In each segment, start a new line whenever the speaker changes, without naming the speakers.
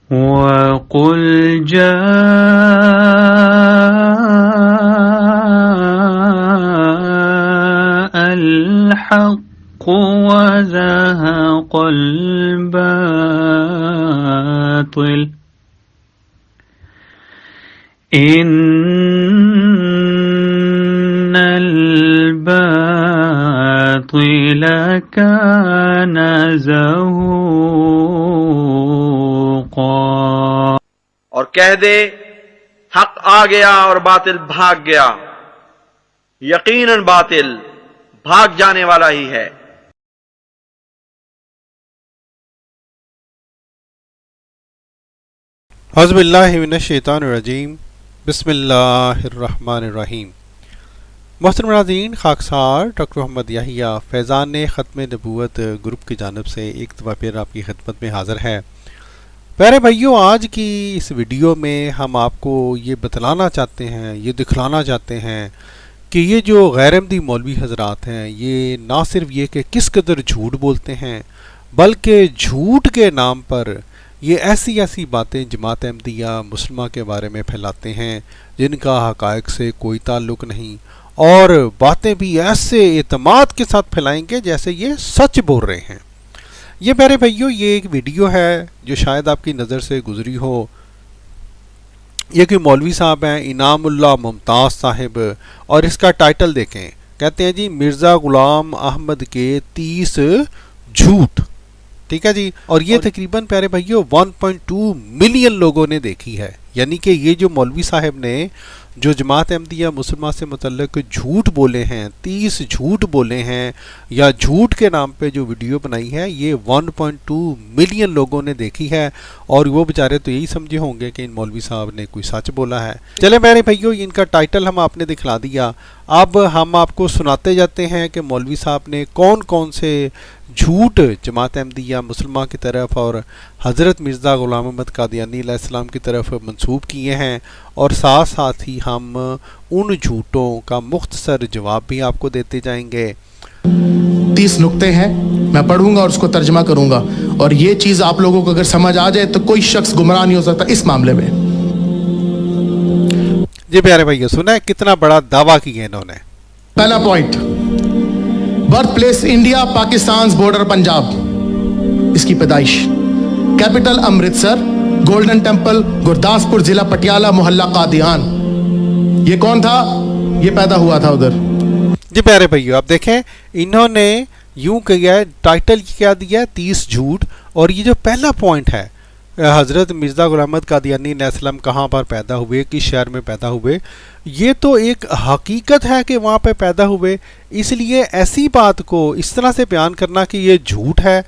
وَقُلْ جَاءَ الْحَقُّ وَزَهَقَ الْبَاطِلُ إِنَّ الْبَاطِلَ كَانَ زَهُوقًا۔
اور کہہ دے حق آ گیا اور باطل بھاگ گیا، یقیناً باطل بھاگ جانے والا ہی ہے۔
اعوذ باللہ من الشیطان الرجیم، بسم اللہ الرحمن الرحیم۔ محترم ناظرین، خاکسار ڈاکٹر محمد یحییٰ فیضان ختم نبوت گروپ کی جانب سے ایک دفعہ پھر آپ کی خدمت میں حاضر ہے۔ پیارے بھائیوں، آج کی اس ویڈیو میں ہم آپ کو یہ بتلانا چاہتے ہیں، یہ دکھلانا چاہتے ہیں کہ یہ جو غیر احمدی مولوی حضرات ہیں، یہ نہ صرف یہ کہ کس قدر جھوٹ بولتے ہیں، بلکہ جھوٹ کے نام پر یہ ایسی باتیں جماعت احمدیہ مسلمہ کے بارے میں پھیلاتے ہیں جن کا حقائق سے کوئی تعلق نہیں، اور باتیں بھی ایسے اعتماد کے ساتھ پھیلائیں گے جیسے یہ سچ بول رہے ہیں۔ یہ میرے بھائیوں، یہ ایک ویڈیو ہے جو شاید آپ کی نظر سے گزری ہو۔ یہ کوئی مولوی صاحب ہیں، انعام اللہ ممتاز صاحب، اور اس کا ٹائٹل دیکھیں، کہتے ہیں جی مرزا غلام احمد کے 30 جھوٹ، ٹھیک ہے جی۔ اور یہ تقریباً پیارے بھائیوں 1.2 ملین لوگوں نے دیکھی ہے، یعنی کہ یہ جو مولوی صاحب نے جو جماعت احمدیہ مسلمہ سے متعلق جھوٹ بولے ہیں، 30 جھوٹ بولے ہیں یا جھوٹ کے نام پہ جو ویڈیو بنائی ہے، یہ 1.2 ملین لوگوں نے دیکھی ہے، اور وہ بیچارے تو یہی سمجھے ہوں گے کہ ان مولوی صاحب نے کوئی سچ بولا ہے۔ چلے میرے بھائیوں، ان کا ٹائٹل ہم آپ نے دکھلا دیا، اب ہم آپ کو سناتے جاتے ہیں کہ مولوی صاحب نے کون کون سے جھوٹ جماعت احمدیہ مسلمہ کی طرف اور حضرت مرزا غلام احمد قادیانی علیہ السلام کی طرف منسوب کیے ہیں، اور ساتھ ساتھ ہی ہم ان جھوٹوں کا مختصر جواب بھی آپ کو دیتے جائیں گے۔
30 نکتے ہیں، میں پڑھوں گا اور اس کو ترجمہ کروں گا، اور یہ چیز آپ لوگوں کو اگر سمجھ آ جائے تو کوئی شخص گمراہ نہیں ہو سکتا اس معاملے میں۔
جی پیارے بھائیو، سنا ہے کتنا بڑا دعویٰ کیا انہوں نے۔
پہلا point, birthplace India, Pakistan border Punjab, اس کی پیدائش، capital Amritsar, Golden Temple Gurdaspur, ضلع پٹیالہ، محلہ قادیان۔ یہ کون تھا؟ یہ پیدا ہوا تھا ادھر۔
جی پیارے بھائیو، آپ دیکھیں انہوں نے یوں کیا ہے، ٹائٹل کیا دیا ہے 30 جھوٹ، اور یہ جو پہلا پوائنٹ ہے حضرت مرزا غلام احمد قادیانی علیہ السلام کہاں پر پیدا ہوئے، کس شہر میں پیدا ہوئے، یہ تو ایک حقیقت ہے کہ وہاں پہ پیدا ہوئے، اس لیے ایسی بات کو اس طرح سے بیان کرنا کہ یہ جھوٹ ہے،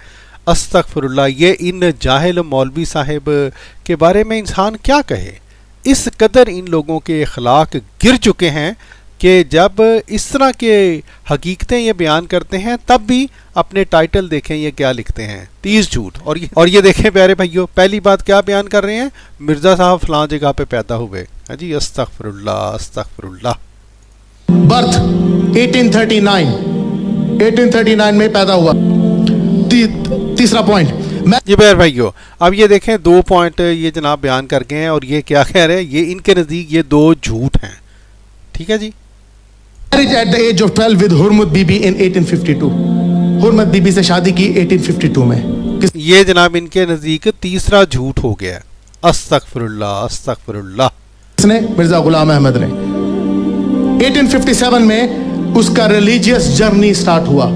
استغفر اللہ، یہ ان جاہل مولوی صاحب کے بارے میں انسان کیا کہے۔ اس قدر ان لوگوں کے اخلاق گر چکے ہیں کہ جب اس طرح کے حقیقتیں یہ بیان کرتے ہیں تب بھی اپنے ٹائٹل دیکھیں یہ کیا لکھتے ہیں، 30 جھوٹ۔ اور یہ دیکھیں پیارے بھائیوں، پہلی بات کیا بیان کر رہے ہیں، مرزا صاحب فلاں جگہ پہ پیدا ہوئے، ہاں جی، استغفر اللہ استغفر اللہ۔
برتھ 1839 میں پیدا ہوا۔ تیسرا پوائنٹ،
جی پیارے بھائیو، اب یہ دیکھیں 2 پوائنٹ یہ جناب بیان کر گئے ہیں، اور یہ کیا کہہ رہے ہیں، یہ ان کے نزدیک یہ 2 جھوٹ ہیں، ٹھیک ہے جی۔
marriage at the age of 12 with حرمت بی بی in 1852، حرمت بی بی سے شادی کی 1852 میں۔
یہ جناب ان کے نزدیک تیسرا جھوٹ ہو گیا، استغفر اللہ استغفر اللہ۔
اس نے مرزا غلام احمد نے 1857 میں اس کا ریلیجیس جرنی سٹارٹ ہوا،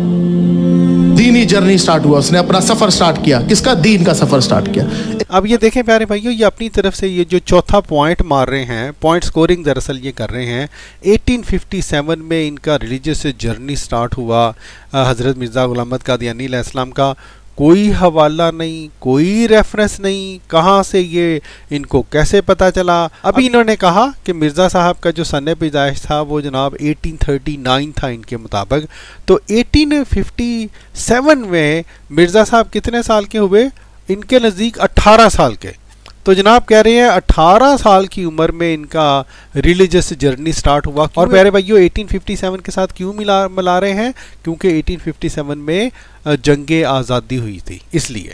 دینی جرنی سٹارٹ ہوا، اس نے اپنا سفر سٹارٹ کیا، کس کا؟ دین کا سفر سٹارٹ کیا۔
اب یہ دیکھیں پیارے بھائیو، یہ اپنی طرف سے یہ جو چوتھا پوائنٹ مار رہے ہیں، پوائنٹ سکورنگ دراصل یہ کر رہے ہیں، 1857 میں ان کا ریلیجیس جرنی سٹارٹ ہوا، حضرت مرزا غلام احمد قادیانی علیہ السلام کا کوئی حوالہ نہیں، کوئی ریفرنس نہیں، کہاں سے یہ ان کو کیسے پتہ چلا۔ ابھی انہوں نے کہا کہ مرزا صاحب کا جو سن پیدائش تھا وہ جناب 1839 تھا ان کے مطابق، تو 1857 میں مرزا صاحب کتنے سال کے ہوئے؟ ان کے نزدیک 18 سال کے۔ تو جناب کہہ رہے ہیں 18 سال کی عمر میں ان کا ریلیجس جرنی سٹارٹ ہوا، اور پیارے بھائیو 1857 کے ساتھ کیوں ملا رہے ہیں؟ کیونکہ 1857 میں جنگ آزادی ہوئی تھی، اس لیے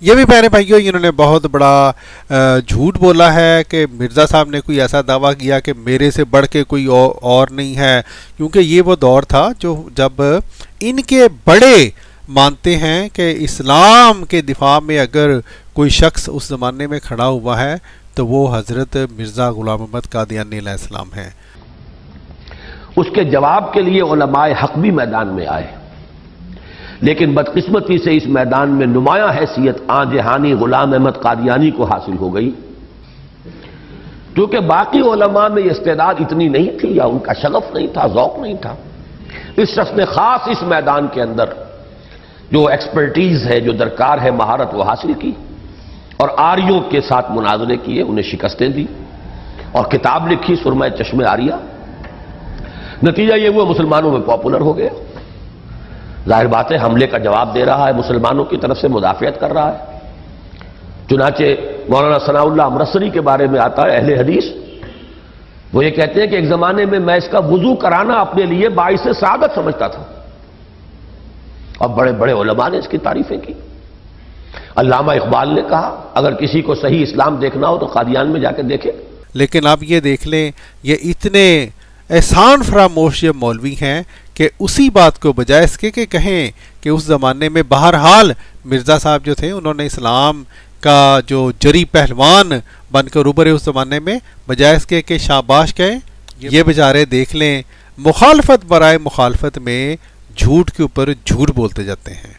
یہ بھی پیارے بھائیوں انہوں نے بہت بڑا جھوٹ بولا ہے کہ مرزا صاحب نے کوئی ایسا دعویٰ کیا کہ میرے سے بڑھ کے کوئی اور نہیں ہے، کیونکہ یہ وہ دور تھا جب ان کے بڑے مانتے ہیں کہ اسلام کے دفاع میں اگر کوئی شخص اس زمانے میں کھڑا ہوا ہے تو وہ حضرت مرزا غلام احمد قادیانی علیہ السلام ہیں۔
اس کے جواب کے لیے علماء حق بھی میدان میں آئے، لیکن بدقسمتی سے اس میدان میں نمایاں حیثیت آن جہانی غلام احمد قادیانی کو حاصل ہو گئی، کیونکہ باقی علماء میں یہ استعداد اتنی نہیں تھی یا ان کا شغف نہیں تھا، ذوق نہیں تھا۔ اس شخص نے خاص اس میدان کے اندر جو ایکسپرٹیز ہے، جو درکار ہے، مہارت وہ حاصل کی اور آریوں کے ساتھ مناظرے کیے، انہیں شکستیں دی اور کتاب لکھی سرمہ چشم آریہ۔ نتیجہ یہ ہوا مسلمانوں میں پاپولر ہو گیا، ظاہر بات ہے حملے کا جواب دے رہا ہے، مسلمانوں کی طرف سے مدافعت کر رہا ہے۔ چنانچہ مولانا ثناء اللہ امرتسری کے بارے میں آتا ہے، اہل حدیث، وہ یہ کہتے ہیں کہ ایک زمانے میں میں اس کا وضو کرانا اپنے لیے باعث سعادت سمجھتا تھا، اور بڑے بڑے علماء نے اس کی تعریفیں کی۔ علامہ اقبال نے کہا اگر کسی کو صحیح اسلام دیکھنا ہو تو قادیان میں جا کے دیکھے۔
لیکن آپ یہ دیکھ لیں، یہ اتنے احسان فراموش یہ مولوی ہیں کہ اسی بات کو بجائے اس کے کہ کہیں کہ اس زمانے میں بہرحال مرزا صاحب جو تھے انہوں نے اسلام کا جو جری پہلوان بن کر ابھرے اس زمانے میں، بجائے اس کے کہ شاباش کہیں، یہ بیچارے دیکھ لیں مخالفت برائے مخالفت میں جھوٹ کے اوپر جھوٹ بولتے جاتے ہیں۔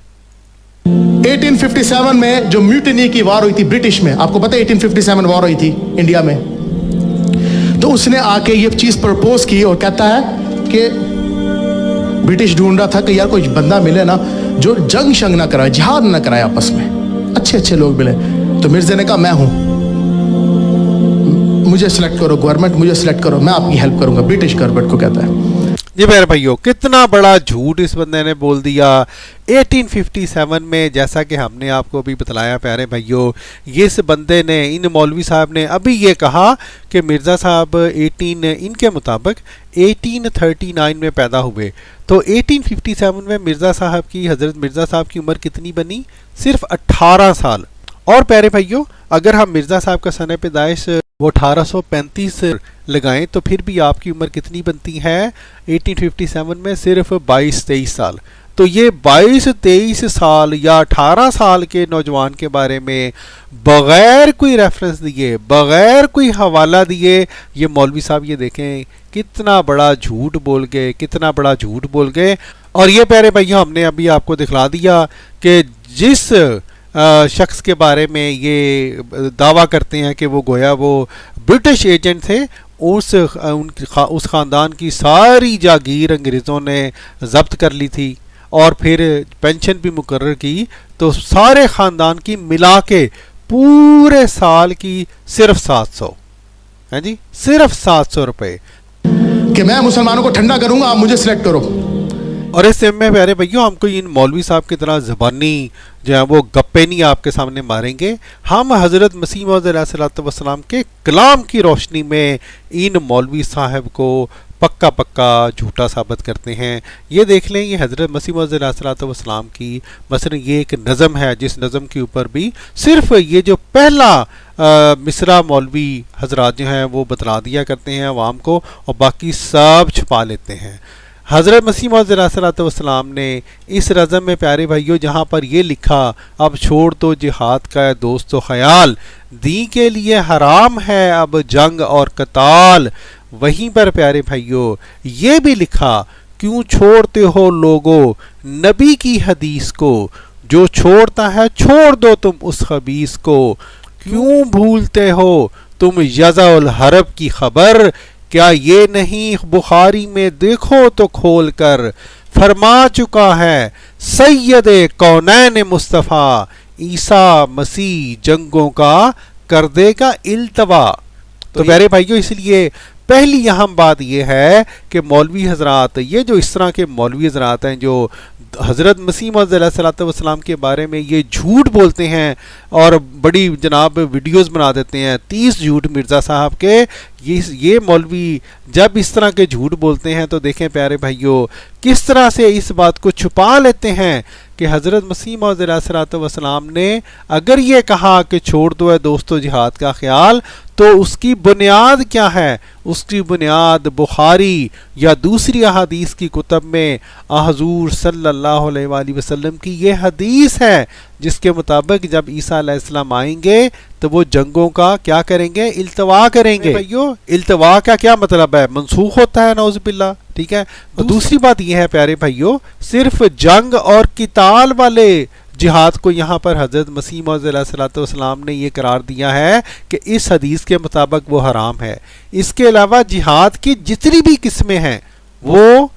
1857 میں جو میوٹنی کی وار ہوئی تھی برٹش میں، آپ کو پتہ ہے 1857 وار ہوئی تھی انڈیا میں، تو اس نے آ کے یہ چیز پرپوز کی اور کہتا ہے کہ برٹش ڈھونڈ رہا تھا کہ یار کوئی بندہ ملے نا جو جنگ شنگ نہ کرائے، جہاد نہ کرائے، آپس میں اچھے لوگ ملے۔ تو مرزا نے کہا میں ہوں، مجھے سلیکٹ کرو، گورنمنٹ مجھے سلیکٹ کرو، میں آپ کی ہیلپ کروں گا، برٹش گورنمنٹ کو کہتا ہے۔
جی میرے بھائیو، کتنا بڑا جھوٹ اس بندے نے بول دیا۔ 1857 میں جیسا کہ ہم نے آپ کو ابھی بتلایا پیارے بھائیو، اس بندے نے، ان مولوی صاحب نے ابھی یہ کہا کہ مرزا صاحب ان کے مطابق 1839 میں پیدا ہوئے، تو 1857 میں مرزا صاحب کی، حضرت مرزا صاحب کی عمر کتنی بنی؟ صرف 18 سال۔ اور پیارے بھائیو اگر ہم مرزا صاحب کا سنِ پیدائش وہ 1835 لگائیں تو پھر بھی آپ کی عمر کتنی بنتی ہے 1857 میں؟ صرف 22-23 سال۔ تو یہ 22-23 سال یا 18 سال کے نوجوان کے بارے میں بغیر کوئی ریفرنس دیے، بغیر کوئی حوالہ دیے، یہ مولوی صاحب یہ دیکھیں کتنا بڑا جھوٹ بول گئے، کتنا بڑا جھوٹ بول گئے۔ اور یہ پیارے بھائیوں ہم نے ابھی آپ کو دکھلا دیا کہ جس شخص کے بارے میں یہ دعویٰ کرتے ہیں کہ وہ گویا وہ برٹش ایجنٹ تھے، اس خاندان کی ساری جاگیر انگریزوں نے ضبط کر لی تھی اور پھر پینشن بھی مقرر کی، تو سارے خاندان کی ملا کے پورے سال کی صرف 700، ہیں جی، صرف 700 روپے
کہ میں مسلمانوں کو ٹھنڈا کروں گا، آپ مجھے سلیکٹ کرو۔
اور اس میں پیارے بھائیوں ہم کوئی ان مولوی صاحب کی طرح زبانی جو ہے وہ گپے نہیں آپ کے سامنے ماریں گے، ہم حضرت مسیح موعود علیہ الصلوۃ والسلام کے کلام کی روشنی میں ان مولوی صاحب کو پکا جھوٹا ثابت کرتے ہیں۔ یہ دیکھ لیں، یہ حضرت مسیح موعود علیہ الصلوۃ والسلام کی مثلا یہ ایک نظم ہے، جس نظم کے اوپر بھی صرف یہ جو پہلا مصرع مولوی حضرات جو ہیں وہ بتلا دیا کرتے ہیں عوام کو، اور باقی سب چھپا لیتے ہیں۔ حضرت مسیح موعود علیہ الصلوۃ والسلام نے اس رزم میں پیارے بھائیوں جہاں پر یہ لکھا اب چھوڑ دو جہاد کا ہے دوست و خیال، دین کے لیے حرام ہے اب جنگ اور قتال، وہیں پر پیارے بھائیوں یہ بھی لکھا کیوں چھوڑتے ہو لوگو نبی کی حدیث کو، جو چھوڑتا ہے چھوڑ دو تم اس خبیث کو، کیوں بھولتے ہو تم یزع الحرب کی خبر، کیا یہ نہیں بخاری میں دیکھو تو کھول کر، فرما چکا ہے سید کونین مصطفیٰ عیسیٰ مسیح جنگوں کا کر دے گا التوا۔ تو میرے بھائیوں اس لیے پہلی اہم بات یہ ہے کہ مولوی حضرات، یہ جو اس طرح کے مولوی حضرات ہیں جو حضرت مسیح موعود علیہ الصلوۃ والسلام کے بارے میں یہ جھوٹ بولتے ہیں اور بڑی جناب ویڈیوز بنا دیتے ہیں، 30 جھوٹ مرزا صاحب کے یہ مولوی جب اس طرح کے جھوٹ بولتے ہیں تو دیکھیں پیارے بھائیوں کس طرح سے اس بات کو چھپا لیتے ہیں کہ حضرت مسیح موعود علیہ الصلوۃ والسلام نے اگر یہ کہا کہ چھوڑ دو ہے دوستو جہاد کا خیال، تو اس کی بنیاد کیا ہے؟ اس کی بنیاد بخاری یا دوسری احادیث کی کتب میں حضور صلی اللہ علیہ وآلہ وسلم کی یہ حدیث ہے جس کے مطابق جب عیسیٰ علیہ السلام آئیں گے تو وہ جنگوں کا کیا کریں گے؟ التوا کریں گے۔ بھائیو التوا کا کیا مطلب ہے؟ منسوخ ہوتا ہے نعوذ باللہ، ٹھیک ہے۔ دوسری بات یہ ہے پیارے بھائیو، صرف جنگ اور قتال والے جہاد کو یہاں پر حضرت مسیح موعود علیہ الصلوۃ والسلام نے یہ قرار دیا ہے کہ اس حدیث کے مطابق وہ حرام ہے۔ اس کے علاوہ جہاد کی جتنی بھی قسمیں ہیں وہ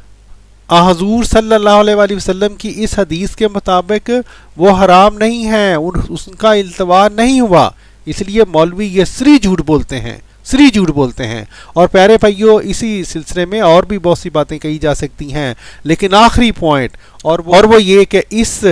حضور صلی اللہ علیہ وآلہ وسلم کی اس حدیث کے مطابق وہ حرام نہیں ہیں، ان کا التوا نہیں ہوا، اس لیے مولوی یہ سری جھوٹ بولتے ہیں، سری جھوٹ بولتے ہیں۔ اور پیارے بھائیوں اسی سلسلے میں اور بھی بہت سی باتیں کہی جا سکتی ہیں، لیکن آخری پوائنٹ اور وہ یہ کہ اس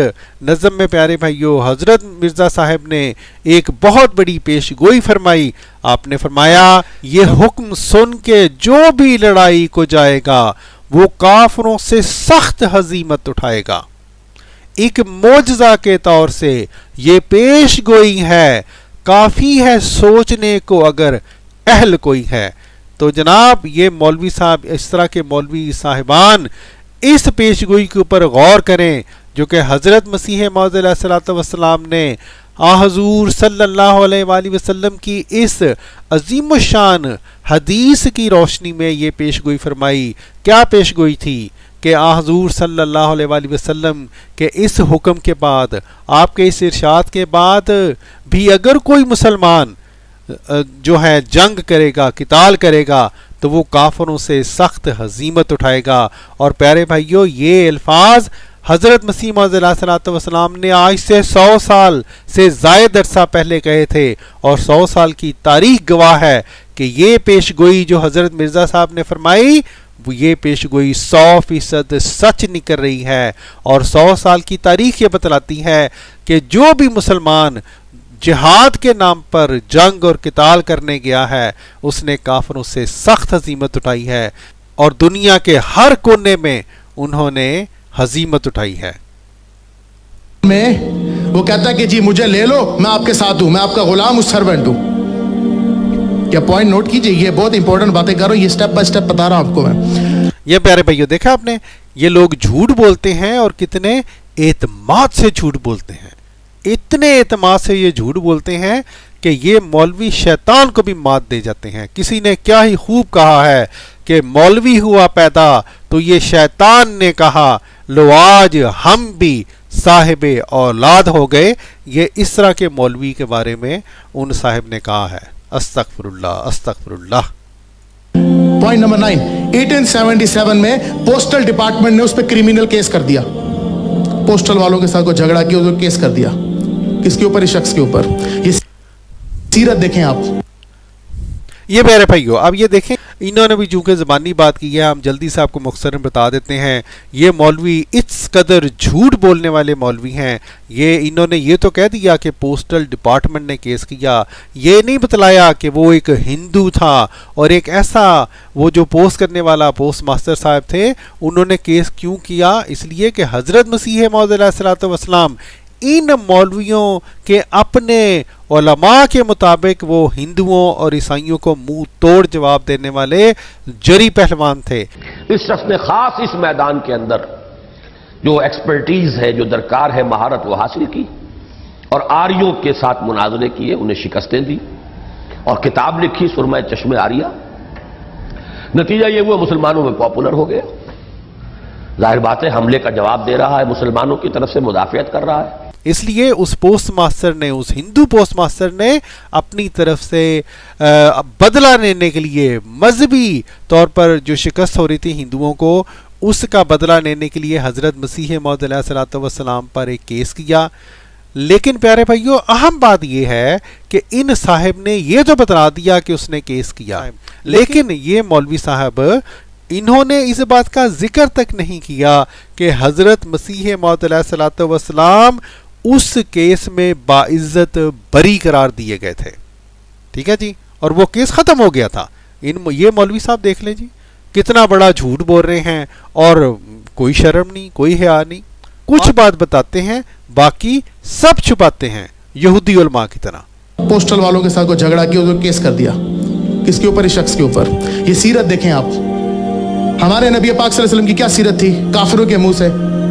نظم میں پیارے بھائیوں حضرت مرزا صاحب نے ایک بہت بڑی پیش گوئی فرمائی۔ آپ نے فرمایا یہ حکم سن کے جو بھی لڑائی کو جائے گا وہ کافروں سے سخت ہزیمت اٹھائے گا۔ ایک معجزہ کے طور سے یہ پیش گوئی ہے، کافی ہے سوچنے کو اگر اہل کوئی ہے۔ تو جناب یہ مولوی صاحب، اس طرح کے مولوی صاحبان اس پیش گوئی کے اوپر غور کریں جو کہ حضرت مسیح موعود علیہ الصلوۃ والسلام نے حضور صلی اللہ علیہ وآلہ وسلم کی اس عظیم الشان حدیث کی روشنی میں یہ پیش گوئی فرمائی۔ کیا پیش گوئی تھی؟ کہ حضور صلی اللہ علیہ وآلہ وسلم کے اس حکم کے بعد، آپ کے اس ارشاد کے بعد بھی اگر کوئی مسلمان جو ہے جنگ کرے گا، قتال کرے گا، تو وہ کافروں سے سخت ہزیمت اٹھائے گا۔ اور پیارے بھائیوں یہ الفاظ حضرت مسیح موعود علیہ الصلوۃ والسلام نے آج سے 100 سال سے زائد عرصہ پہلے کہے تھے، اور 100 سال کی تاریخ گواہ ہے کہ یہ پیش گوئی جو حضرت مرزا صاحب نے فرمائی وہ یہ پیش گوئی 100% سچ نکل رہی ہے۔ اور 100 سال کی تاریخ یہ بتلاتی ہے کہ جو بھی مسلمان جہاد کے نام پر جنگ اور قتال کرنے گیا ہے اس نے کافروں سے سخت ہزیمت اٹھائی ہے، اور دنیا کے ہر کونے میں انہوں نے ہزیمت اٹھائی ہے۔
میں وہ کہتا ہے کہ جی مجھے لے لو، میں آپ کے ساتھ ہوں، میں آپ کا غلام ہوں، سرونٹ ہوں۔ کیا پوائنٹ نوٹ کیجئے، یہ بہت امپورٹنٹ باتیں کر رہا ہوں، یہ سٹیپ بائی سٹیپ بتا رہا ہوں آپ کو میں۔
یہ پیارے بھائیو دیکھا آپ نے، یہ لوگ جھوٹ بولتے ہیں اور کتنے اعتماد سے جھوٹ بولتے ہیں، اتنے اعتماد سے یہ جھوٹ بولتے ہیں کہ یہ مولوی شیطان کو بھی مات دے جاتے ہیں۔ کسی نے کیا ہی خوب کہا ہے کہ مولوی ہوا پیدا تو یہ شیطان نے کہا لو آج ہم بھی صاحب اولاد ہو گئے۔ یہ اس طرح کے مولوی کے بارے میں ان صاحب نے کہا ہے۔ استغفر اللہ استغفر اللہ۔
پوائنٹ نمبر 9، 1877 میں پوسٹل ڈپارٹمنٹ نے اس پہ کریمنل کیس کر دیا، پوسٹل والوں کے ساتھ کوئی جھگڑا کیا تو کیس کر دیا۔ کس کے اوپر؟ اس شخص کے اوپر۔ یہ سیرت دیکھیں آپ۔
یہ میرے بھائیو اب یہ دیکھیں، انہوں نے بھی چونکہ زبانی بات کی ہے، ہم جلدی سے آپ کو مختصراً بتا دیتے ہیں۔ یہ مولوی اس قدر جھوٹ بولنے والے مولوی ہیں، انہوں نے یہ تو کہہ دیا کہ پوسٹل ڈپارٹمنٹ نے کیس کیا، یہ نہیں بتلایا کہ وہ ایک ہندو تھا اور ایک ایسا وہ جو پوسٹ کرنے والا پوسٹ ماسٹر صاحب تھے انہوں نے کیس کیوں کیا؟ اس لیے کہ حضرت مسیح موعود علیہ الصلوۃ والسلام ان مولویوں کے اپنے علماء کے مطابق وہ ہندوؤں اور عیسائیوں کو منہ توڑ جواب دینے والے جری پہلوان تھے۔
اس شخص نے خاص اس میدان کے اندر جو ایکسپرٹیز ہے، جو درکار ہے، مہارت وہ حاصل کی، اور آریوں کے ساتھ مناظرے کیے، انہیں شکستیں دی، اور کتاب لکھی سرمہ چشم آریہ۔ نتیجہ یہ ہوا مسلمانوں میں پاپولر ہو گیا۔ ظاہر بات ہے حملے کا جواب دے رہا ہے، مسلمانوں کی طرف سے مدافعت کر رہا ہے۔
اس لیے اس پوسٹ ماسٹر نے، اس ہندو پوسٹ ماسٹر نے اپنی طرف سے بدلہ لینے کے لیے مذہبی طور پر جو شکست ہو رہی تھی ہندوؤں کو، اس کا بدلہ لینے کے لیے حضرت مسیح موعود علیہ الصلوۃ والسلام پر ایک کیس کیا۔ لیکن پیارے بھائیو اہم بات یہ ہے کہ ان صاحب نے یہ تو بتلا دیا کہ اس نے کیس کیا، لیکن یہ مولوی صاحب انہوں نے اس بات کا ذکر تک نہیں کیا کہ حضرت مسیح موعود علیہ الصلوۃ والسلام اس کیس میں باعزت بری قرار دیے گئے تھے، ٹھیک ہے جی، اور وہ کیس ختم ہو گیا تھا۔ یہ مولوی صاحب دیکھ لیں جی کتنا بڑا جھوٹ بول رہے ہیں اور کوئی شرم نہیں کوئی حیا نہیں. کچھ بات بتاتے ہیں باقی سب چھپاتے ہیں یہودی علماء کی طرح.
پوسٹل والوں کے ساتھ کوئی جھگڑا کیا تو کیس کر دیا کس کے اوپر؟ اس شخص کے اوپر. یہ سیرت دیکھیں آپ, ہمارے نبی پاک صلی اللہ علیہ وسلم کی کیا سیرت تھی کافروں کے منہ سے؟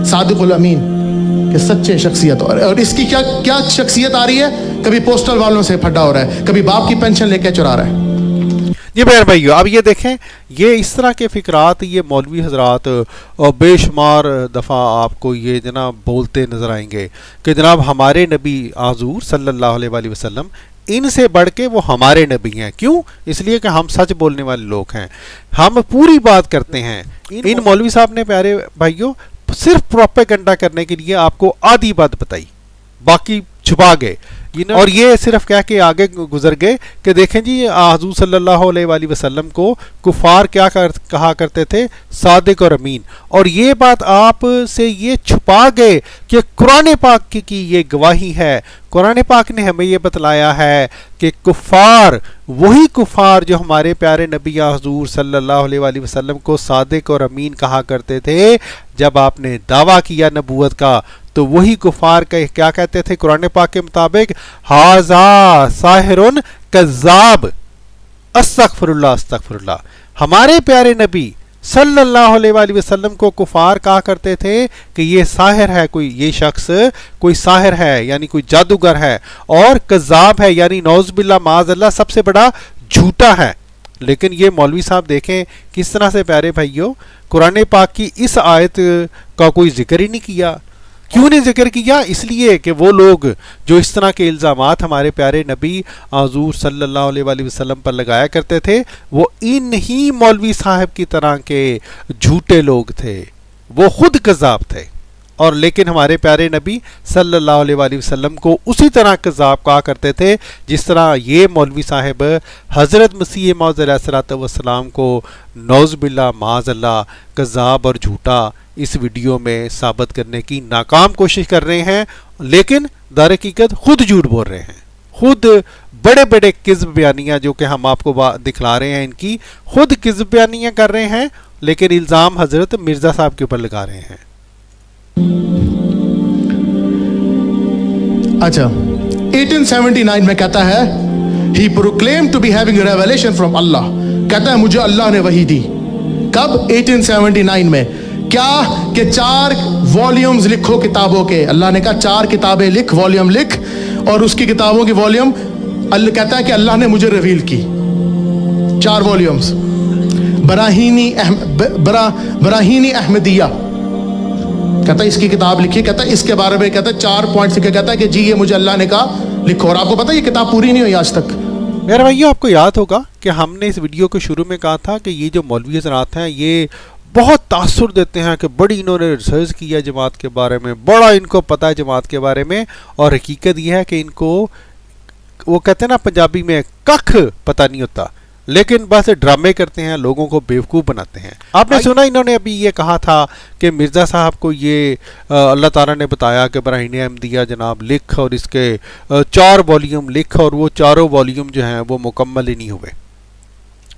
صادق الامین کہ سچے شخصیت. اور اس کی کیا شخصیت آ رہی ہے؟ کبھی پوسٹل والوں سے پھڈا ہو رہا ہے, کبھی باپ کی پینشن لے کے چرا رہا ہے.
جی بہن بھائیو, اب یہ دیکھیں یہ اس طرح کے فکرات یہ مولوی حضرات بے شمار دفعہ آپ کو یہ جناب بولتے نظر آئیں گے کہ جناب ہمارے نبی حضور صلی اللہ علیہ وآلہ وسلم ان سے بڑھ کے وہ ہمارے نبی ہیں. کیوں؟ اس لیے کہ ہم سچ بولنے والے لوگ ہیں, ہم پوری بات کرتے ہیں. ان مولوی صاحب نے پیارے بھائیوں صرف پروپیگنڈا کرنے کے لیے آپ کو آدھی بات بتائی, باقی چھپا گئے. اور یہ صرف کہہ کے آگے گزر گئے کہ دیکھیں جی حضور صلی اللہ علیہ وآلہ وسلم کو کفار کیا کہا کرتے تھے؟ صادق اور امین. اور یہ بات آپ سے یہ چھپا گئے کہ قرآن پاک کی یہ گواہی ہے. قرآن پاک نے ہمیں یہ بتلایا ہے کہ کفار وہی کفار جو ہمارے پیارے نبی حضور صلی اللہ علیہ وآلہ وسلم کو صادق اور امین کہا کرتے تھے, جب آپ نے دعویٰ کیا نبوت کا تو وہی کفار کیا کہتے تھے قرآن پاک کے مطابق؟ ھذا ساحر کذاب. استغفر اللہ استغفر اللہ. ہمارے پیارے نبی صلی اللہ علیہ وآلہ وسلم کو کفار کہا کرتے تھے کہ یہ ساحر ہے, کوئی یہ شخص کوئی ساحر ہے یعنی کوئی جادوگر ہے, اور کذاب ہے یعنی نعوذ باللہ معاذ اللہ سب سے بڑا جھوٹا ہے. لیکن یہ مولوی صاحب دیکھیں کس طرح سے پیارے بھائیوں قرآن پاک کی اس آیت کا کوئی ذکر ہی نہیں کیا. کیوں نہیں ذکر کیا؟ اس لیے کہ وہ لوگ جو اس طرح کے الزامات ہمارے پیارے نبی حضور صلی اللہ علیہ وآلہ وسلم پر لگایا کرتے تھے وہ انہی مولوی صاحب کی طرح کے جھوٹے لوگ تھے, وہ خود کذاب تھے. اور لیکن ہمارے پیارے نبی صلی اللہ علیہ وآلہ وسلم کو اسی طرح کذاب کہا کرتے تھے جس طرح یہ مولوی صاحب حضرت مسیح موعود علیہ الصلوۃ والسلام کو نعوذ باللہ معاذ اللہ کذاب اور جھوٹا اس ویڈیو میں ثابت کرنے کی ناکام کوشش کر رہے ہیں, لیکن در حقیقت خود جھوٹ بول رہے ہیں. خود بڑے بڑے کذب بیانیاں جو کہ ہم آپ کو دکھلا رہے ہیں ان کی خود کذب بیانیاں کر رہے ہیں, لیکن الزام حضرت مرزا صاحب کے اوپر لگا رہے ہیں.
اچھا 1879 میں کہتا ہے he proclaimed to be having a revelation from Allah, کہتا ہے مجھے اللہ نے وحی دی. کب؟ 1879 میں. کیا کہ 4 والیومز لکھو کتابوں کے. اللہ نے کہا 4 کتابیں لکھ, والیوم لکھ, اور اس کی کتابوں کی والیوم اللہ کہتا ہے کہ اللہ نے مجھے ریویل کی 4 والیومز. براہینی احمدیہ کہتا ہے اس کی کتاب لکھی, کہتا ہے اس کے بارے میں کہتا ہے 4 پوائنٹس لکھے, کہتا ہے کہ جی یہ مجھے اللہ نے کہا لکھو. اور آپ کو پتہ ہے یہ کتاب پوری نہیں ہوئی آج تک.
میرے بھائیو آپ کو یاد ہوگا کہ ہم نے اس ویڈیو کے شروع میں کہا تھا کہ یہ جو مولوی حضرات ہیں یہ بہت تاثر دیتے ہیں کہ بڑی انہوں نے ریسرچ کیا جماعت کے بارے میں, بڑا ان کو پتہ ہے جماعت کے بارے میں, اور حقیقت یہ ہے کہ ان کو وہ کہتے ہیں نا پنجابی میں ککھ پتہ نہیں ہوتا, لیکن بس ڈرامے کرتے ہیں, لوگوں کو بیوقوف بناتے ہیں. آپ نے سنا انہوں نے ابھی یہ کہا تھا کہ مرزا صاحب کو یہ اللہ تعالیٰ نے بتایا کہ براہین احمدیہ جناب لکھ اور اس کے 4 والیوم لکھ, اور وہ 4 والیوم جو ہیں وہ مکمل ہی نہیں ہوئے.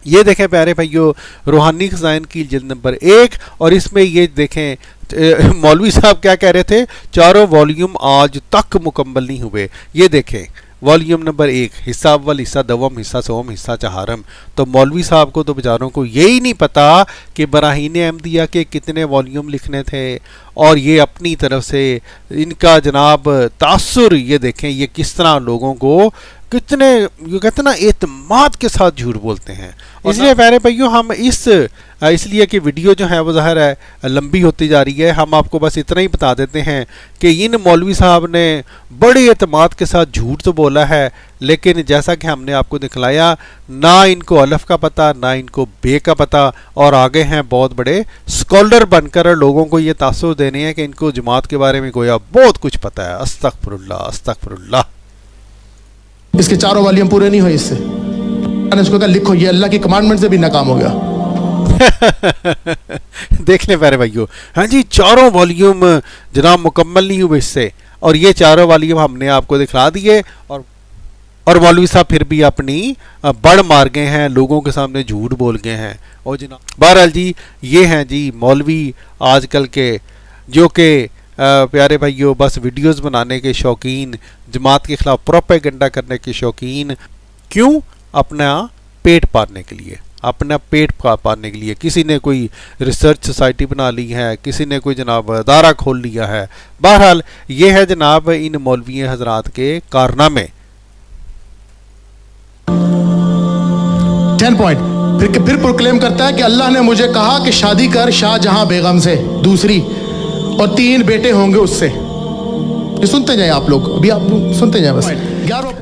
یہ دیکھیں پیارے بھائیو روحانی خزائن کی جلد نمبر 1, اور اس میں یہ دیکھیں مولوی صاحب کیا کہہ رہے تھے 4 والیوم آج تک مکمل نہیں ہوئے. یہ دیکھیں والیوم نمبر 1 حصہ اول, حصہ دوم, حصہ سوم, حصہ چہارم. تو مولوی صاحب کو تو بیچاروں کو یہی نہیں پتا کہ براہین احمدیہ کے کتنے والیوم لکھنے تھے, اور یہ اپنی طرف سے ان کا جناب تاثر یہ دیکھیں یہ کس طرح لوگوں کو کتنے یہ کہتے ہیں نا اعتماد کے ساتھ جھوٹ بولتے ہیں. اس لیے پیارے بھائیوں ہم اس لیے کہ ویڈیو جو ہے وہ ظاہر ہے لمبی ہوتی جا رہی ہے, ہم آپ کو بس اتنا ہی بتا دیتے ہیں کہ ان مولوی صاحب نے بڑے اعتماد کے ساتھ جھوٹ تو بولا ہے, لیکن جیسا کہ ہم نے آپ کو دکھلایا نہ ان کو الف کا پتہ نہ ان کو بے کا پتہ, اور آگے ہیں بہت بڑے اسکالر بن کر لوگوں کو یہ تاثر دینے ہیں کہ ان کو جماعت کے بارے میں گویا بہت کچھ پتہ ہے. استغفر اللہ استغفر اللہ.
اس کے 4 والیوم پورے نہیں ہوئے, اس سے میں نے اس کو کہا لکھو, یہ اللہ کی کمانڈمنٹ سے بھی ناکام ہو گیا.
دیکھ لیں پیارے بھائیو, ہاں جی 4 والیوم جناب مکمل نہیں ہوئے اس سے, اور یہ 4 والیوم ہم نے آپ کو دکھلا دیے. اور اور مولوی صاحب پھر بھی اپنی بڑھ مار گئے ہیں, لوگوں کے سامنے جھوٹ بول گئے ہیں. اور جناب بہرحال جی یہ ہیں جی مولوی آج کل کے, جو کہ پیارے بھائیوں بس ویڈیوز بنانے کے شوقین, جماعت کے خلاف پروپیگنڈا کرنے کے شوقین. کیوں؟ اپنا پیٹ پالنے کے لیے, اپنا پیٹ پالنے کے لیے. کسی نے کوئی ریسرچ سوسائٹی بنا لی ہے, کسی نے کوئی جناب ادارہ کھول لیا ہے. بہرحال یہ ہے جناب ان مولوی حضرات کے کارنامے.
10 پوائنٹ پھر پروکلیم کرتا ہے کہ اللہ نے مجھے کہا کہ شادی کر شاہ جہاں بیگم سے دوسری, اور 3 بیٹے ہوں گے اس سے. یہ سنتے جائیں آپ لوگ, ابھی آپ لوگ سنتے جائیں بس.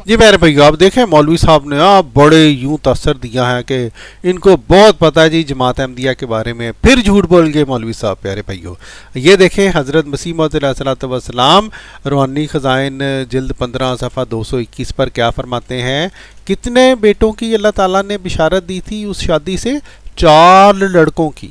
جی میرے بھائیو آپ دیکھیں مولوی صاحب نے بڑے یوں تاثر دیا ہے کہ ان کو بہت پتہ ہے جی جماعت احمدیہ کے بارے میں. پھر جھوٹ بول گئے مولوی صاحب. پیارے بھائیو یہ دیکھیں حضرت مسیح موعود علیہ الصلوۃ والسلام روحانی خزائن جلد 15 صفحہ 221 پر کیا فرماتے ہیں؟ کتنے بیٹوں کی اللہ تعالیٰ نے بشارت دی تھی اس شادی سے؟ 4 لڑکوں کی.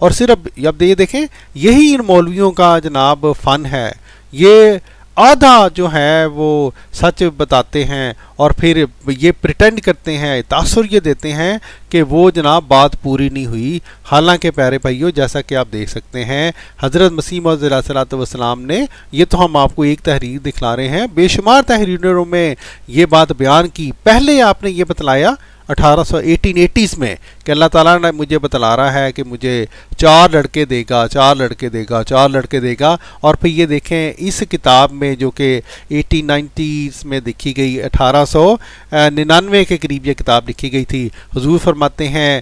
اور صرف اب یہ دیکھیں یہی ان مولویوں کا جناب فن ہے. یہ آدھا جو ہے وہ سچ بتاتے ہیں اور پھر یہ پریٹینڈ کرتے ہیں, تاثر یہ دیتے ہیں کہ وہ جناب بات پوری نہیں ہوئی. حالانکہ پیارے بھائیو جیسا کہ آپ دیکھ سکتے ہیں حضرت مسیح موعود علیہ الصلوۃ والسلام نے, یہ تو ہم آپ کو ایک تحریر دکھلا رہے ہیں, بے شمار تحریروں میں یہ بات بیان کی. پہلے آپ نے یہ بتلایا 1880s میں کہ اللہ تعالیٰ نے مجھے بتلا رہا ہے کہ مجھے 4 لڑکے دے گا, 4 لڑکے دے گا, 4 لڑکے دے گا. اور پھر یہ دیکھیں اس کتاب میں جو کہ 1890s میں لکھی گئی, 1899 کے قریب یہ کتاب لکھی گئی تھی. حضور فرماتے ہیں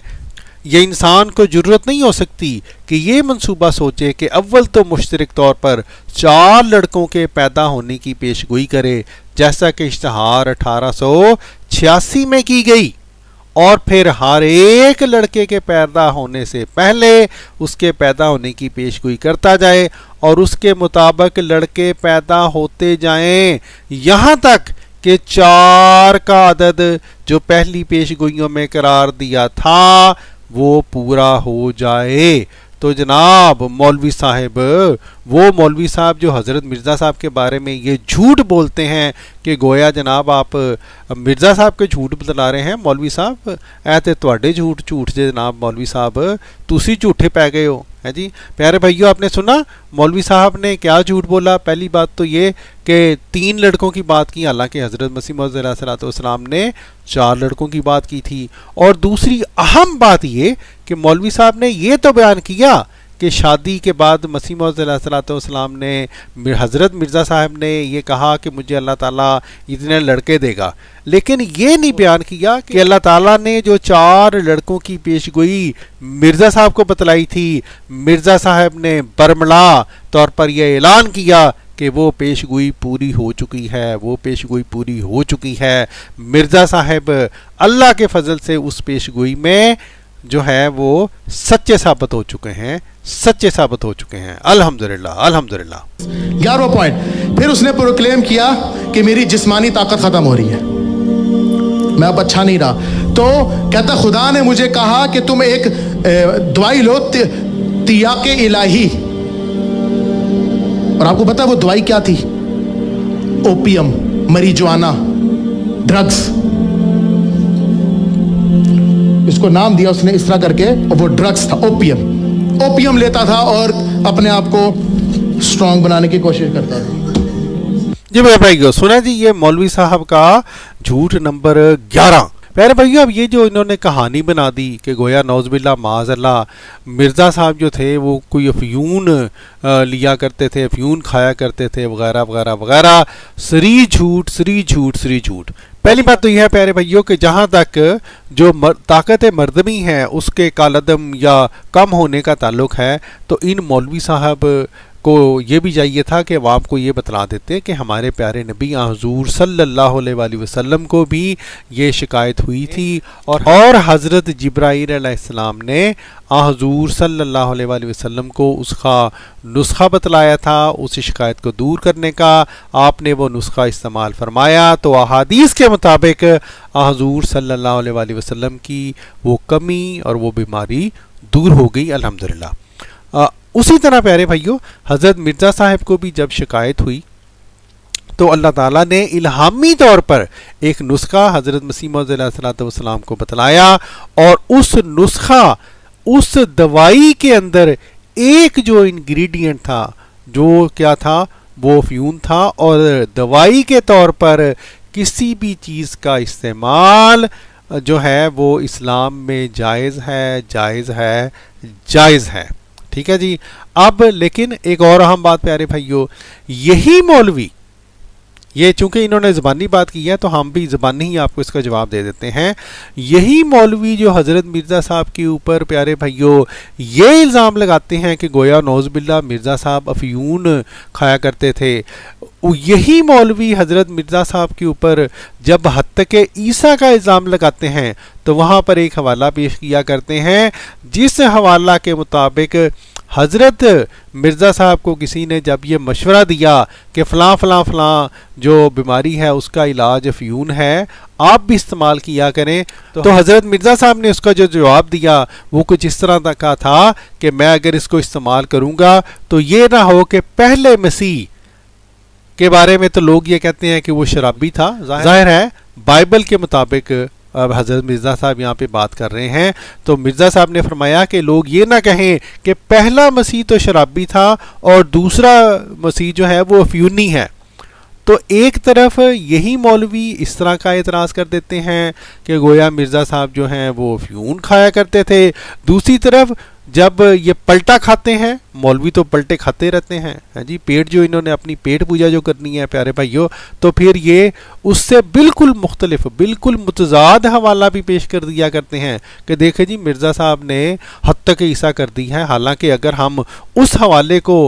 یہ انسان کو ضرورت نہیں ہو سکتی کہ یہ منصوبہ سوچے کہ اول تو مشترک طور پر 4 لڑکوں کے پیدا ہونے کی پیش گوئی کرے, جیسا کہ اشتہار 1886 میں کی گئی, اور پھر ہر ایک لڑکے کے پیدا ہونے سے پہلے اس کے پیدا ہونے کی پیش گوئی کرتا جائے, اور اس کے مطابق لڑکے پیدا ہوتے جائیں یہاں تک کہ 4 کا عدد جو پہلی پیش گوئیوں میں قرار دیا تھا وہ پورا ہو جائے. تو جناب مولوی صاحب, وہ مولوی صاحب جو حضرت مرزا صاحب کے بارے میں یہ جھوٹ بولتے ہیں کہ گویا جناب آپ مرزا صاحب کے جھوٹ بتلا رہے ہیں, مولوی صاحب اے تے تواڈے جھوٹ جے جناب مولوی صاحب تسی جھوٹے پی گئے ہو ہے جی. پیارے بھائیو آپ نے سنا مولوی صاحب نے کیا جھوٹ بولا؟ پہلی بات تو یہ کہ 3 لڑکوں کی بات کی, حالانکہ حضرت مسیح موعود علیہ الصلوۃ والسلام نے 4 لڑکوں کی بات کی تھی. اور دوسری اہم بات یہ کہ مولوی صاحب نے یہ تو بیان کیا کہ شادی کے بعد مسیح موعود علیہ الصلوۃ والسلام نے حضرت مرزا صاحب نے یہ کہا کہ مجھے اللہ تعالیٰ اتنے لڑکے دے گا, لیکن یہ نہیں بیان کیا کہ اللہ تعالیٰ نے جو 4 لڑکوں کی پیش گوئی مرزا صاحب کو بتلائی تھی, مرزا صاحب نے برملا طور پر یہ اعلان کیا کہ وہ پیش گوئی پوری ہو چکی ہے, وہ پیش گوئی پوری ہو چکی ہے. مرزا صاحب اللہ کے فضل سے اس پیش گوئی میں جو ہے وہ سچے ثابت ہو چکے ہیں, سچے ثابت ہو چکے ہیں. الحمدللہ الحمدللہ.
11واں پوائنٹ پھر اس نے پروکلیم کیا کہ میری جسمانی طاقت ختم ہو رہی ہے, میں اب اچھا نہیں رہا. تو کہتا خدا نے مجھے کہا کہ تم ایک دوائی لو تیاق الہی, اور آپ کو پتا وہ دوائی کیا تھی؟ Opium, مریجوانا, drugs. اس کو نام دیا اس نے اس طرح کر کے, اور وہ ڈرگز تھا اوپیم. اوپیم لیتا تھا اور اپنے آپ کو سٹرونگ بنانے کی کوشش کرتا تھا.
جی میرے بھائیو سنا جی یہ مولوی صاحب کا جھوٹ نمبر 11. پیارے بھائیو اب یہ جو انہوں نے کہانی بنا دی کہ گویا نعوذ باللہ معاذ اللہ مرزا صاحب جو تھے وہ کوئی افیون لیا کرتے تھے, افیون کھایا کرتے تھے وغیرہ وغیرہ وغیرہ. سری جھوٹ سری جھوٹ سری جھوٹ. پہلی بات تو یہ ہے پیارے بھائیوں کہ جہاں تک جو طاقت مردمی ہے اس کے کالعدم یا کم ہونے کا تعلق ہے, تو ان مولوی صاحب کو یہ بھی چاہیے تھا کہ عوام کو یہ بتلا دیتے کہ ہمارے پیارے نبی حضور صلی اللہ علیہ وآلہ وسلم کو بھی یہ شکایت ہوئی تھی, اور حضرت جبرائیل علیہ السلام نے حضور صلی اللہ علیہ وآلہ وسلم کو اس کا نسخہ بتلایا تھا اس شکایت کو دور کرنے کا. آپ نے وہ نسخہ استعمال فرمایا تو احادیث کے مطابق حضور صلی اللہ علیہ وآلہ وسلم کی وہ کمی اور وہ بیماری دور ہو گئی الحمدللہ. اسی طرح پیارے بھائیو حضرت مرزا صاحب کو بھی جب شکایت ہوئی تو اللہ تعالیٰ نے الہامی طور پر ایک نسخہ حضرت مسیح موعود علیہ الصلوۃ والسلام کو بتلایا، اور اس نسخہ، اس دوائی کے اندر ایک جو انگریڈینٹ تھا، جو کیا تھا، وہ افیون تھا، اور دوائی کے طور پر کسی بھی چیز کا استعمال جو ہے وہ اسلام میں جائز ہے، جائز ہے، جائز ہے. ٹھیک ہے جی. اب لیکن ایک اور اہم بات پیارے بھائیو، یہی مولوی، یہ چونکہ انہوں نے زبانی بات کی ہے تو ہم بھی زبانی ہی آپ کو اس کا جواب دے دیتے ہیں. یہی مولوی جو حضرت مرزا صاحب کے اوپر پیارے بھائیو یہ الزام لگاتے ہیں کہ گویا نعوذ باللہ مرزا صاحب افیون کھایا کرتے تھے، یہی مولوی حضرت مرزا صاحب کے اوپر جب حتیٰ کہ عیسیٰ کا الزام لگاتے ہیں تو وہاں پر ایک حوالہ پیش کیا کرتے ہیں، جس حوالہ کے مطابق حضرت مرزا صاحب کو کسی نے جب یہ مشورہ دیا کہ فلاں فلاں فلاں جو بیماری ہے اس کا علاج افیون ہے، آپ بھی استعمال کیا کریں، تو حضرت مرزا صاحب نے اس کا جو جواب دیا وہ کچھ اس طرح کا تھا کہ میں اگر اس کو استعمال کروں گا تو یہ نہ ہو کہ پہلے مسیح کے بارے میں تو لوگ یہ کہتے ہیں کہ وہ شرابی تھا، ظاہر ہے بائبل کے مطابق اب حضرت مرزا صاحب یہاں پہ بات کر رہے ہیں، تو مرزا صاحب نے فرمایا کہ لوگ یہ نہ کہیں کہ پہلا مسیح تو شرابی تھا اور دوسرا مسیح جو ہے وہ افیونی ہے. تو ایک طرف یہی مولوی اس طرح کا اعتراض کر دیتے ہیں کہ گویا مرزا صاحب جو ہیں وہ افیون کھایا کرتے تھے، دوسری طرف جب یہ پلٹا کھاتے ہیں، مولوی تو پلٹے کھاتے رہتے ہیں جی، پیٹ جو انہوں نے اپنی پیٹ پوجا جو کرنی ہے پیارے بھائیو، تو پھر یہ اس سے بالکل مختلف، بالکل متضاد حوالہ بھی پیش کر دیا کرتے ہیں کہ دیکھیں جی مرزا صاحب نے حد تک عیسیٰ کر دی ہے. حالانکہ اگر ہم اس حوالے کو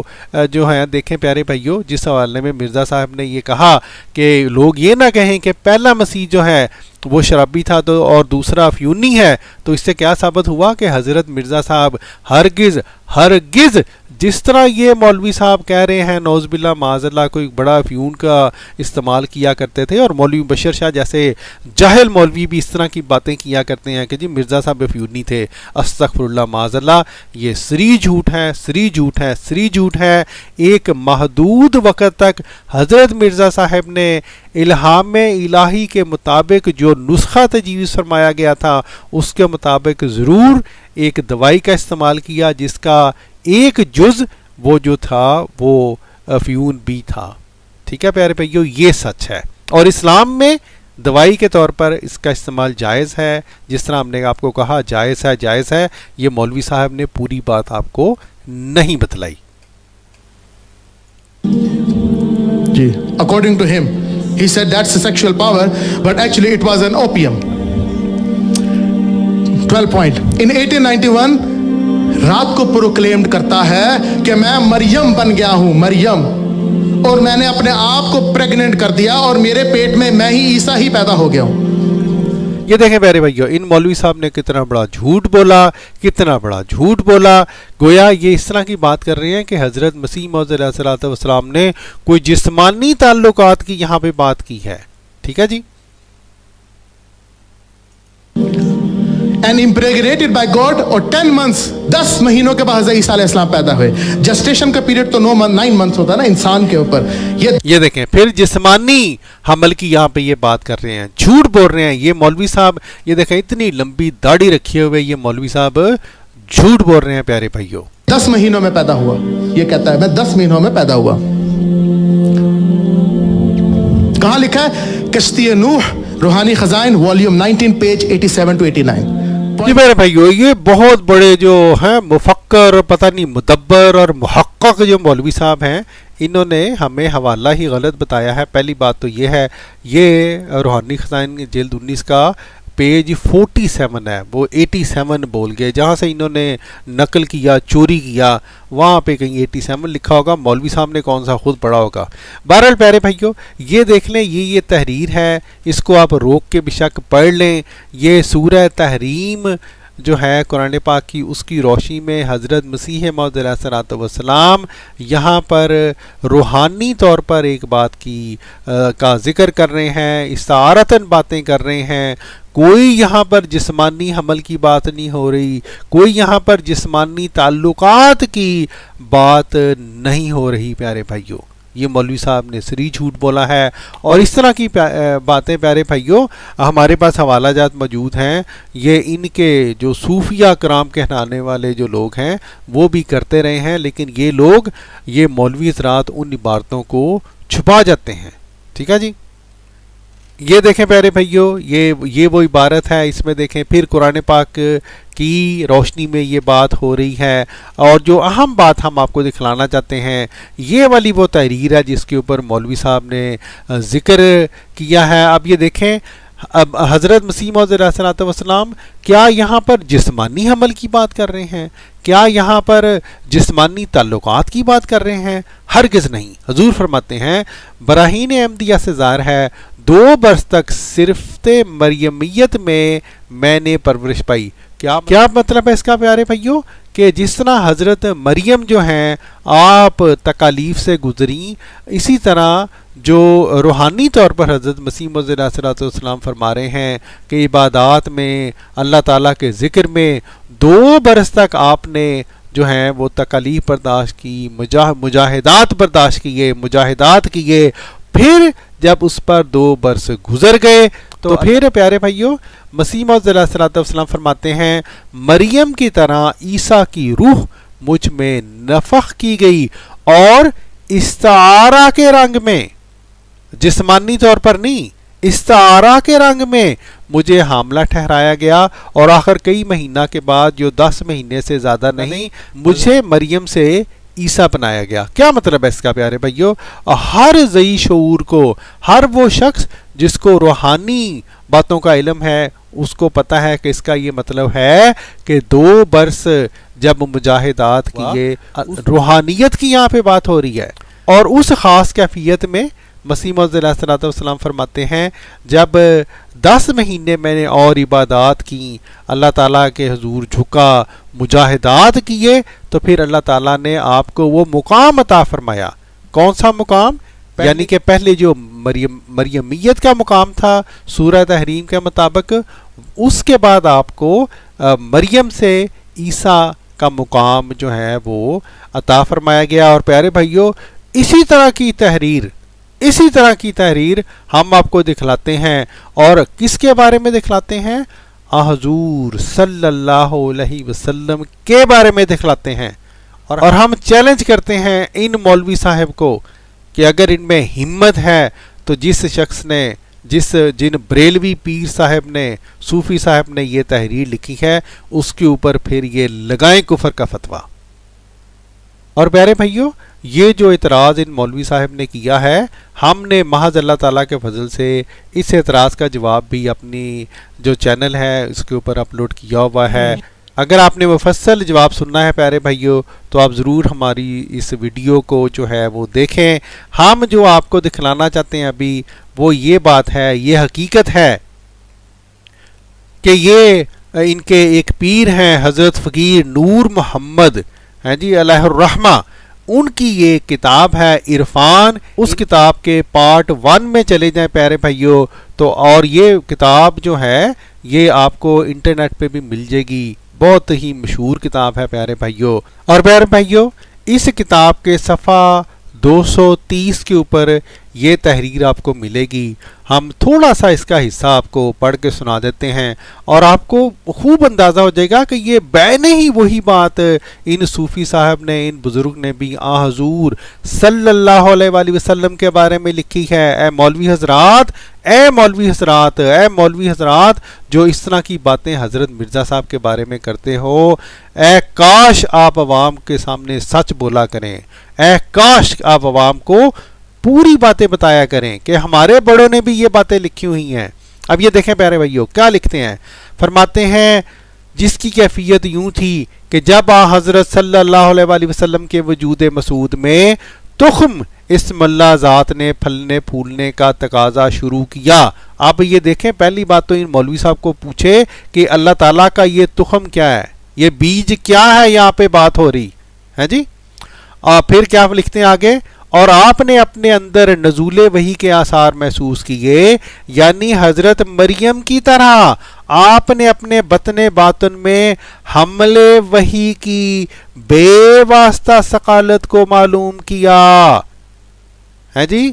جو ہے دیکھیں پیارے بھائیو، جس حوالے میں مرزا صاحب نے یہ کہا کہ لوگ یہ نہ کہیں کہ پہلا مسیح جو ہے وہ شرابی تھا تو اور دوسرا افیونی ہے، تو اس سے کیا ثابت ہوا کہ حضرت مرزا صاحب ہرگز جس طرح یہ مولوی صاحب کہہ رہے ہیں نعوذ باللہ معاذ اللہ کوئی بڑا افیون کا استعمال کیا کرتے تھے، اور مولوی مبشر شاہ جیسے جاہل مولوی بھی اس طرح کی باتیں کیا کرتے ہیں کہ جی مرزا صاحب افیونی تھے، استغفر اللہ معاذ اللہ، یہ سری جھوٹ ہے، سری جھوٹ ہے، سری جھوٹ ہے. ایک محدود وقت تک حضرت مرزا صاحب نے الہام الہی کے مطابق جو نسخہ تجویز فرمایا گیا تھا اس کے مطابق ضرور ایک دوائی کا استعمال کیا جس کا ایک جز وہ جو تھا وہ افیون بھی تھا. ٹھیک ہے پیارے بھائیو، یہ سچ ہے، اور اسلام میں دوائی کے طور پر اس کا استعمال جائز ہے، جس طرح ہم نے آپ کو کہا جائز ہے، جائز ہے. یہ مولوی صاحب نے پوری بات آپ کو نہیں بتلائی.
جی according to him he said that's a sexual power but actually it was an opium. 12 point in 1891 رات کو پروکلیمڈ کرتا ہے کہ میں مریم بن گیا ہوں، مریم، اور میں نے اپنے آپ کو پریگننٹ کر دیا اور میرے پیٹ میں میں ہی عیسیٰ ہی پیدا ہو گیا ہوں.
یہ دیکھیں پیارے بھائیو، ان مولوی صاحب نے کتنا بڑا جھوٹ بولا، کتنا بڑا جھوٹ بولا. گویا یہ اس طرح کی بات کر رہے ہیں کہ حضرت مسیح موعود علیہ الصلوۃ والسلام نے کوئی جسمانی تعلقات کی یہاں پہ بات کی ہے. ٹھیک ہے جی.
and impregnated by God اور 10 months 10 مہینوں کے بعد حضرت عیسیٰ علیہ السلام پیدا ہوئے. جسٹیشن کا پیریڈ تو 9 months ہوتا ہے نا انسان کے اوپر.
یہ دیکھیں پھر جسمانی حمل کی یہاں پہ یہ بات کر رہے ہیں، جھوٹ بول رہے ہیں یہ مولوی صاحب. یہ دیکھیں اتنی لمبی داڑھی رکھے ہوئے یہ مولوی صاحب جھوٹ بول رہے ہیں پیارے بھائیو.
10 مہینوں میں پیدا ہوا، یہ کہتا ہے میں 10 مہینوں میں پیدا ہوا. کہاں لکھا ہے؟ کشتی نوح روحانی خزائن والیوم 19 پیج 87 to 89.
جی میرے بھائیو، یہ بہت بڑے جو ہیں مفکر، پتہ نہیں مدبر اور محقق جو مولوی صاحب ہیں، انہوں نے ہمیں حوالہ ہی غلط بتایا ہے. پہلی بات تو یہ ہے، یہ روحانی خزائن جلد 19 کا پیج 47 ہے، وہ 87 بول گئے. جہاں سے انہوں نے نقل کیا، چوری کیا، وہاں پہ کہیں 87 لکھا ہوگا. مولوی صاحب نے کون سا خود پڑھا ہوگا. بہرحال پیارے بھائیو، یہ دیکھ لیں، یہ تحریر ہے، اس کو آپ روک کے بشک پڑھ لیں. یہ سورہ تحریم جو ہے قرآن پاک کی، اس کی روشنی میں حضرت مسیح موعود علیہ الصلوۃ والسلام یہاں پر روحانی طور پر ایک بات کی کا ذکر کر رہے ہیں، استعارتاً باتیں کر رہے ہیں. کوئی یہاں پر جسمانی حمل کی بات نہیں ہو رہی، کوئی یہاں پر جسمانی تعلقات کی بات نہیں ہو رہی پیارے بھائیوں. یہ مولوی صاحب نے سری جھوٹ بولا ہے. اور اس طرح کی باتیں پیارے بھائیوں ہمارے پاس حوالہ جات موجود ہیں. یہ ان کے جو صوفیہ کرام کہلانے والے جو لوگ ہیں وہ بھی کرتے رہے ہیں, لیکن یہ لوگ یہ مولوی حضرات ان عبارتوں کو چھپا جاتے ہیں. ٹھیک ہے جی, یہ دیکھیں پیارے بھائیوں, یہ وہ عبارت ہے, اس میں دیکھیں پھر قرآن پاک کی روشنی میں یہ بات ہو رہی ہے. اور جو اہم بات ہم آپ کو دکھلانا چاہتے ہیں یہ والی وہ تحریر ہے جس کے اوپر مولوی صاحب نے ذکر کیا ہے. اب یہ دیکھیں, اب حضرت مسیح موعود علیہ الصلوۃ والسلام کیا یہاں پر جسمانی حمل کی بات کر رہے ہیں؟ کیا یہاں پر جسمانی تعلقات کی بات کر رہے ہیں؟ ہرگز نہیں. حضور فرماتے ہیں براہین احمدیہ سے ظاہر ہے 2 برس تک صرف مریمیت میں نے پرورش پائی. کیا مطلب ہے اس کا پیارے بھائیوں؟ کہ جس طرح حضرت مریم جو ہیں آپ تکالیف سے گزریں, اسی طرح جو روحانی طور پر حضرت مسیح موعود علیہ الصلوۃ والسلام فرما رہے ہیں کہ عبادات میں اللہ تعالیٰ کے ذکر میں 2 برس تک آپ نے جو ہیں وہ تکالیف برداشت کی, مجاہدات برداشت کیے, مجاہدات کیے. پھر جب اس پر 2 برس گزر گئے تو پھر پیارے بھائیوں مسیح موعود علیہ الصلوۃ والسلام فرماتے ہیں مریم کی طرح عیسیٰ کی روح مجھ میں نفخ کی گئی اور استعارہ کے رنگ میں, جسمانی طور پر نہیں, استعارہ کے رنگ میں مجھے حاملہ ٹھہرایا گیا. اور آخر کئی مہینہ کے بعد, جو 10 مہینے سے زیادہ نہیں, مجھے مریم سے عیسیٰ بنایا گیا. کیا مطلب ہے اس کا پیارے بھائیوں؟ ہر ذی شعور کو, ہر وہ شخص جس کو روحانی باتوں کا علم ہے اس کو پتہ ہے کہ اس کا یہ مطلب ہے کہ 2 برس جب مجاہدات کیے, روحانیت کی یہاں پہ بات ہو رہی ہے. اور اس خاص کیفیت میں مسیح موعود علیہ الصلوۃ والسلام فرماتے ہیں جب 10 مہینے میں نے اور عبادات کی, اللہ تعالیٰ کے حضور جھکا, مجاہدات کیے, تو پھر اللہ تعالیٰ نے آپ کو وہ مقام عطا فرمایا. کون سا مقام؟ یعنی کہ پہلے جو مریمیت کا مقام تھا سورہ تحریم کے مطابق, اس کے بعد آپ کو مریم سے عیسیٰ کا مقام جو ہے وہ عطا فرمایا گیا. اور پیارے بھائیوں اسی طرح کی تحریر ہم آپ کو دکھلاتے ہیں. اور کس کے بارے میں دکھلاتے ہیں؟ حضور صلی اللہ علیہ وسلم کے بارے میں دکھلاتے ہیں. اور ہم چیلنج کرتے ہیں ان مولوی صاحب کو کہ اگر ان میں ہمت ہے تو جس شخص نے, جن بریلوی پیر صاحب نے, صوفی صاحب نے یہ تحریر لکھی ہے اس کے اوپر پھر یہ لگائیں کفر کا فتویٰ. اور پیارے بھائیوں یہ جو اعتراض ان مولوی صاحب نے کیا ہے, ہم نے محض اللہ تعالیٰ کے فضل سے اس اعتراض کا جواب بھی اپنی جو چینل ہے اس کے اوپر اپلوڈ کیا ہوا ہے. اگر آپ نے مفصل جواب سننا ہے پیارے بھائیوں تو آپ ضرور ہماری اس ویڈیو کو جو ہے وہ دیکھیں. ہم جو آپ کو دکھلانا چاہتے ہیں ابھی وہ یہ بات ہے, یہ حقیقت ہے کہ یہ ان کے ایک پیر ہیں حضرت فقیر نور محمد ہیں جی علیہ الرحمہ, ان کی یہ کتاب ہے عرفان. اس کتاب کے پارٹ 1 میں چلے جائیں پیارے بھائیوں تو, اور یہ کتاب جو ہے یہ آپ کو انٹرنیٹ پہ بھی مل جائے گی, بہت ہی مشہور کتاب ہے پیارے بھائیوں. اور پیارے بھائیوں اس کتاب کے صفحہ 230 کے اوپر یہ تحریر آپ کو ملے گی. ہم تھوڑا سا اس کا حصہ آپ کو پڑھ کے سنا دیتے ہیں اور آپ کو خوب اندازہ ہو جائے گا کہ یہ بین ہی وہی بات ان صوفی صاحب نے, ان بزرگ نے بھی حضور صلی اللہ علیہ وآلہ وسلم کے بارے میں لکھی ہے. اے مولوی حضرات, اے مولوی حضرات, اے مولوی حضرات جو اس طرح کی باتیں حضرت مرزا صاحب کے بارے میں کرتے ہو, اے کاش آپ عوام کے سامنے سچ بولا کریں, اے کاش آپ عوام کو پوری باتیں بتایا کریں کہ ہمارے بڑوں نے بھی یہ باتیں لکھی ہوئی ہیں. اب یہ دیکھیں پیارے بھائیوں کیا لکھتے ہیں, فرماتے ہیں جس کی کیفیت یوں تھی کہ جب حضرت صلی اللہ علیہ وآلہ وسلم کے وجود مسعود میں تخم اسم اللہ ذات نے پھلنے پھولنے کا تقاضا شروع کیا. اب یہ دیکھیں پہلی بات تو ان مولوی صاحب کو پوچھے کہ اللہ تعالیٰ کا یہ تخم کیا ہے, یہ بیج کیا ہے, یہاں پہ بات ہو رہی ہے جی. اور پھر کیا لکھتے ہیں آگے, اور آپ نے اپنے اندر نزول وحی کے آثار محسوس کیے, یعنی حضرت مریم کی طرح آپ نے اپنے بطن باطن میں حمل وحی کی بے واسطہ ثقالت کو معلوم کیا. ہیں جی،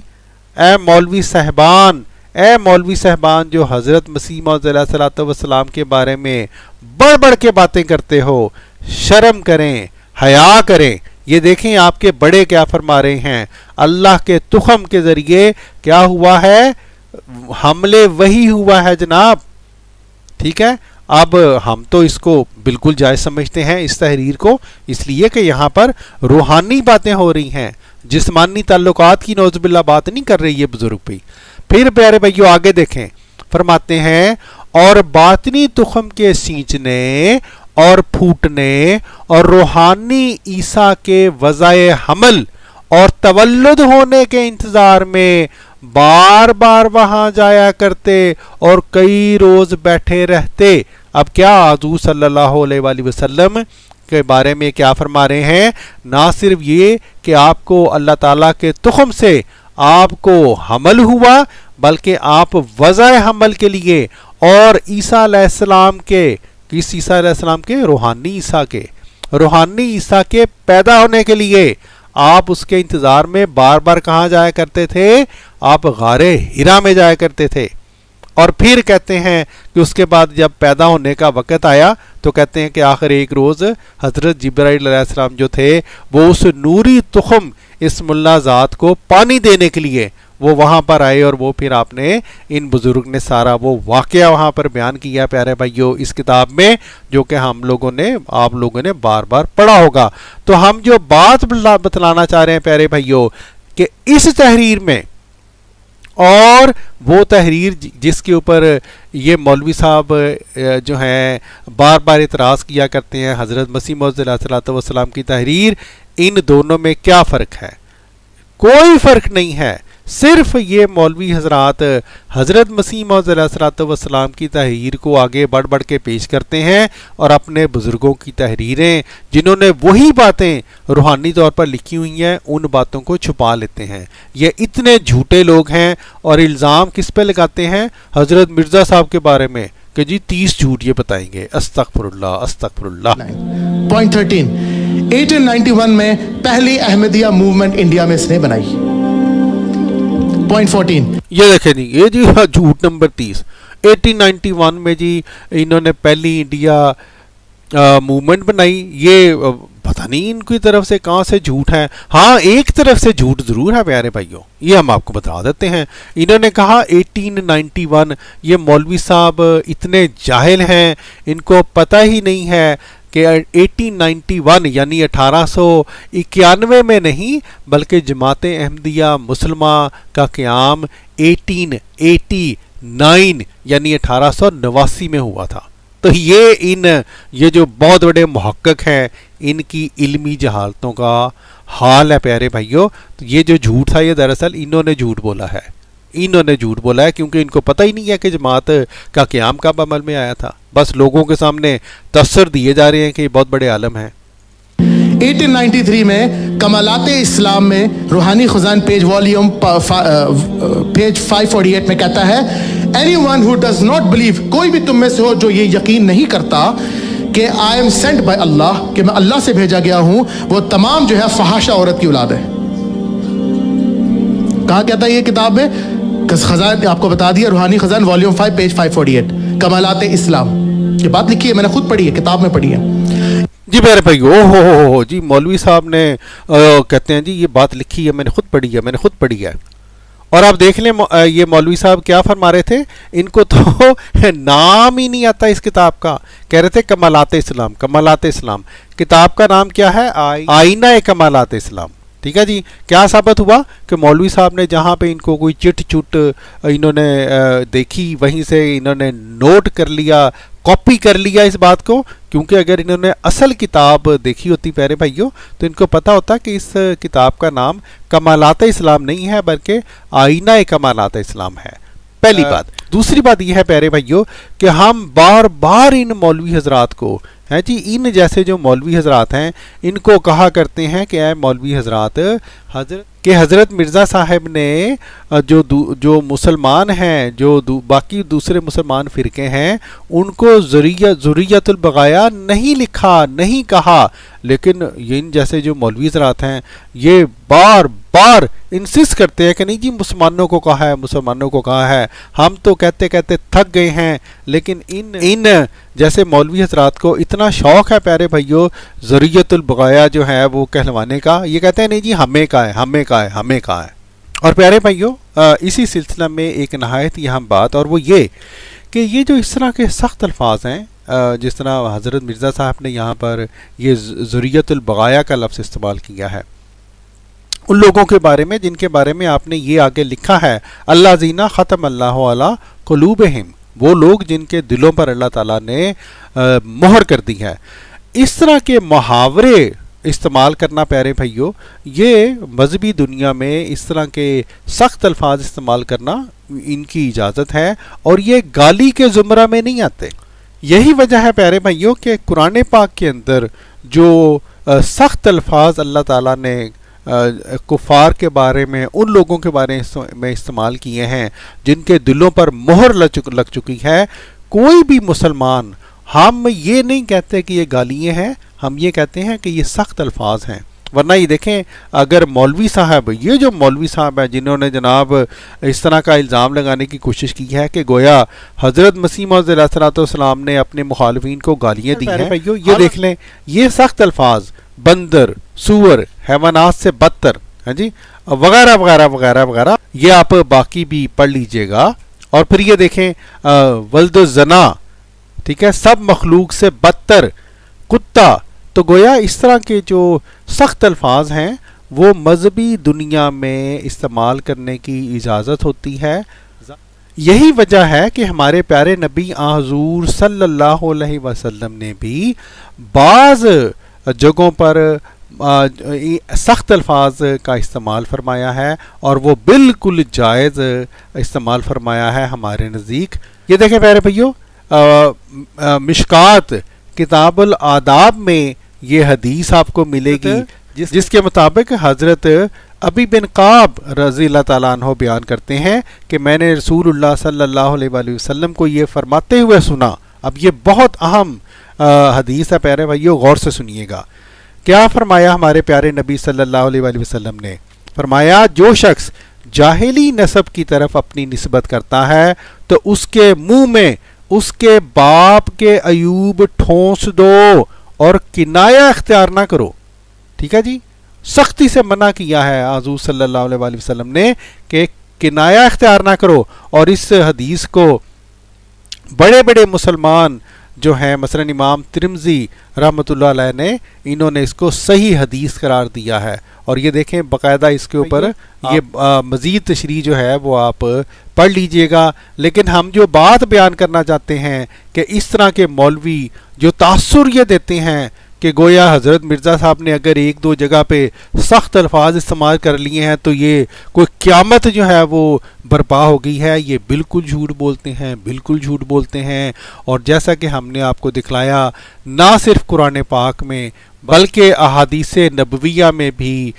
اے مولوی صاحبان، اے مولوی صاحبان جو حضرت مسیح موعود علیہ الصلوۃ والسلام کے بارے میں بڑھ بڑھ کے باتیں کرتے ہو، شرم کریں، حیا کریں. یہ دیکھیں آپ کے بڑے کیا فرما رہے ہیں. اللہ کے تخم کے ذریعے کیا ہوا ہے؟ حملے وہی ہوا ہے جناب. ٹھیک ہے، اب ہم تو اس کو بالکل جائز سمجھتے ہیں اس تحریر کو، اس لیے کہ یہاں پر روحانی باتیں ہو رہی ہیں، جسمانی تعلقات کی نعوذ باللہ بات نہیں کر رہی ہے بزرگ بھی. پھر پیارے بھائیو آگے دیکھیں، فرماتے ہیں اور باطنی تخم کے سینچنے اور پھوٹنے اور روحانی عیسیٰ کے وضع حمل اور تولد ہونے کے انتظار میں بار بار وہاں جایا کرتے اور کئی روز بیٹھے رہتے. اب کیا حضور صلی اللہ علیہ وآلہ وسلم کے بارے میں کیا فرما رہے ہیں؟ نہ صرف یہ کہ آپ کو اللہ تعالیٰ کے تخم سے آپ کو حمل ہوا، بلکہ آپ وضع حمل کے لیے اور عیسیٰ علیہ السلام کے، کس عیسیٰ علیہ السلام کے؟ روحانی عیسیٰ کے، روحانی عیسیٰ کے پیدا ہونے کے لیے آپ اس کے انتظار میں بار بار کہاں جایا کرتے تھے؟ آپ غار حرا میں جایا کرتے تھے. اور پھر کہتے ہیں کہ اس کے بعد جب پیدا ہونے کا وقت آیا تو کہتے ہیں کہ آخر ایک روز حضرت جبرائیل علیہ السلام جو تھے وہ اس نوری تخم اسم اللہ ذات کو پانی دینے کے لیے وہ وہاں پر آئے، اور وہ پھر آپ نے ان بزرگ نے سارا وہ واقعہ وہاں پر بیان کیا پیارے بھائیو اس کتاب میں، جو کہ ہم لوگوں نے، آپ لوگوں نے بار بار پڑھا ہوگا. تو ہم جو بات بتلانا چاہ رہے ہیں پیارے بھائیو کہ اس تحریر میں، اور وہ تحریر جس کے اوپر یہ مولوی صاحب جو ہیں بار بار اعتراض کیا کرتے ہیں، حضرت مسیح موعود علیہ الصلوۃ والسلام کی تحریر، ان دونوں میں کیا فرق ہے؟ کوئی فرق نہیں ہے. صرف یہ مولوی حضرات حضرت مسیح موعود علیہ الصلوۃ والسلام کی تحریر کو آگے بڑھ بڑھ کے پیش کرتے ہیں، اور اپنے بزرگوں کی تحریریں جنہوں نے وہی باتیں روحانی طور پر لکھی ہوئی ہیں ان باتوں کو چھپا لیتے ہیں. یہ اتنے جھوٹے لوگ ہیں، اور الزام کس پہ لگاتے ہیں؟ حضرت مرزا صاحب کے بارے میں کہ جی 30 جھوٹ یہ بتائیں گے. استغفر اللہ، استغفر اللہ.
پوائنٹ 13، 1891 میں پہلی احمدیہ موومنٹ انڈیا میں اس نے بنائی. پوائنٹ 14،
یہ دیکھیں جی، یہ جی جھوٹ نمبر 30. 1891 میں جی انہوں نے پہلی انڈیا موومنٹ بنائی. یہ پتہ نہیں ان کی طرف سے کہاں سے جھوٹ ہے. ہاں ایک طرف سے جھوٹ ضرور ہے پیارے بھائیوں، یہ ہم آپ کو بتا دیتے ہیں. انہوں نے کہا 1891، یہ مولوی صاحب اتنے جاہل ہیں، ان کو پتہ ہی نہیں ہے کہ 1891 یعنی 1891 میں نہیں بلکہ جماعت احمدیہ مسلمہ کا قیام 1889 یعنی 1889 میں ہوا تھا. تو یہ جو بہت بڑے محقق ہیں ان کی علمی جہالتوں کا حال ہے پیارے بھائیوں. تو یہ جو جھوٹ تھا یہ دراصل انہوں نے جھوٹ بولا ہے، انہوں نے جھوٹ بولا ہے کیونکہ ان کو پتہ ہی نہیں ہے کہ جماعت کا قیام کب عمل میں آیا تھا. بس لوگوں کے سامنے تاثر دیے جا رہے ہیں کہ یہ بہت بڑے عالم ہیں.
1893 میں کمالات اسلام میں روحانی خزان پیج 548 میں کہتا ہے anyone who does not believe، کوئی بھی تم میں سے ہو جو یہ یقین نہیں کرتا کہ I am sent by اللہ، کہ میں اللہ سے بھیجا گیا ہوں، وہ تمام جو ہے فحاشہ عورت کی اولاد ہے. کہاں کہتا ہے یہ کتاب میں؟ خزان آپ کو بتا دیا، روحانی خزان والیوم 5 پیج 548 کمالات اسلام. یہ بات لکھی ہے، میں نے خود پڑھی ہے، کتاب میں پڑھی ہے.
جی میرے بھائی ہو جی مولوی صاحب نے کہتے ہیں جی یہ بات لکھی ہے، میں نے خود پڑھی ہے، میں نے خود پڑھی ہے. اور آپ دیکھ لیں یہ مولوی صاحب کیا فرما رہے تھے، ان کو تو نام ہی نہیں آتا اس کتاب کا. کہہ رہے تھے کمالات اسلام، کمالات اسلام. کتاب کا نام کیا ہے؟ آئینہ کمالات اسلام. ٹھیک ہے جی. کیا ثابت ہوا کہ مولوی صاحب نے جہاں پہ ان کو کوئی چٹ چٹ انہوں نے دیکھی وہیں سے انہوں نے نوٹ کر لیا، کاپی کر لیا اس بات کو. کیونکہ اگر انہوں نے اصل کتاب دیکھی ہوتی پیارے بھائیوں تو ان کو پتہ ہوتا کہ اس کتاب کا نام کمالات اسلام نہیں ہے بلکہ آئینہ کمالات اسلام ہے. پہلی بات. دوسری بات یہ ہے پیارے بھائیوں کہ ہم بار بار ان مولوی حضرات کو ہیں جی، ان جیسے جو مولوی حضرات ہیں ان کو کہا کرتے ہیں کہ اے مولوی حضرات، حضرت کہ حضرت مرزا صاحب نے جو مسلمان ہیں، جو باقی دوسرے مسلمان فرقے ہیں، ان کو ذریت البغایا نہیں لکھا، نہیں کہا، لیکن ان جیسے جو مولوی حضرات ہیں یہ بار بار انسسٹ کرتے ہیں کہ نہیں جی مسلمانوں کو کہا ہے، مسلمانوں کو کہا ہے، ہم تو کہتے کہتے تھک گئے ہیں. لیکن ان جیسے مولوی حضرات کو اتنا شوق ہے پیارے بھائیوں ذریت البغایا جو ہے وہ کہلوانے کا، یہ کہتے ہیں نہیں جی ہمیں کہا ہے، ہمیں کہا ہے، ہمیں کہا ہے. اور پیارے بھائیوں اسی سلسلہ میں ایک نہایت اہم بات، اور وہ یہ کہ یہ جو اس طرح کے سخت الفاظ ہیں، جس طرح حضرت مرزا صاحب نے یہاں پر یہ ذریت البغایا کا لفظ استعمال کیا ہے ان لوگوں کے بارے میں جن کے بارے میں آپ نے یہ آگے لکھا ہے، اللہ زینہ ختم اللہ علی قلوبہم، وہ لوگ جن کے دلوں پر اللہ تعالیٰ نے مہر کر دی ہے. اس طرح کے محاورے استعمال کرنا پیارے بھائیوں، یہ مذہبی دنیا میں اس طرح کے سخت الفاظ استعمال کرنا ان کی اجازت ہے، اور یہ گالی کے زمرہ میں نہیں آتے. یہی وجہ ہے پیارے بھائیوں کہ قرآن پاک کے اندر جو سخت الفاظ اللہ تعالیٰ نے کفار کے بارے میں، ان لوگوں کے بارے میں استعمال کیے ہیں جن کے دلوں پر مہر لگ چکی ہے، کوئی بھی مسلمان، ہم یہ نہیں کہتے کہ یہ گالیاں ہیں، ہم یہ کہتے ہیں کہ یہ سخت الفاظ ہیں. ورنہ یہ دیکھیں اگر مولوی صاحب، یہ جو مولوی صاحب ہیں جنہوں نے جناب اس طرح کا الزام لگانے کی کوشش کی ہے کہ گویا حضرت مسیح موعود علیہ الصلوۃ والسلام نے اپنے مخالفین کو گالیاں دی ہیں، یہ دیکھ لیں یہ سخت الفاظ بندر، سور، حیوانات سے بدتر، ہاں جی، وغیرہ وغیرہ وغیرہ وغیرہ، یہ آپ باقی بھی پڑھ لیجئے گا. اور پھر یہ دیکھیں ولد الزنا، ٹھیک ہے، سب مخلوق سے بدتر، کتا. تو گویا اس طرح کے جو سخت الفاظ ہیں وہ مذہبی دنیا میں استعمال کرنے کی اجازت ہوتی ہے. یہی وجہ ہے کہ ہمارے پیارے نبی حضور صلی اللہ علیہ وسلم نے بھی بعض جگہوں پر سخت الفاظ کا استعمال فرمایا ہے، اور وہ بالکل جائز استعمال فرمایا ہے ہمارے نزدیک. یہ دیکھیں پیارے بھائیو، مشکات کتاب الآداب میں یہ حدیث آپ کو ملے گی جس کے مطابق حضرت ابی بن قعب رضی اللہ تعالیٰ عنہ بیان کرتے ہیں کہ میں نے رسول اللہ صلی اللہ علیہ وآلہ وسلم کو یہ فرماتے ہوئے سنا. اب یہ بہت اہم حدیث ہے پیارے بھائیو، غور سے سنیے گا. کیا فرمایا ہمارے پیارے نبی صلی اللہ علیہ وآلہ وسلم نے؟ فرمایا جو شخص جاہلی نسب کی طرف اپنی نسبت کرتا ہے تو اس کے منہ میں اس کے باپ کے عیوب ٹھونس دو اور کنایہ اختیار نہ کرو. ٹھیک ہے جی، سختی سے منع کیا ہے حضور صلی اللہ علیہ وآلہ وسلم نے کہ کنایہ اختیار نہ کرو. اور اس حدیث کو بڑے بڑے مسلمان جو ہیں، مثلا امام ترمذی رحمۃ اللہ علیہ نے، انہوں نے اس کو صحیح حدیث قرار دیا ہے. اور یہ دیکھیں باقاعدہ اس کے اوپر یہ مزید تشریح جو ہے وہ آپ پڑھ لیجئے گا. لیکن ہم جو بات بیان کرنا چاہتے ہیں کہ اس طرح کے مولوی جو تاثر یہ دیتے ہیں کہ گویا حضرت مرزا صاحب نے اگر ایک دو جگہ پہ سخت الفاظ استعمال کر لیے ہیں تو یہ کوئی قیامت جو ہے وہ برپا ہو گئی ہے، یہ بالکل جھوٹ بولتے ہیں، بالکل جھوٹ بولتے ہیں. اور جیسا کہ ہم نے آپ کو دکھلایا، نہ صرف قرآن پاک میں بلکہ احادیث نبویہ میں بھی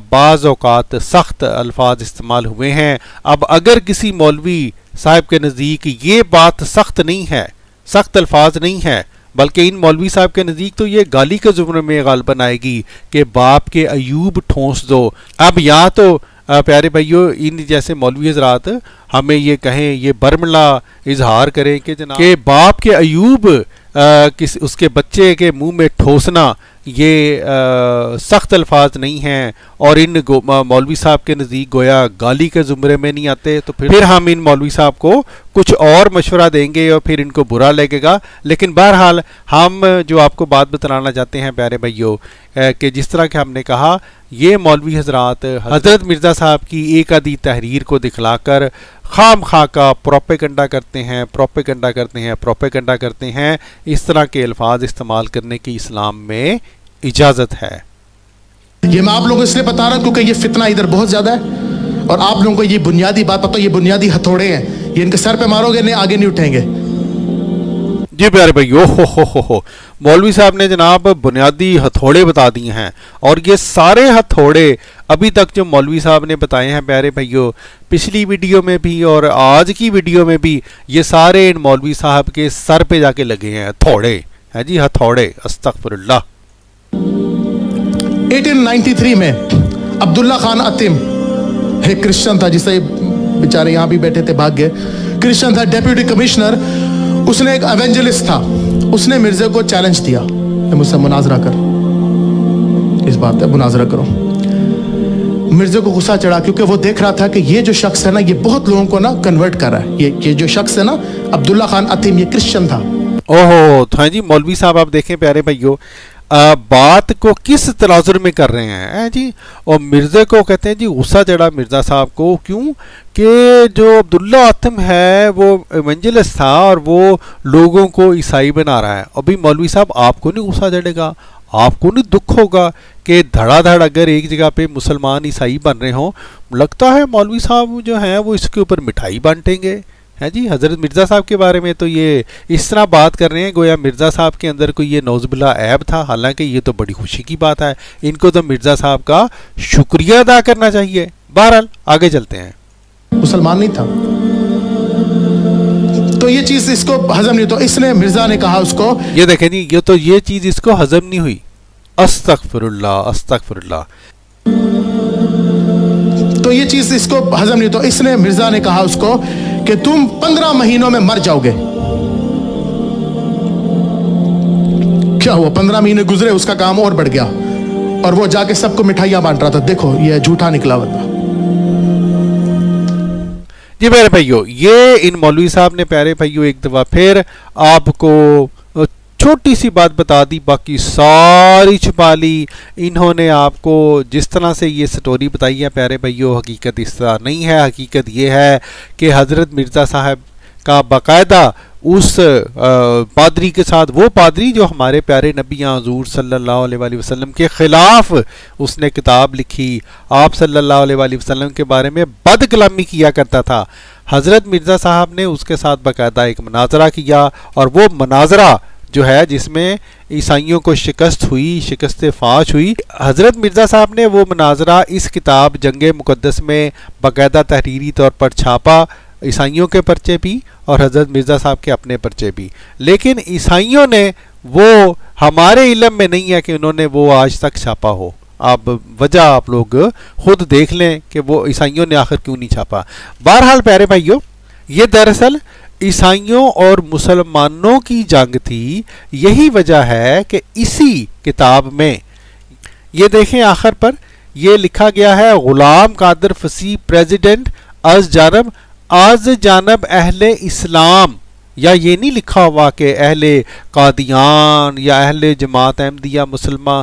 بعض اوقات سخت الفاظ استعمال ہوئے ہیں. اب اگر کسی مولوی صاحب کے نزدیک یہ بات سخت نہیں ہے، سخت الفاظ نہیں ہے، بلکہ ان مولوی صاحب کے نزدیک تو یہ گالی کے زمرے میں غالباً آئے گی کہ باپ کے عیوب ٹھونس دو. اب یہاں تو پیارے بھائیو ان جیسے مولوی حضرات ہمیں یہ کہیں، یہ برملا اظہار کریں کہ جناب کہ باپ کے عیوب اس کے بچے کے منہ میں ٹھوسنا یہ سخت الفاظ نہیں ہیں، اور ان مولوی صاحب کے نزدیک گویا گالی کے زمرے میں نہیں آتے، تو پھر ہم ان مولوی صاحب کو کچھ اور مشورہ دیں گے اور پھر ان کو برا لگے گا. لیکن بہرحال ہم جو آپ کو بات بتلانا چاہتے ہیں پیارے بھائیو کہ جس طرح کہ ہم نے کہا، یہ مولوی حضرات حضرت مرزا صاحب کی ایک آدھی تحریر کو دکھلا کر خام خواہ کا پروپیگنڈا کرتے ہیں. اس طرح کے الفاظ استعمال کرنے کی اسلام میں اجازت ہے.
یہ میں آپ لوگوں کو اس لیے بتا رہا ہوں کیونکہ یہ فتنہ ادھر بہت زیادہ ہے، اور آپ لوگوں کو یہ بنیادی بات پتہ، یہ بنیادی ہتھوڑے ہیں، یہ ان کے سر پہ مارو گے نہیں آگے نہیں اٹھیں گے.
جی پیارے بھائیو، ہو مولوی صاحب نے جناب بنیادی ہتھوڑے بتا دیے ہیں، اور یہ سارے ہتھوڑے ابھی تک جو مولوی صاحب نے بتائے ہیں پیارے بھائیو، پچھلی ویڈیو میں بھی اور آج کی ویڈیو میں بھی، یہ سارے ان مولوی صاحب کے سر پہ جا کے لگے ہیں ہتھوڑے، ہیں جی ہتھوڑے، استغفر اللہ۔
1893 میں عبداللہ خان عتیم ایک کرسچن تھا، جسے بیچارے یہاں بھی بیٹھے تھے، بھاگ گئے، کرسچن تھا، ڈیپیوٹی کمشنر، اس نے ایک ایونجلسٹ تھا، اس نے مرزا کو چیلنج دیا کہ مجھ سے مناظرہ کر، اس بات ہے مناظرہ کرو۔ مرزا کو غصہ چڑھا، کیونکہ وہ دیکھ رہا تھا کہ یہ جو شخص ہے نا، یہ بہت لوگوں کو نا کنورٹ کر رہا ہے، یہ جو شخص ہے نا عبداللہ خان عتیم، یہ کرسچن تھا۔
اوہو، ہاں جی مولوی صاحب آپ دیکھیں پیارے بھائیو، بات کو کس تناظر میں کر رہے ہیں جی، اور مرزا کو کہتے ہیں جی غصہ چڑھا مرزا صاحب کو، کیوں کہ جو عبداللہ عتیم ہے وہ ایونجلسٹ تھا اور وہ لوگوں کو عیسائی بنا رہا ہے۔ ابھی مولوی صاحب آپ کو نہیں غصہ چڑھے گا، آپ کو نہیں دکھ ہوگا کہ دھڑا دھڑ اگر ایک جگہ پہ مسلمان عیسائی بن رہے ہوں، لگتا ہے مولوی صاحب جو ہیں وہ اس کے اوپر مٹھائی بانٹیں گے، ہے جی۔ حضرت مرزا صاحب کے بارے میں تو یہ اس طرح بات کر رہے ہیں گویا مرزا صاحب کے اندر کوئی یہ نعوذ باللہ عیب تھا، حالانکہ یہ تو بڑی خوشی کی بات ہے، ان کو تو مرزا صاحب کا شکریہ ادا کرنا چاہیے۔ بہرحال آگے چلتے ہیں۔
مسلمان نہیں تھا، تو یہ چیز اس کو ہضم نہیں، تو اس نے مرزا نے کہا اس کو،
یہ دیکھیں جی، یہ چیز اس کو ہضم نہیں ہوئی، استغفر اللہ استغفر اللہ۔
تو یہ چیز اس کو ہضم نہیں، تو اس نے مرزا نے کہا اس کو کہ تم 15 مہینوں میں مر جاؤ گے۔ کیا ہوا، 15 مہینے گزرے، اس کا کام اور بڑھ گیا، اور وہ جا کے سب کو مٹھائیاں بانٹ رہا تھا، دیکھو یہ جھوٹا نکلا بندہ۔
جی پیارے بھائیو، یہ ان مولوی صاحب نے پیارے بھائیو ایک دفعہ پھر آپ کو چھوٹی سی بات بتا دی، باقی ساری چھپا لی۔ انہوں نے آپ کو جس طرح سے یہ سٹوری بتائی ہے پیارے بھائیو، حقیقت اس طرح نہیں ہے۔ حقیقت یہ ہے کہ حضرت مرزا صاحب کا باقاعدہ اس پادری کے ساتھ، وہ پادری جو ہمارے پیارے نبی حضور صلی اللہ علیہ وآلہ وسلم کے خلاف اس نے کتاب لکھی، آپ صلی اللہ علیہ وآلہ وسلم کے بارے میں بد کلامی کیا کرتا تھا، حضرت مرزا صاحب نے اس کے ساتھ باقاعدہ ایک مناظرہ کیا، اور وہ مناظرہ جو ہے جس میں عیسائیوں کو شکست ہوئی، شکست فاش ہوئی، حضرت مرزا صاحب نے وہ مناظرہ اس کتاب جنگ مقدس میں باقاعدہ تحریری طور پر چھاپا، عیسائیوں کے پرچے بھی اور حضرت مرزا صاحب کے اپنے پرچے بھی، لیکن عیسائیوں نے وہ ہمارے علم میں نہیں ہے کہ انہوں نے وہ آج تک چھاپا ہو۔ اب وجہ آپ لوگ خود دیکھ لیں کہ وہ عیسائیوں نے آخر کیوں نہیں چھاپا۔ بہرحال پیارے بھائیوں، یہ دراصل عیسائیوں اور مسلمانوں کی جنگ تھی، یہی وجہ ہے کہ اسی کتاب میں یہ دیکھیں آخر پر یہ لکھا گیا ہے، غلام قادر فصیح پریزیڈنٹ از جانب اہل اسلام، یا یہ نہیں لکھا ہوا کہ اہل قادیان یا اہل جماعت احمدیہ مسلمہ،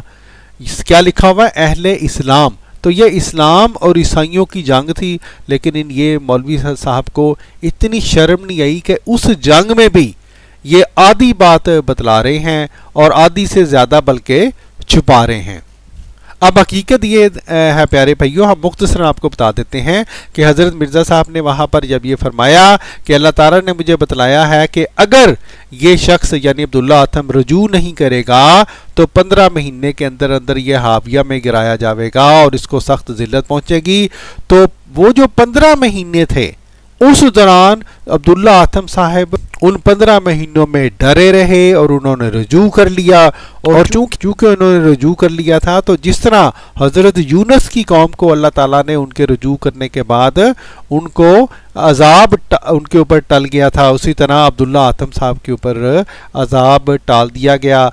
کیا لکھا ہوا ہے؟ اہل اسلام۔ تو یہ اسلام اور عیسائیوں کی جنگ تھی، لیکن یہ مولوی صاحب کو اتنی شرم نہیں آئی کہ اس جنگ میں بھی یہ آدھی بات بتلا رہے ہیں اور آدھی سے زیادہ بلکہ چھپا رہے ہیں۔ اب حقیقت یہ ہے پیارے بھائیوں، ہم مختصراً آپ کو بتا دیتے ہیں کہ حضرت مرزا صاحب نے وہاں پر جب یہ فرمایا کہ اللہ تعالیٰ نے مجھے بتلایا ہے کہ اگر یہ شخص یعنی عبداللہ عتیم رجوع نہیں کرے گا تو 15 مہینے کے اندر اندر یہ حاویہ میں گرایا جاوے گا اور اس کو سخت ذلت پہنچے گی، تو وہ جو 15 مہینے تھے اس دوران عبداللہ عتیم صاحب ان 15 مہینوں میں ڈرے رہے اور انہوں نے رجوع کر لیا، اور چونکہ انہوں نے رجوع کر لیا تھا تو جس طرح حضرت یونس کی قوم کو اللہ تعالیٰ نے ان کے رجوع کرنے کے بعد ان کو عذاب ان کے اوپر ٹل گیا تھا، اسی طرح عبداللہ عتیم صاحب کے اوپر عذاب ٹال دیا گیا،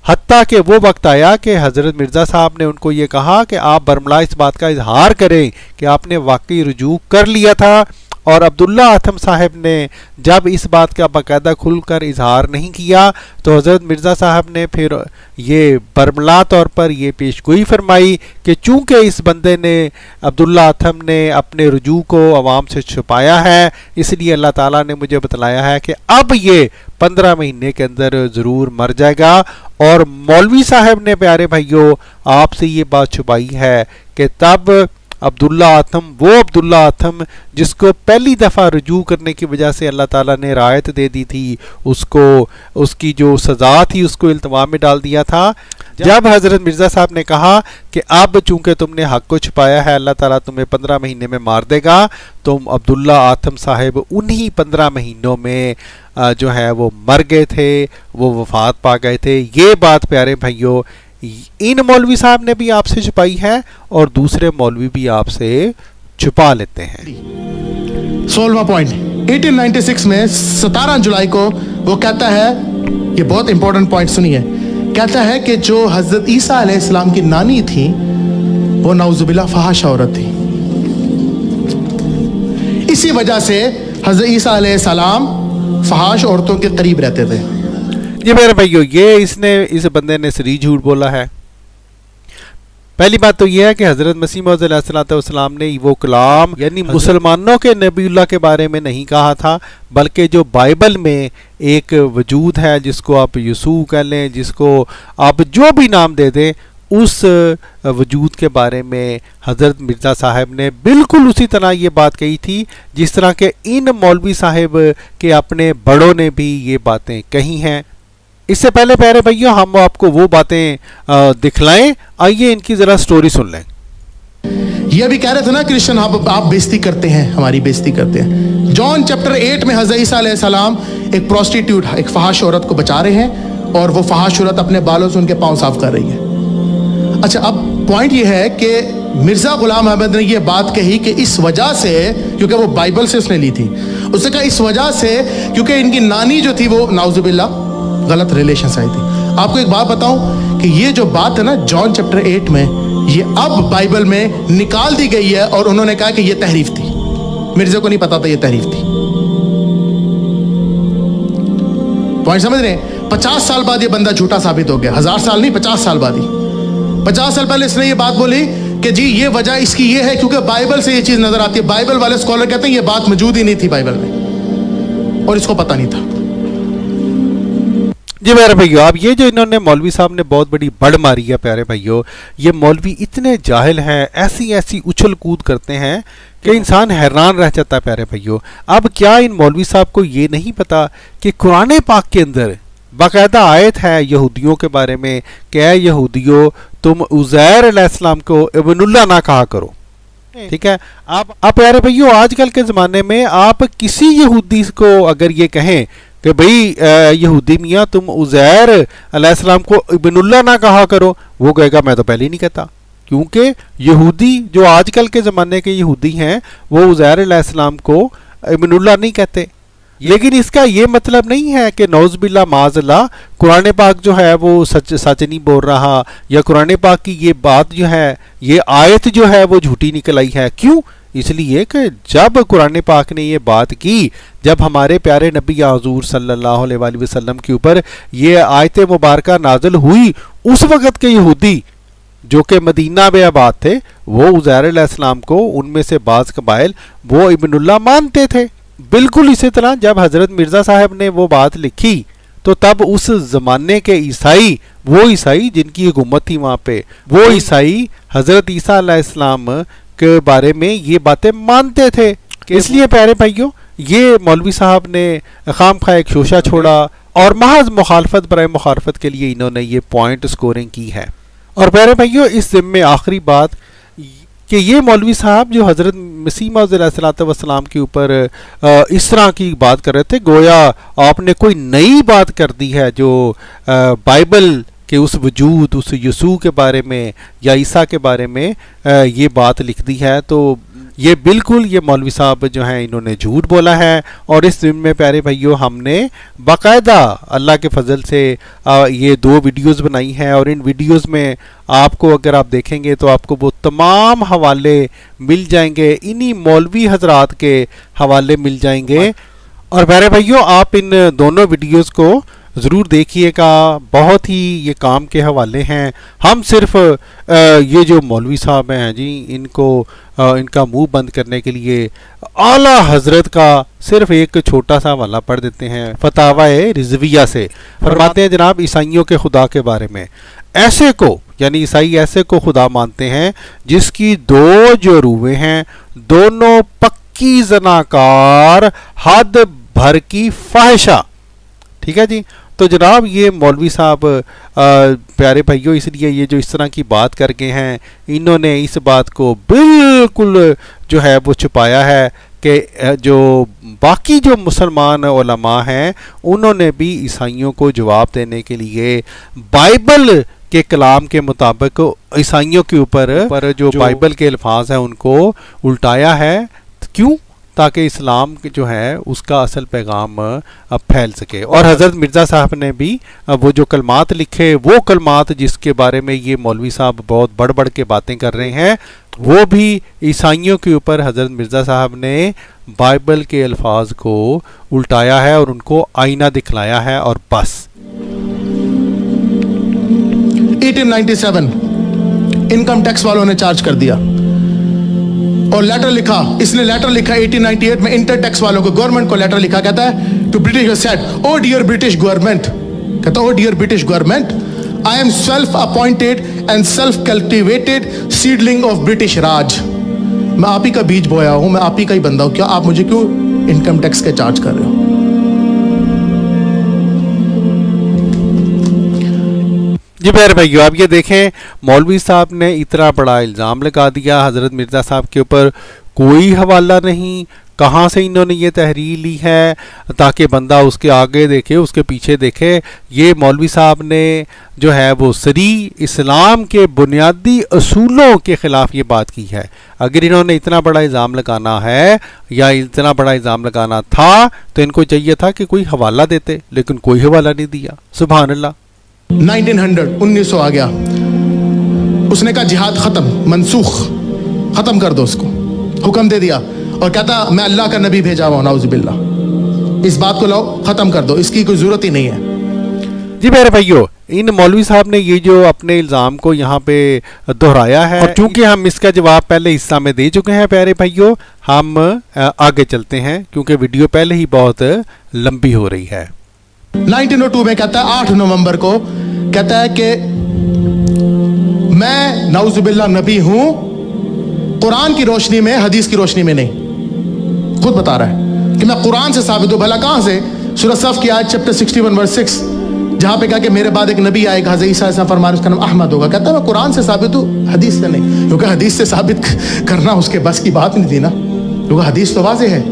حتیٰ کہ وہ وقت آیا کہ حضرت مرزا صاحب نے ان کو یہ کہا کہ آپ برملا اس بات کا اظہار کریں کہ آپ نے واقعی رجوع کر لیا تھا، اور عبداللہ عتیم صاحب نے جب اس بات کا باقاعدہ کھل کر اظہار نہیں کیا تو حضرت مرزا صاحب نے پھر یہ برملا طور پر یہ پیش گوئی فرمائی کہ چونکہ اس بندے نے عبداللہ عتیم نے اپنے رجوع کو عوام سے چھپایا ہے، اس لیے اللہ تعالیٰ نے مجھے بتلایا ہے کہ اب یہ 15 مہینے کے اندر ضرور مر جائے گا، اور مولوی صاحب نے پیارے بھائیوں آپ سے یہ بات چھپائی ہے کہ تب عبداللہ آتم، وہ عبداللہ آتم جس کو پہلی دفعہ رجوع کرنے کی وجہ سے اللہ تعالیٰ نے رعایت دے دی تھی، اس کو اس کی جو سزا تھی اس کو التوا میں ڈال دیا تھا. جب حضرت مرزا صاحب نے کہا کہ اب چونکہ تم نے حق کو چھپایا ہے اللہ تعالیٰ تمہیں 15 مہینے میں مار دے گا، تو عبداللہ آتم صاحب انہی 15 مہینوں میں جو ہے وہ مر گئے تھے، وہ وفات پا گئے تھے. یہ بات پیارے بھائیوں ان مولوی صاحب نے بھی آپ سے چھپائی ہے اور دوسرے مولوی بھی آپ سے چھپا لیتے ہیں.
16واں پوائنٹ 1896 میں 17 جولائی کو وہ کہتا ہے، یہ بہت امپورٹنٹ پوائنٹ سنیے، کہتا ہے کہ جو حضرت عیسیٰ علیہ السلام کی نانی تھی وہ نعوذ باللہ فحش عورت تھی. اسی وجہ سے حضرت عیسیٰ علیہ السلام فحش عورتوں کے قریب رہتے تھے.
جی میرے بھائیو، یہ اس بندے نے سری جھوٹ بولا ہے. پہلی بات تو یہ ہے کہ حضرت مسیح موعود علیہ الصلوۃ والسلام نے وہ کلام یعنی مسلمانوں کے نبی اللہ کے بارے میں نہیں کہا تھا، بلکہ جو بائبل میں ایک وجود ہے جس کو آپ یسوع کہہ لیں، جس کو آپ جو بھی نام دے دیں، اس وجود کے بارے میں حضرت مرزا صاحب نے بالکل اسی طرح یہ بات کہی تھی جس طرح کہ ان مولوی صاحب کے اپنے بڑوں نے بھی یہ باتیں کہی ہیں. اس سے پہلے پیارے بھائیوں ہم آپ کو وہ باتیں دکھلائیں، آئیے ان کی ذرا سٹوری سن لیں.
یہ بھی کہہ رہے تھے نا کرسچن آپ بےزتی کرتے ہیں، ہماری بےزتی کرتے ہیں. جان چیپٹر 8 میں حضرت عیسیٰ علیہ السلام ایک پروسٹیٹیوٹ ایک فحش عورت کو بچا رہے ہیں اور وہ فحش عورت اپنے بالوں سے ان کے پاؤں صاف کر رہی ہے. اچھا اب پوائنٹ یہ ہے کہ مرزا غلام احمد نے یہ بات کہی کہ اس وجہ سے، کیونکہ وہ بائبل سے اس نے لی تھی، اس نے کہا اس وجہ سے کیونکہ ان کی نانی جو تھی وہ نعوذ باللہ غلط ریلیشن سے آئی تھی. آپ کو ایک بات بتاؤں کہ یہ جو بات ہے نا جان چیپٹر 8 میں، یہ اب بائبل میں نکال دی گئی ہے اور انہوں نے کہا کہ یہ تحریف تھی. مرزا کو نہیں پتا تھا یہ تحریف تھی. پوائنٹ سمجھ رہے ہیں؟ 50 سال بعد یہ بندہ جھوٹا ثابت ہو گیا. 1000 سال نہیں، 50 سال بعد ہی. 50 سال پہلے اس نے یہ بات بولی کہ جی یہ وجہ اس کی یہ ہے کیونکہ بائبل سے یہ چیز نظر آتی ہے. بائبل والے اسکالر کہتے ہیں یہ بات موجود ہی نہیں تھی بائبل میں اور اس کو پتہ نہیں تھا.
جی میرے بھائیو، اب یہ جو انہوں نے مولوی صاحب نے بہت بڑی بڑ ماری ہے پیارے بھائیو، یہ مولوی اتنے جاہل ہیں، ایسی اچھل کود کرتے ہیں کہ انسان حیران رہ جاتا ہے پیارے بھائیو. اب کیا ان مولوی صاحب کو یہ نہیں پتا کہ قرآن پاک کے اندر باقاعدہ آیت ہے یہودیوں کے بارے میں کہ اے یہودیو تم عزیر علیہ السلام کو ابن اللہ نہ کہا کرو. ٹھیک ہے، آپ پیارے بھائیو آج کل کے زمانے میں آپ کسی یہودی کو اگر یہ کہیں کہ بھئی یہودی میاں تم عزیر علیہ السلام کو ابن اللہ نہ کہا کرو، وہ کہے گا میں تو پہلے ہی نہیں کہتا. کیونکہ یہودی جو آج کل کے زمانے کے یہودی ہیں وہ عزیر علیہ السلام کو ابن اللہ نہیں کہتے. لیکن اس کا یہ مطلب نہیں ہے کہ نعوذ باللہ معاذ اللہ قرآن پاک جو ہے وہ سچ نہیں بول رہا، یا قرآن پاک کی یہ بات جو ہے یہ آیت جو ہے وہ جھوٹی نکل آئی ہے. کیوں؟ اس لیے کہ جب قرآن پاک نے یہ بات کی، جب ہمارے پیارے نبی حضور صلی اللہ علیہ وآلہ وسلم کے اوپر یہ آیت مبارکہ نازل ہوئی، اس وقت کے یہودی جو کہ مدینہ میں آباد تھے وہ عزیر علیہ السلام کو ان میں سے بعض قبائل وہ ابن اللہ مانتے تھے. بالکل اسی طرح جب حضرت مرزا صاحب نے وہ بات لکھی تو تب اس زمانے کے عیسائی، وہ عیسائی جن کی حکومت تھی وہاں پہ، وہ عیسائی حضرت عیسیٰ علیہ السلام کے بارے میں یہ باتیں مانتے تھے. اس لیے پیارے بھائیوں یہ مولوی صاحب نے خام خواہ ایک شوشہ چھوڑا اور محض مخالفت برائے مخالفت کے لیے انہوں نے یہ پوائنٹ سکورنگ کی ہے. اور پیارے بھائیوں اس ضمن آخری بات کہ یہ مولوی صاحب جو حضرت مسیح موعود علیہ الصلوۃ والسلام کے اوپر اس طرح کی بات کر رہے تھے گویا آپ نے کوئی نئی بات کر دی ہے جو بائبل کہ اس وجود اس یسوع کے بارے میں یا عیسیٰ کے بارے میں یہ بات لکھ دی ہے. تو یہ بالکل یہ مولوی صاحب جو ہیں انہوں نے جھوٹ بولا ہے. اور اس دن میں پیارے بھائیوں ہم نے باقاعدہ اللہ کے فضل سے یہ 2 ویڈیوز بنائی ہیں اور ان ویڈیوز میں آپ کو اگر آپ دیکھیں گے تو آپ کو وہ تمام حوالے مل جائیں گے، انہی مولوی حضرات کے حوالے مل جائیں گے. اور پیارے بھائیوں آپ ان دونوں ویڈیوز کو ضرور دیکھیے گا، بہت ہی یہ کام کے حوالے ہیں. ہم صرف یہ جو مولوی صاحب ہیں جی ان کا منہ بند کرنے کے لیے اعلیٰ حضرت کا صرف ایک چھوٹا سا حوالہ پڑھ دیتے ہیں فتاوی رضویہ سے. فرماتے ہیں جناب عیسائیوں کے خدا کے بارے میں ایسے کو یعنی عیسائی ایسے کو خدا مانتے ہیں جس کی دو جو روحیں ہیں دونوں پکی زناکار حد بھر کی فاحشہ. ٹھیک ہے جی. تو جناب یہ مولوی صاحب پیارے بھائیوں اس لیے یہ جو اس طرح کی بات کر گئے ہیں انہوں نے اس بات کو بالکل جو ہے وہ چھپایا ہے کہ جو باقی جو مسلمان علماء ہیں انہوں نے بھی عیسائیوں کو جواب دینے کے لیے بائبل کے کلام کے مطابق عیسائیوں کے اوپر جو بائبل کے الفاظ ہیں ان کو الٹایا ہے. کیوں؟ تاکہ اسلام جو ہے اس کا اصل پیغام اب پھیل سکے. اور حضرت مرزا صاحب نے بھی وہ جو کلمات لکھے وہ کلمات جس کے بارے میں یہ مولوی صاحب بہت بڑھ بڑھ کے باتیں کر رہے ہیں وہ بھی عیسائیوں کے اوپر حضرت مرزا صاحب نے بائبل کے الفاظ کو الٹایا ہے اور ان کو آئینہ دکھلایا ہے اور بس.
1897 انکم ٹیکس والوں نے چارج کر دیا اور لیٹر لکھا. اس نے لیٹر لکھا 1898 میں انٹر ٹیکس والوں کو, گورنمنٹ کو لیٹر لکھا, کہتا ہے to British set O dear British government, کہتا O dear British government I am self appointed and self cultivated seedling of British Raj. میں آپ ہی کا بیج بویا ہوں, میں آپ ہی کا ہی بندہ ہوں, کیا آپ مجھے کیوں انکم ٹیکس کے چارج کر رہے ہو؟
جی پیارے بھائیو آپ یہ دیکھیں مولوی صاحب نے اتنا بڑا الزام لگا دیا حضرت مرزا صاحب کے اوپر, کوئی حوالہ نہیں, کہاں سے انہوں نے یہ تحریر لی ہے تاکہ بندہ اس کے آگے دیکھے اس کے پیچھے دیکھے. یہ مولوی صاحب نے جو ہے وہ صریح اسلام کے بنیادی اصولوں کے خلاف یہ بات کی ہے. اگر انہوں نے اتنا بڑا الزام لگانا ہے یا اتنا بڑا الزام لگانا تھا تو ان کو چاہیے تھا کہ کوئی حوالہ دیتے, لیکن کوئی حوالہ نہیں دیا. سبحان اللہ.
1900 آ گیا, اس نے کہا جہاد ختم, منسوخ, ختم کر دو اس کو, حکم دے دیا اور کہتا میں اللہ کا نبی بھیجا ہوا ہوں, نعوذ باللہ, اس بات کو لاؤ ختم کر دو, اس کی کوئی ضرورت ہی نہیں ہے.
جی میرے بھائیو ان مولوی صاحب نے یہ جو اپنے الزام کو یہاں پہ دہرایا ہے اور چونکہ ہم اس کا جواب پہلے حصہ میں دے چکے ہیں پیارے بھائیو, ہم آگے چلتے ہیں کیونکہ ویڈیو پہلے ہی بہت لمبی ہو رہی ہے.
1902 میں کہتا ہے 8 نومبر کو کہتا ہے کہ میں نعوذ باللہ نبی ہوں, قرآن کی روشنی میں, حدیث کی روشنی میں نہیں. خود بتا رہا ہے کہ میں قرآن سے ثابت ہوں. بھلا کہاں سے؟ سورہ صف کی آیت چیپٹر 61 ورس 6 جہاں پہ کہا کہ میرے بعد ایک نبی آئے گا, حضرت عیسیٰ علیہ السلام, اس کا نام احمد ہوگا. کہتا ہے میں قرآن سے ثابت ہوں, حدیث سے نہیں, کیونکہ حدیث سے ثابت کرنا اس کے بس کی بات نہیں تھی نا, کیونکہ حدیث تو واضح ہے.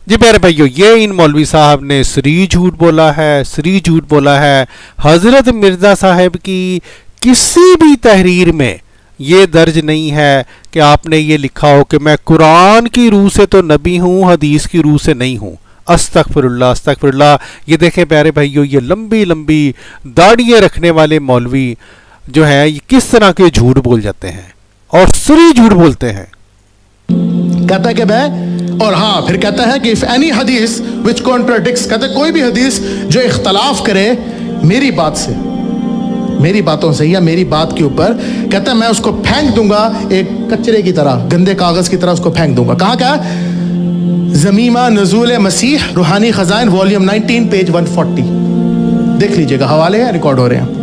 جی پیارے بھائیو یہ ان مولوی صاحب نے صریح جھوٹ بولا ہے, صریح جھوٹ بولا ہے. حضرت مرزا صاحب کی کسی بھی تحریر میں یہ درج نہیں ہے کہ آپ نے یہ لکھا ہو کہ میں قرآن کی روح سے تو نبی ہوں, حدیث کی روح سے نہیں ہوں. استغفر اللہ استغفر اللہ. یہ دیکھیں پیارے بھائیو یہ لمبی لمبی داڑھیاں رکھنے والے مولوی جو ہیں یہ کس طرح کے جھوٹ بول جاتے ہیں اور صریح جھوٹ بولتے ہیں.
کہتا ہے کہ میں, اور ہاں پھر کہتا ہے کہ if any hadith which contradicts, کہتا ہے کوئی بھی حدیث جو اختلاف کرے میری بات سے, میری باتوں سے یا میری بات کے اوپر, کہتا ہے میں اس کو پھینک دوں گا ایک کچرے کی طرح, گندے کاغذ کی طرح اس کو پھینک دوں گا. کہاں کیا؟ زمیمہ نزول مسیح روحانی خزائن والیوم 19 پیج 140 دیکھ لیجئے گا, حوالے ہیں, ریکارڈ ہو رہے ہیں.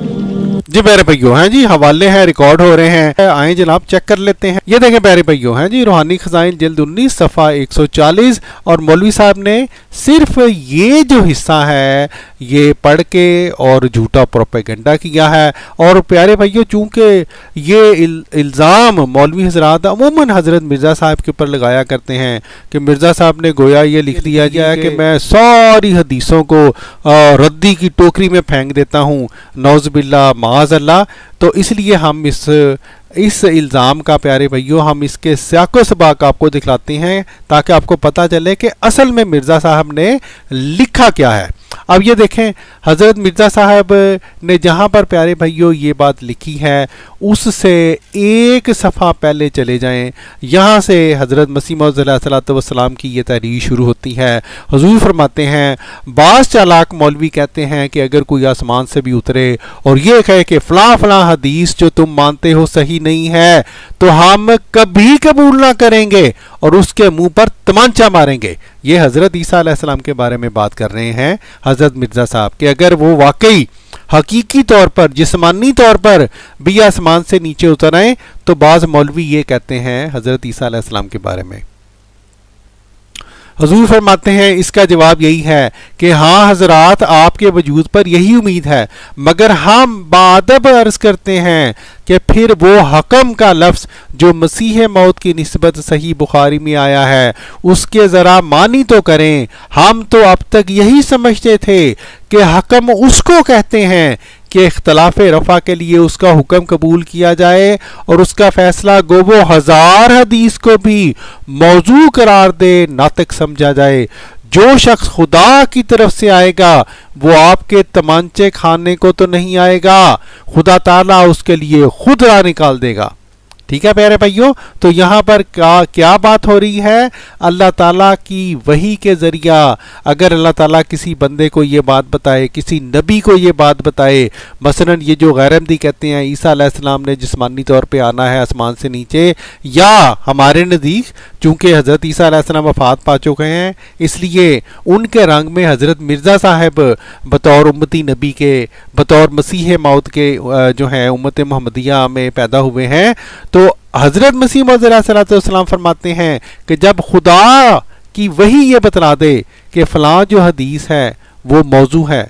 جی پیارے بھائیو ہیں جی حوالے ہیں, ریکارڈ ہو رہے ہیں, آئیں جناب چیک کر لیتے ہیں. یہ دیکھیں پیارے بھائیو ہیں جی روحانی خزائن جلد 19 صفحہ 140 اور مولوی صاحب نے صرف یہ جو حصہ ہے یہ پڑھ کے اور جھوٹا پروپیگنڈا کیا ہے. اور پیارے بھائیو چونکہ یہ الزام مولوی حضرات عموماً حضرت مرزا صاحب کے اوپر لگایا کرتے ہیں کہ مرزا صاحب نے گویا یہ لکھ دیا گیا ہے کہ میں ساری حدیثوں کو ردی کی ٹوکری میں پھینک دیتا ہوں, نعوذ باللہ معاذ اللہ. تو اس لیے ہم اس الزام کا پیارے بھائیو ہم اس کے سیاق و سباق آپ کو دکھلاتے ہیں تاکہ آپ کو پتہ چلے کہ اصل میں مرزا صاحب نے لکھا کیا ہے. اب یہ دیکھیں حضرت مرزا صاحب نے جہاں پر پیارے بھائیو یہ بات لکھی ہے اس سے ایک صفحہ پہلے چلے جائیں. یہاں سے حضرت مسیح موعود علیہ الصلوۃ والسلام کی یہ تحریر شروع ہوتی ہے. حضور فرماتے ہیں بعض چالاک مولوی کہتے ہیں کہ اگر کوئی آسمان سے بھی اترے اور یہ کہے کہ فلاں فلاں حدیث جو تم مانتے ہو صحیح نہیں ہے تو ہم کبھی قبول نہ کریں گے اور اس کے منہ پر تمانچہ ماریں گے. یہ حضرت عیسیٰ علیہ السلام کے بارے میں بات کر رہے ہیں حضرت مرزا صاحب کہ اگر وہ واقعی حقیقی طور پر جسمانی طور پر بھی آسمان سے نیچے اتر آئیں، تو بعض مولوی یہ کہتے ہیں حضرت عیسیٰ علیہ السلام کے بارے میں۔ حضور فرماتے ہیں اس کا جواب یہی ہے کہ ہاں حضرات، آپ کے وجود پر یہی امید ہے، مگر ہم بادب عرض کرتے ہیں کہ پھر وہ حکم کا لفظ جو مسیح موت کی نسبت صحیح بخاری میں آیا ہے اس کے ذرا معنی تو کریں۔ ہم تو اب تک یہی سمجھتے تھے کہ حکم اس کو کہتے ہیں کہ اختلاف رفع کے لیے اس کا حکم قبول کیا جائے اور اس کا فیصلہ گو وہ 1000 حدیث کو بھی موضوع قرار دے ناطق سمجھا جائے۔ جو شخص خدا کی طرف سے آئے گا وہ آپ کے تمانچے کھانے کو تو نہیں آئے گا، خدا تعالیٰ اس کے لیے خود راہ نکال دے گا۔ ٹھیک ہے پیارے بھائیوں، تو یہاں پر کیا بات ہو رہی ہے؟ اللہ تعالیٰ کی وحی کے ذریعہ اگر اللہ تعالیٰ کسی بندے کو یہ بات بتائے، کسی نبی کو یہ بات بتائے، مثلا یہ جو غیر احمدی کہتے ہیں عیسیٰ علیہ السلام نے جسمانی طور پہ آنا ہے آسمان سے نیچے، یا ہمارے نزدیک چونکہ حضرت عیسیٰ علیہ السلام وفات پا چکے ہیں اس لیے ان کے رنگ میں حضرت مرزا صاحب بطور امتی نبی کے، بطور مسیح موت کے جو ہیں امت محمدیہ میں پیدا ہوئے ہیں، تو حضرت مسیح موعود علیہ الصلوۃ والسلام فرماتے ہیں کہ جب خدا کی وحی یہ بتلا دے کہ فلاں جو حدیث ہے وہ موضوع ہے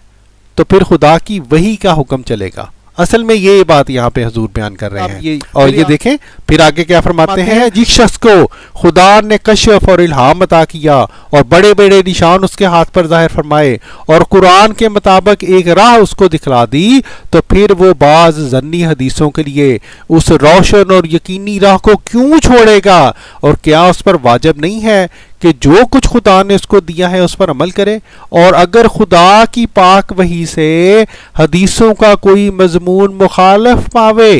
تو پھر خدا کی وحی کا حکم چلے گا۔ اصل میں یہ بات یہاں پہ حضور بیان کر رہے ہیں، اور یہ دیکھیں پھر آگے کیا فرماتے ہیں، جس شخص کو خدا نے کشف اور الہام عطا کیا اور بڑے بڑے نشان اس کے ہاتھ پر ظاہر فرمائے اور قرآن کے مطابق ایک راہ اس کو دکھلا دی، تو پھر وہ بعض ظنی حدیثوں کے لیے اس روشن اور یقینی راہ کو کیوں چھوڑے گا؟ اور کیا اس پر واجب نہیں ہے کہ جو کچھ خدا نے اس کو دیا ہے اس پر عمل کرے؟ اور اگر خدا کی پاک وحی سے حدیثوں کا کوئی مضمون مخالف پاوے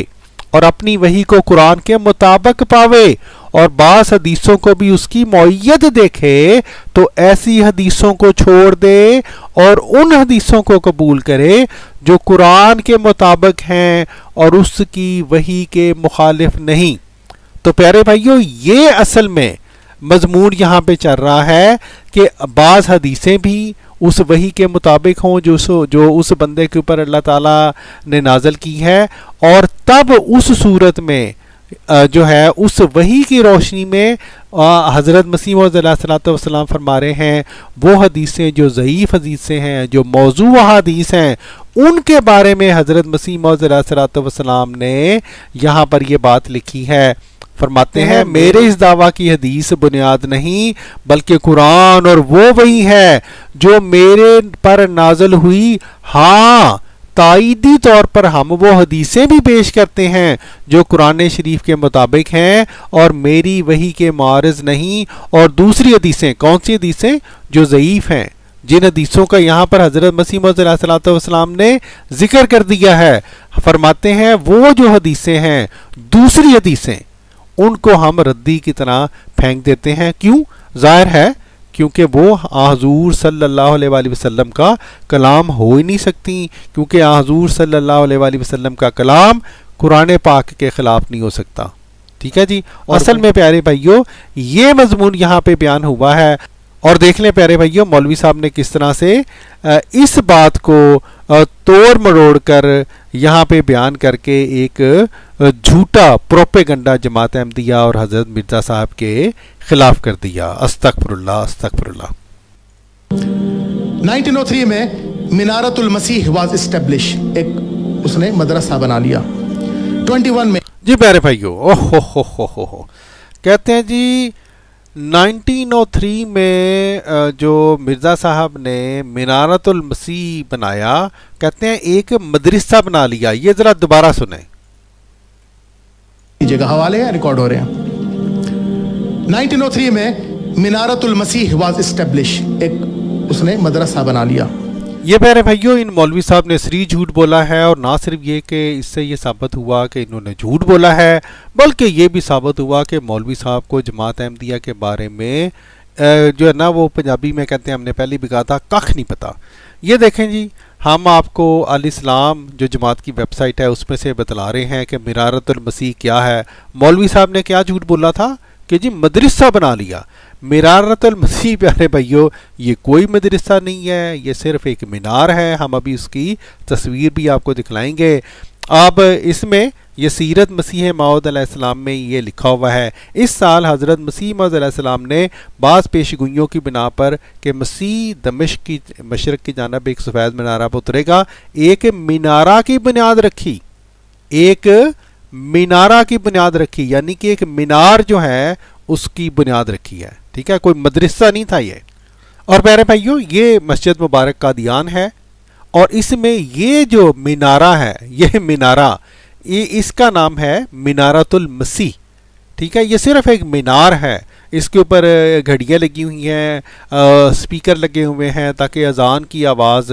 اور اپنی وحی کو قرآن کے مطابق پاوے اور بعض حدیثوں کو بھی اس کی معیت دیکھے، تو ایسی حدیثوں کو چھوڑ دے اور ان حدیثوں کو قبول کرے جو قرآن کے مطابق ہیں اور اس کی وحی کے مخالف نہیں۔ تو پیارے بھائیو، یہ اصل میں مضمون یہاں پہ چل رہا ہے کہ بعض حدیثیں بھی اس وحی کے مطابق ہوں جو اس بندے کے اوپر اللہ تعالیٰ نے نازل کی ہے، اور تب اس صورت میں جو ہے اس وحی کی روشنی میں حضرت مسیح موعود علیہ الصلوۃ والسلام فرما رہے ہیں وہ حدیثیں جو ضعیف حدیثیں ہیں، جو موضوع حدیث ہیں، ان کے بارے میں حضرت مسیح موعود علیہ الصلوۃ والسلام نے یہاں پر یہ بات لکھی ہے۔ فرماتے ہیں میرے اس دعویٰ کی حدیث بنیاد نہیں بلکہ قرآن اور وہ وحی ہے جو میرے پر نازل ہوئی، ہاں تائیدی طور پر ہم وہ حدیثیں بھی پیش کرتے ہیں جو قرآن شریف کے مطابق ہیں اور میری وحی کے معارض نہیں، اور دوسری حدیثیں کون سی حدیثیں؟ جو ضعیف ہیں، جن حدیثوں کا یہاں پر حضرت مسیح موعود علیہ الصلوۃ والسلام نے ذکر کر دیا ہے۔ فرماتے ہیں وہ جو حدیثیں ہیں دوسری حدیثیں ان کو ہم ردی کی طرح پھینک دیتے ہیں۔ کیوں؟ ظاہر ہے کیونکہ وہ حضور صلی اللہ علیہ وآلہ وسلم کا کلام ہو ہی نہیں سکتی، کیونکہ حضور صلی اللہ علیہ وآلہ وسلم کا کلام قرآن پاک کے خلاف نہیں ہو سکتا۔ ٹھیک ہے جی، اصل میں پیارے بھائیوں یہ مضمون یہاں پہ بیان ہوا ہے، اور دیکھ لیں پیارے بھائیوں مولوی صاحب نے کس طرح سے اس بات کو توڑ مروڑ کر یہاں پہ بیان کر کے ایک جھوٹا پروپیگنڈا جماعت احمدیہ اور حضرت مرزا صاحب کے خلاف کر دیا۔ استغفر اللہ استغفر اللہ۔
1903 میں منارت المسیح واز اسٹیبلش، ایک اس نے مدرسہ بنا لیا۔ 21 میں
جی پیارے بھائیو ہو کہتے ہیں جی 1903 میں جو مرزا صاحب نے منارت المسیح بنایا، کہتے ہیں ایک مدرسہ بنا لیا۔ یہ ذرا دوبارہ سنیں،
جگہ حوالے ہیں ریکارڈ ہو رہے ہیں۔ 1903 میں منارت المسیح واز اسٹیبلش، ایک اس نے مدرسہ بنا لیا۔
یہ پیارے بھائیو ان مولوی صاحب نے صریح جھوٹ بولا ہے، اور نہ صرف یہ کہ اس سے یہ ثابت ہوا کہ انہوں نے جھوٹ بولا ہے، بلکہ یہ بھی ثابت ہوا کہ مولوی صاحب کو جماعت احمدیہ کے بارے میں جو ہے نا وہ پنجابی میں کہتے ہیں ہم نے پہلے بھی کہا تھا کخ نہیں پتا۔ یہ دیکھیں جی ہم آپ کو الاسلام جو جماعت کی ویب سائٹ ہے اس میں سے بتلا رہے ہیں کہ منارت المسیح کیا ہے۔ مولوی صاحب نے کیا جھوٹ بولا تھا کہ جی مدرسہ بنا لیا. منارۃ المسیح پیارے بھائیو یہ کوئی مدرسہ نہیں ہے، یہ صرف ایک مینار ہے. ہم ابھی اس کی تصویر بھی آپ کو دکھلائیں گے. اب اس میں یہ سیرت مسیح موعود علیہ السلام میں یہ لکھا ہوا ہے، اس سال حضرت مسیح موعود علیہ السلام نے بعض پیش گوئیوں کی بنا پر کہ مسیح دمشق کی مشرق کی جانب ایک سفید مینارہ پر اترے گا، ایک مینارہ کی بنیاد رکھی. ایک مینارہ کی بنیاد رکھی، یعنی کہ ایک مینار جو ہے اس کی بنیاد رکھی ہے. ٹھیک ہے، کوئی مدرسہ نہیں تھا یہ. اور پیارے بھائیو یہ مسجد مبارک قادیان ہے، اور اس میں یہ جو مینارہ ہے، یہ مینارہ اس کا نام ہے منارۃ المسیح. ٹھیک ہے، یہ صرف ایک مینار ہے. اس کے اوپر گھڑیاں لگی ہوئی ہیں، سپیکر لگے ہوئے ہیں تاکہ اذان کی آواز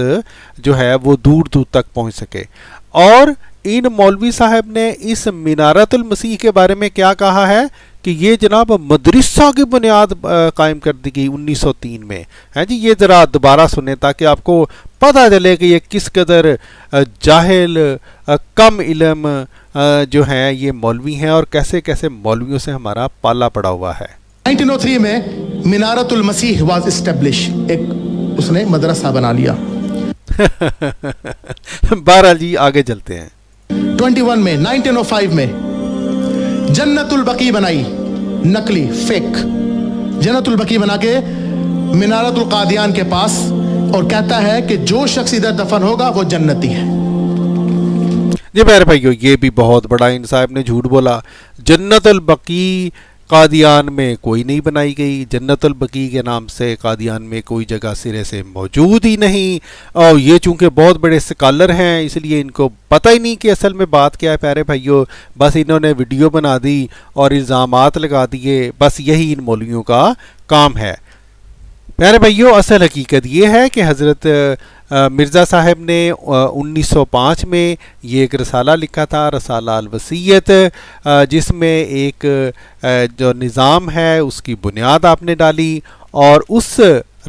جو ہے وہ دور دور تک پہنچ سکے. اور ان مولوی صاحب نے اس منارۃ المسیح کے بارے میں کیا کہا ہے کہ یہ جناب مدرسہ کی بنیاد قائم کر دی گئی 1903 میں. ہیں جی، یہ ذرا دوبارہ سنیں تاکہ آپ کو پتہ چلے کہ یہ کس قدر جاہل کم علم جو ہیں یہ مولوی ہیں، اور کیسے کیسے مولویوں سے ہمارا پالا پڑا ہوا ہے.
1903 میں منارۃ المسیح واز اسٹیبلش، ایک اس نے مدرسہ بنا لیا.
بہرحال جی آگے چلتے ہیں.
21 میں 1905 میں جنت البقیع بنائی، نقلی فیک جنت البقیع بنا کے منارۃ القادیان کے پاس، اور کہتا ہے کہ جو شخص ادھر دفن ہوگا وہ جنتی ہے.
جی میرے بھائیو یہ بھی بہت بڑا ان صاحب نے جھوٹ بولا. جنت البقیع قادیان میں کوئی نہیں بنائی گئی. جنت البقیع کے نام سے قادیان میں کوئی جگہ سرے سے موجود ہی نہیں. اور یہ چونکہ بہت بڑے اسکالر ہیں اس لیے ان کو پتہ ہی نہیں کہ اصل میں بات کیا ہے. پیارے بھائیو بس انہوں نے ویڈیو بنا دی اور الزامات لگا دیے، بس یہی ان مولویوں کا کام ہے. پیارے بھائیو اصل حقیقت یہ ہے کہ حضرت مرزا صاحب نے 1905 میں یہ ایک رسالہ لکھا تھا، رسالہ الوصیت، جس میں ایک جو نظام ہے اس کی بنیاد آپ نے ڈالی. اور اس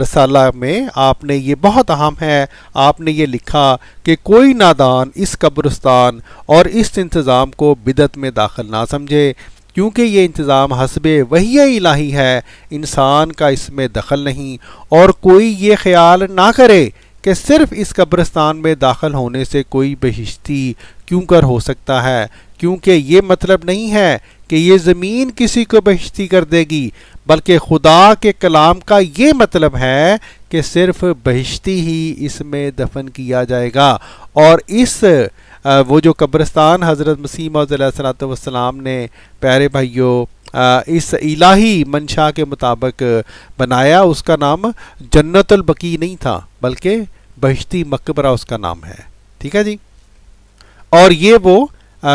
رسالہ میں آپ نے یہ بہت اہم ہے، آپ نے یہ لکھا کہ کوئی نادان اس قبرستان اور اس انتظام کو بدعت میں داخل نہ سمجھے، کیونکہ یہ انتظام حسب وحی الہی ہے، انسان کا اس میں دخل نہیں. اور کوئی یہ خیال نہ کرے کہ صرف اس قبرستان میں داخل ہونے سے کوئی بہشتی کیوں کر ہو سکتا ہے، کیونکہ یہ مطلب نہیں ہے کہ یہ زمین کسی کو بہشتی کر دے گی، بلکہ خدا کے کلام کا یہ مطلب ہے کہ صرف بہشتی ہی اس میں دفن کیا جائے گا. اور اس وہ جو قبرستان حضرت مسیح موعود علیہ السلام نے پیارے بھائیوں اس الہی منشا کے مطابق بنایا، اس کا نام جنت البقیع نہیں تھا بلکہ بہشتی مقبرہ اس کا نام ہے. ٹھیک ہے جی. اور یہ وہ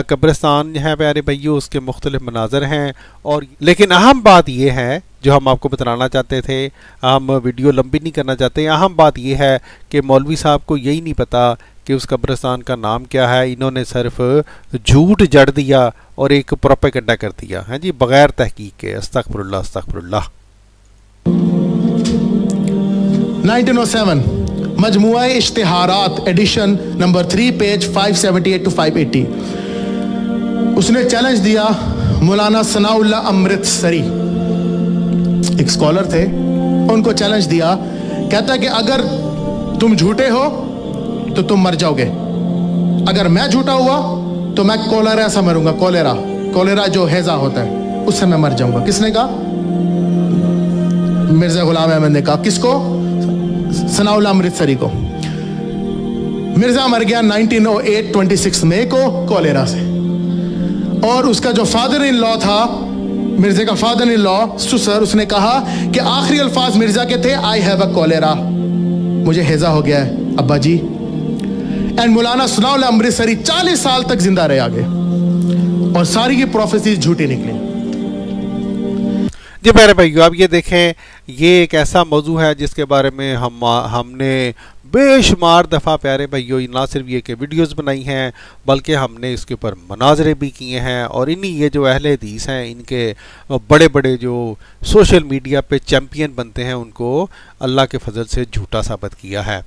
قبرستان ہے پیارے بھائیو، اس کے مختلف مناظر ہیں. اور لیکن اہم بات یہ ہے جو ہم آپ کو بتانا چاہتے تھے، ہم ویڈیو لمبی نہیں کرنا چاہتے، اہم بات یہ ہے کہ مولوی صاحب کو یہی نہیں پتا کہ اس قبرستان کا نام کیا ہے. انہوں نے صرف جھوٹ جڑ دیا اور ایک پروپیگنڈا کر دیا ہے جی، بغیر تحقیق کے. استغفر اللہ استغفر اللہ.
1907 مجموعہ اشتہارات ایڈیشن نمبر 3 پیج 578 to 580. اس نے چیلنج دیا مولانا ثناء اللہ امرتسری، ایک اسکالر تھے، ان کو چیلنج دیا. کہتا ہے کہ اگر تم جھوٹے ہو تو تم مر جاؤ گے، اگر میں جھوٹا ہوا تو میں کولیرا سے مروں گا. کولیرا جو ہیضہ ہوتا ہے اس سے میں مر جاؤں گا. کس نے کہا؟ مرزا غلام احمد نے کہا. کس کو؟ ثناء اللہ امرتسری کو. مرزا مر گیا 1908 26 مئی کو کولیرا سے. اور اس کا جو فادر ان لا تھا، مرزا کا فادر ان لا سسر، اس نے کہا کہ آخری الفاظ مرزا کے تھے آئی ہیو اے کولیرا، مجھے ہیضہ ہو گیا ہے ابا جی. اینڈ مولانا ثناء اللہ امرتسری 40 سال تک زندہ رہے آگے، اور ساری کی پروفیسیز جھوٹی نکلی.
جی میرے بھائیو آپ یہ دیکھیں، یہ ایک ایسا موضوع ہے جس کے بارے میں ہم نے بے شمار دفعہ پیارے بھائیو نہ صرف یہ کہ ویڈیوز بنائی ہیں بلکہ ہم نے اس کے اوپر مناظرے بھی کیے ہیں. اور یہ جو اہل حدیث ہیں ان کے بڑے بڑے جو سوشل میڈیا پہ چیمپئن بنتے ہیں ان کو اللہ کے فضل سے جھوٹا ثابت کیا ہے.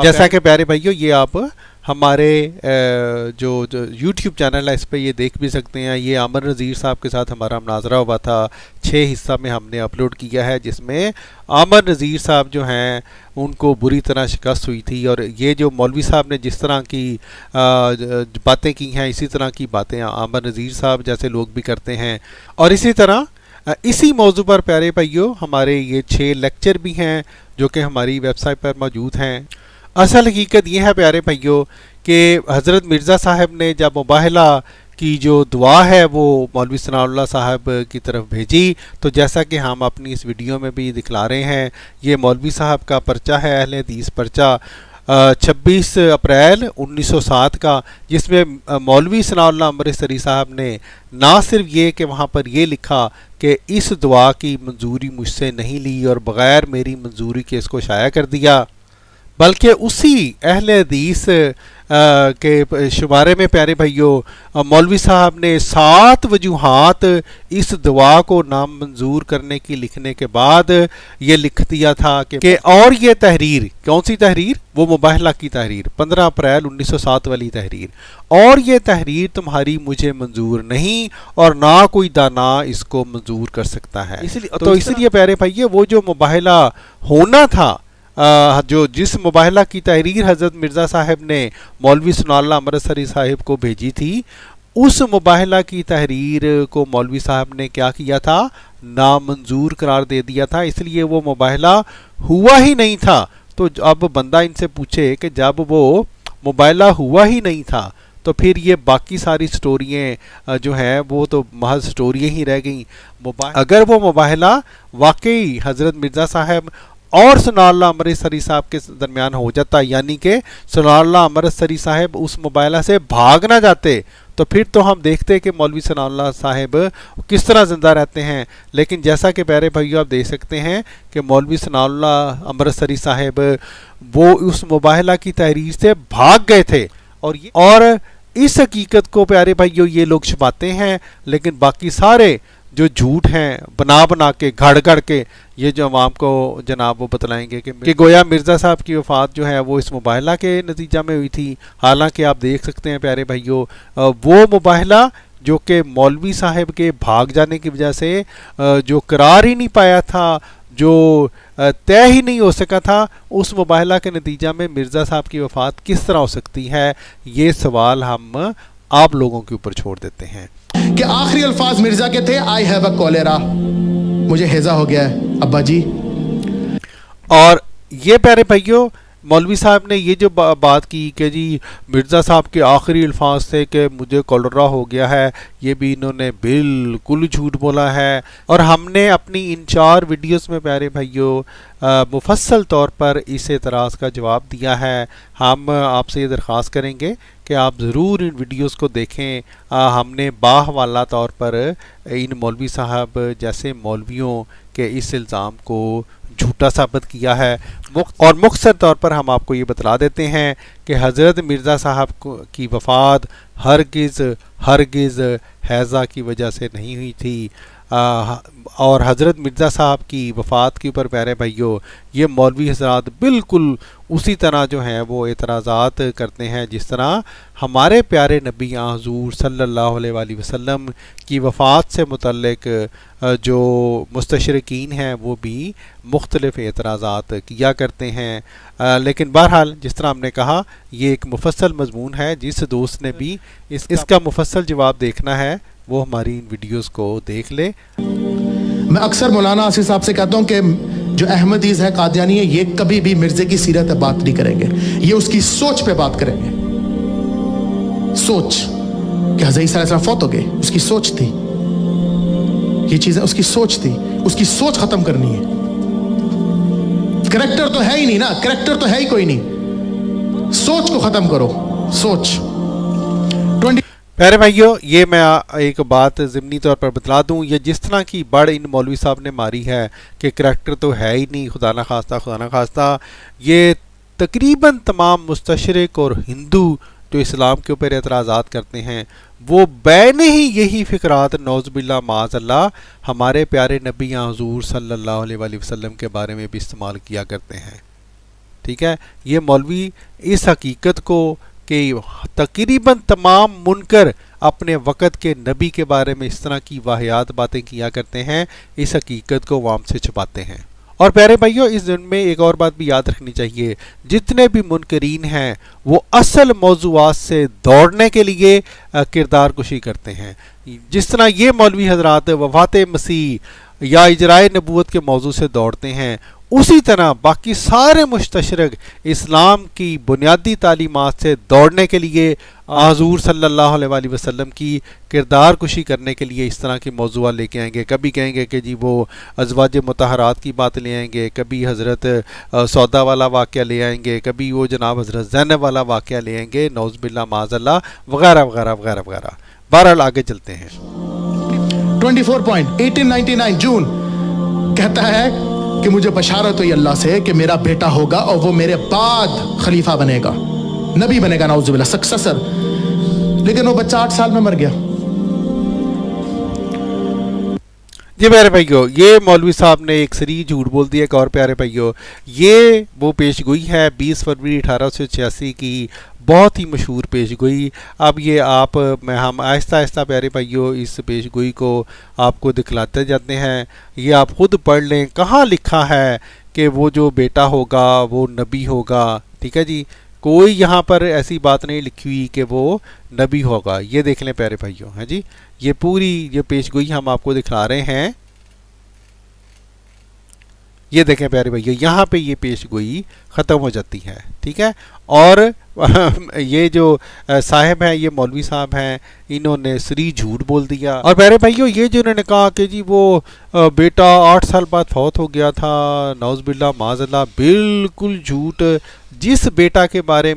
جیسا کہ پیارے بھائیو یہ آپ ہمارے جو یوٹیوب چینل ہے اس پہ یہ دیکھ بھی سکتے ہیں. یہ عامر نذیر صاحب کے ساتھ ہمارا مناظرہ ہوا تھا, 6 حصہ میں ہم نے اپلوڈ کیا ہے, جس میں عامر نذیر صاحب جو ہیں ان کو بری طرح شکست ہوئی تھی, اور یہ جو مولوی صاحب نے جس طرح کی باتیں کی ہیں اسی طرح کی باتیں عامر نذیر صاحب جیسے لوگ بھی کرتے ہیں. اور اسی طرح اسی موضوع پر پیارے بھائیوں ہمارے یہ 6 لیکچر بھی ہیں جو کہ ہماری ویب سائٹ پر موجود ہیں. اصل حقیقت یہ ہے پیارے بھائیوں کہ حضرت مرزا صاحب نے جب مباہلہ کی جو دعا ہے وہ مولوی ثناء اللہ صاحب کی طرف بھیجی, تو جیسا کہ ہم اپنی اس ویڈیو میں بھی دکھلا رہے ہیں, یہ مولوی صاحب کا پرچہ ہے, اہل حدیث پرچہ 26 اپریل 1907 کا, جس میں مولوی ثناء اللہ امرتسری صاحب نے نہ صرف یہ کہ وہاں پر یہ لکھا کہ اس دعا کی منظوری مجھ سے نہیں لی اور بغیر میری منظوری کے اس کو شائع کر دیا, بلکہ اسی اہل حدیث کے شمارے میں پیارے بھائیوں مولوی صاحب نے 7 وجوہات اس دعا کو نامنظور کرنے کی لکھنے کے بعد یہ لکھ دیا تھا کہ اور یہ تحریر, کون سی تحریر؟ وہ مباہلہ کی تحریر, 15 اپریل 1907 والی تحریر, اور یہ تحریر تمہاری مجھے منظور نہیں اور نہ کوئی دانا اس کو منظور کر سکتا ہے. اس لیے پیارے بھائیو وہ جو مباہلہ ہونا تھا, جو جس مباہلہ کی تحریر حضرت مرزا صاحب نے مولوی ثناء اللہ امرتسری صاحب کو بھیجی تھی, اس مباہلہ کی تحریر کو مولوی صاحب نے کیا کیا تھا؟ نامنظور قرار دے دیا تھا. اس لیے وہ مباہلہ ہوا ہی نہیں تھا. تو اب بندہ ان سے پوچھے کہ جب وہ مباہلہ ہوا ہی نہیں تھا تو پھر یہ باقی ساری سٹوریاں جو ہیں وہ تو محض سٹوریاں ہی رہ گئیں. اگر وہ مباہلہ واقعی حضرت مرزا صاحب اور ثناء اللہ امرتسری صاحب کے درمیان ہو جاتا, یعنی کہ ثناء اللہ امرتسری صاحب اس مباہلہ سے بھاگ نہ جاتے, تو پھر تو ہم دیکھتے کہ مولوی ثناء اللہ صاحب کس طرح زندہ رہتے ہیں. لیکن جیسا کہ پیارے بھائیو آپ دیکھ سکتے ہیں کہ مولوی ثناء اللہ امرتسری صاحب وہ اس مباہلہ کی تحریر سے بھاگ گئے تھے, اور اس حقیقت کو پیارے بھائیو یہ لوگ چھپاتے ہیں, لیکن باقی سارے جو جھوٹ ہیں بنا کے گھڑ کے یہ جو عوام کو جناب وہ بتلائیں گے کہ گویا مرزا صاحب کی وفات جو ہے وہ اس مباہلہ کے نتیجہ میں ہوئی تھی. حالانکہ آپ دیکھ سکتے ہیں پیارے بھائیو وہ مباہلہ جو کہ مولوی صاحب کے بھاگ جانے کی وجہ سے جو قرار ہی نہیں پایا تھا, جو طے ہی نہیں ہو سکا تھا, اس مباہلہ کے نتیجہ میں مرزا صاحب کی وفات کس طرح ہو سکتی ہے, یہ سوال ہم آپ لوگوں کے اوپر چھوڑ دیتے ہیں.
کہ آخری الفاظ مرزا کے تھے آئی ہیو اے کولیرا, مجھے ہیضہ ہو گیا ہے ابا جی.
اور یہ پیارے بھائیو مولوی صاحب نے یہ جو بات کی کہ جی مرزا صاحب کے آخری الفاظ تھے کہ مجھے کولرا ہو گیا ہے, یہ بھی انہوں نے بالکل جھوٹ بولا ہے. اور ہم نے اپنی ان 4 ویڈیوز میں پیارے بھائیو مفصل طور پر اس اعتراض کا جواب دیا ہے. ہم آپ سے یہ درخواست کریں گے کہ آپ ضرور ان ویڈیوز کو دیکھیں. ہم نے باحوالہ طور پر ان مولوی صاحب جیسے مولویوں کے اس الزام کو جھوٹا ثابت کیا ہے, اور مختصر طور پر ہم آپ کو یہ بتلا دیتے ہیں کہ حضرت مرزا صاحب کی وفات ہرگز حیضہ کی وجہ سے نہیں ہوئی تھی. اور حضرت مرزا صاحب کی وفات کے اوپر پیارے بھائیو یہ مولوی حضرات بالکل اسی طرح جو ہیں وہ اعتراضات کرتے ہیں جس طرح ہمارے پیارے نبی حضور صلی اللہ علیہ وآلہ وسلم کی وفات سے متعلق جو مستشرقین ہیں وہ بھی مختلف اعتراضات کیا کرتے ہیں. لیکن بہرحال جس طرح ہم نے کہا یہ ایک مفصل مضمون ہے, جس دوست نے بھی اس کا مفصل جواب دیکھنا ہے وہ ہماری ان ویڈیوز کو دیکھ لے.
میں اکثر مولانا آصف صاحب سے کہتا ہوں کہ جو احمدیز ہے قادیانی ہے یہ کبھی بھی مرزے کی سیرت پہ بات نہیں کریں گے, یہ اس کی سوچ پہ بات کریں گے. سوچ کہ حضرت عیسیٰ علیہ السلام فوت ہو گئے, اس کی سوچ تھی, یہ چیزیں اس کی سوچ تھی, اس کی سوچ ختم کرنی ہے. کریکٹر تو ہے ہی نہیں نا, کریکٹر تو ہے ہی کوئی نہیں, سوچ کو ختم کرو. سوچ
پیارے بھائیو یہ میں ایک بات ضمنی طور پر بتلا دوں, یہ جس طرح کی بڑھ ان مولوی صاحب نے ماری ہے کہ کریکٹر تو ہے ہی نہیں, خدا نہ خواستہ یہ تقریباً تمام مستشرق اور ہندو جو اسلام کے اوپر اعتراضات کرتے ہیں وہ بین ہی یہی فکرات نعوذ باللہ معاذ اللہ ہمارے پیارے نبی حضور صلی اللہ علیہ وآلہ وسلم کے بارے میں بھی استعمال کیا کرتے ہیں. ٹھیک ہے, یہ مولوی اس حقیقت کو کہ تقریباً تمام منکر اپنے وقت کے نبی کے بارے میں اس طرح کی واہیات باتیں کیا کرتے ہیں، اس حقیقت کو عوام سے چھپاتے ہیں۔ اور پیارے بھائیو، اس دن میں ایک اور بات بھی یاد رکھنی چاہیے، جتنے بھی منکرین ہیں وہ اصل موضوعات سے دوڑنے کے لیے کردار کشی کرتے ہیں۔ جس طرح یہ مولوی حضرات وفات مسیح یا اجرائے نبوت کے موضوع سے دوڑتے ہیں، اسی طرح باقی سارے مستشرق اسلام کی بنیادی تعلیمات سے دوڑنے کے لیے حضور صلی اللہ علیہ وآلہ وسلم کی کردار کشی کرنے کے لیے اس طرح کے موضوعات لے کے آئیں گے۔ کبھی کہیں گے کہ جی وہ ازواج مطہرات کی بات لے آئیں گے، کبھی حضرت سودا والا واقعہ لے آئیں گے، کبھی وہ جناب حضرت زینب والا واقعہ لے آئیں گے، نعوذ باللہ معاذ اللہ، وغیرہ وغیرہ وغیرہ وغیرہ۔ بہرحال آگے چلتے ہیں۔
24 پوائنٹ 1899 جون کہتا ہے کہ مجھے بشارت ہوئی اللہ سے کہ میرا بیٹا ہوگا اور وہ میرے بعد خلیفہ بنے گا، نبی بنے گا، نعوذ باللہ، سکسیسر۔ لیکن وہ بچہ 8 سال میں مر گیا۔
جی پیارے بھائیو، یہ مولوی صاحب نے ایک سری جھوٹ بول دیا۔ ایک اور پیارے بھائیو، یہ وہ پیش گوئی ہے 20 فروری 1886 کی، بہت ہی مشہور پیش گوئی۔ اب یہ ہم آہستہ آہستہ پیارے بھائیو اس پیش گوئی کو آپ کو دکھلاتے جاتے ہیں۔ یہ آپ خود پڑھ لیں، کہاں لکھا ہے کہ وہ جو بیٹا ہوگا وہ نبی ہوگا، ٹھیک ہے جی، کوئی یہاں پر ایسی بات نہیں لکھی ہوئی کہ وہ نبی ہوگا۔ یہ دیکھ لیں پیارے بھائیو، ہیں جی، یہ پوری یہ پیش گوئی ہم آپ کو دکھلا رہے ہیں۔ یہ دیکھیں پیارے بھائیو، یہاں پہ یہ پیش گوئی ختم ہو جاتی ہے، ٹھیک ہے۔ اور یہ جو صاحب ہیں، یہ مولوی صاحب ہیں، انہوں نے سری جھوٹ بول دیا۔ اور پیارے بھائیو، یہ جو انہوں نے کہا کہ جی وہ بیٹا 8 سال بعد فوت ہو گیا تھا، نعوذ باللہ معاذ اللہ، بالکل جھوٹ۔ جس بیٹا کے بارے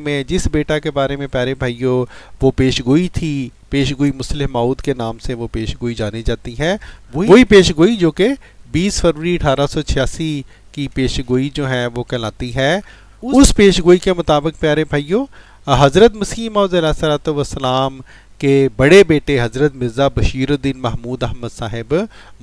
میں پیارے بھائیو وہ پیش گوئی تھی، پیش گوئی مسلم موعود کے نام سے وہ پیش گوئی جانی جاتی ہے، وہی پیش گوئی جو کہ 20 فروری 1886 کی پیش گوئی جو ہے وہ کہلاتی ہے۔ اس پیش گوئی کے مطابق پیارے بھائیو، حضرت مسیح موعود علیہ الصلوۃ والسلام کے بڑے بیٹے حضرت مرزا بشیر الدین محمود احمد صاحب